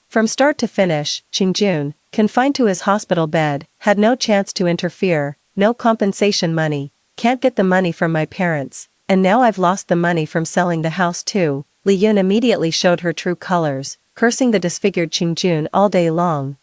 From start to finish, Qingjun, confined to his hospital bed, had no chance to interfere. No compensation money, can't get the money from my parents, and now I've lost the money from selling the house too. Li Yun immediately showed her true colors, cursing the disfigured Qingjun all day long.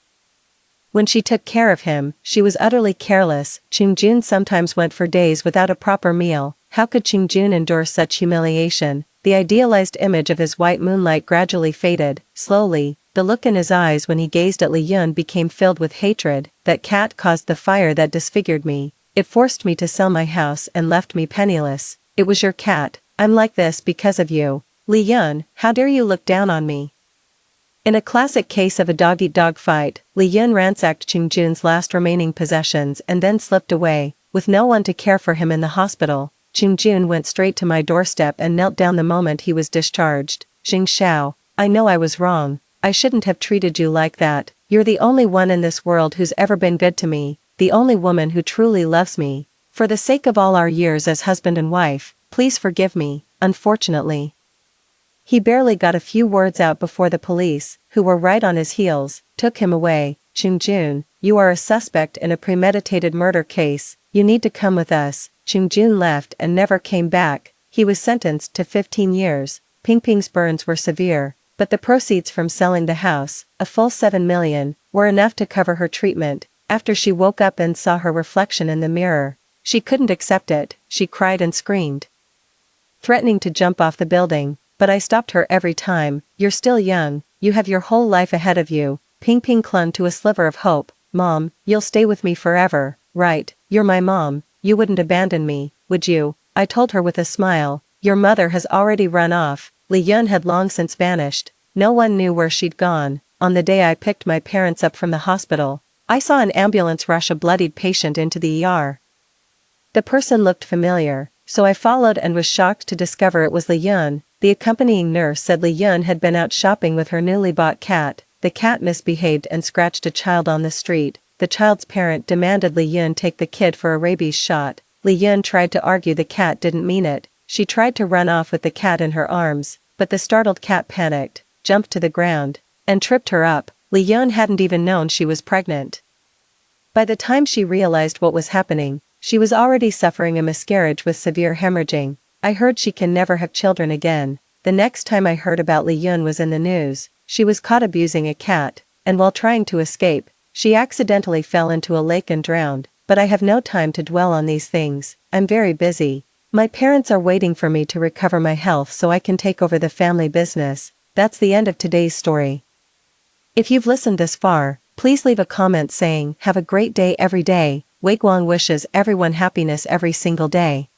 When she took care of him, she was utterly careless. Qingjun sometimes went for days without a proper meal. How could Qingjun endure such humiliation? The idealized image of his white moonlight gradually faded. Slowly, the look in his eyes when he gazed at Li Yun became filled with hatred. That cat caused the fire that disfigured me. It forced me to sell my house and left me penniless. It was your cat. I'm like this because of you. Li Yun, how dare you look down on me? In a classic case of a dog-eat-dog fight, Li Yun ransacked Qingjun's last remaining possessions and then slipped away. With no one to care for him in the hospital, Jun went straight to my doorstep and knelt down the moment he was discharged. Jing Xiao, I know I was wrong. I shouldn't have treated you like that. You're the only one in this world who's ever been good to me, the only woman who truly loves me. For the sake of all our years as husband and wife, please forgive me, unfortunately. He barely got a few words out before the police, who were right on his heels, took him away. Jun, you are a suspect in a premeditated murder case, you need to come with us. Jun left and never came back. He was sentenced to 15 years. Ping's burns were severe, but the proceeds from selling the house, a full 7 million, were enough to cover her treatment. After she woke up and saw her reflection in the mirror, she couldn't accept it. She cried and screamed, threatening to jump off the building, but I stopped her every time. You're still young, you have your whole life ahead of you. Ping clung to a sliver of hope. Mom, you'll stay with me forever, right? You're my mom, you wouldn't abandon me, would you? I told her with a smile. Your mother has already run off. Li Yun had long since vanished. No one knew where she'd gone. On the day I picked my parents up from the hospital, I saw an ambulance rush a bloodied patient into the ER. The person looked familiar, so I followed and was shocked to discover it was Li Yun. The accompanying nurse said Li Yun had been out shopping with her newly bought cat. The cat misbehaved and scratched a child on the street. The child's parent demanded Li Yun take the kid for a rabies shot. Li Yun tried to argue the cat didn't mean it. She tried to run off with the cat in her arms, but the startled cat panicked, jumped to the ground, and tripped her up. Li Yun hadn't even known she was pregnant. By the time she realized what was happening, she was already suffering a miscarriage with severe hemorrhaging. I heard she can never have children again. The next time I heard about Li Yun was in the news. She was caught abusing a cat, and while trying to escape, she accidentally fell into a lake and drowned. But I have no time to dwell on these things. I'm very busy. My parents are waiting for me to recover my health so I can take over the family business. That's the end of today's story. If you've listened this far, please leave a comment saying, "Have a great day every day." Wei Guang wishes everyone happiness every single day.